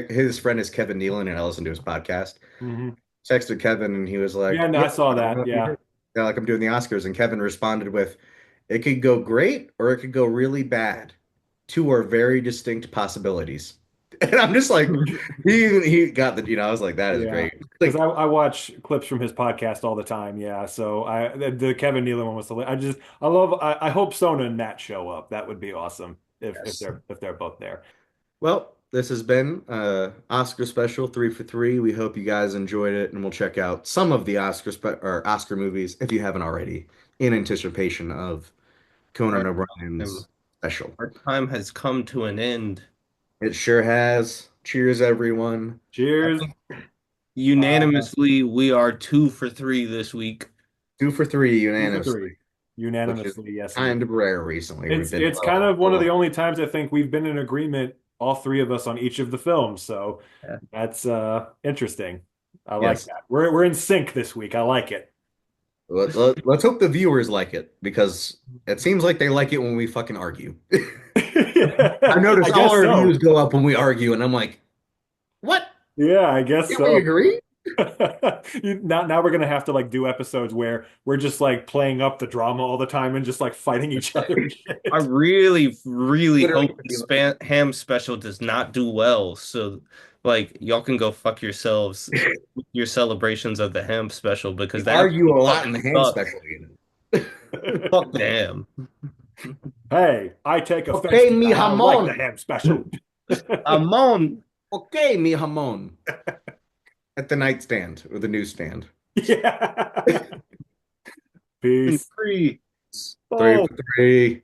his friend is Kevin Nealon, and I listened to his podcast. Mm-hmm. Texted Kevin, and he was like, Yeah, no, I saw that. Yeah. Like I'm doing the Oscars, and Kevin responded with, "It could go great or it could go really bad. Two are very distinct possibilities." And I'm just like, he got the, I was like, that is great. Like, Because I watch clips from his podcast all the time. Yeah, so the Kevin Nealon one was hilarious. I hope Sona and Matt show up. That would be awesome if they're both there. well, this has been Oscar special 3 for 3. We hope you guys enjoyed it, and we'll check out some of the Oscar movies if you haven't already, in anticipation of Conan O'Brien's special. Our time has come to an end. It sure has. Cheers, everyone. Cheers. Unanimously, we are 2 for 3 this week. 2 for 3 unanimously. Unanimously, yes. Kind of rare recently. It's kind of one of the only times I think we've been in agreement, all three of us, on each of the films. So that's interesting. I like that. We're in sync this week. I like it. Let's hope the viewers like it, because it seems like they like it when we fucking argue. I noticed all our views go up when we argue, and I'm like, what? Yeah, I guess Can so. we agree? Now we're gonna have to like do episodes where we're just like playing up the drama all the time and just like fighting each other. And shit. I really, really Literally. hope the ham special does not do well. So, like, y'all can go fuck yourselves with your celebrations of the ham special, because They that argue a lot in the ham sucks. special. Fuck the ham. Hey, I take offense. Okay, to mi that. I jamon. like the ham special. I'm on. Okay, mi jamon. At the nightstand or the newsstand. Yeah. Peace. 3. 3 for 3.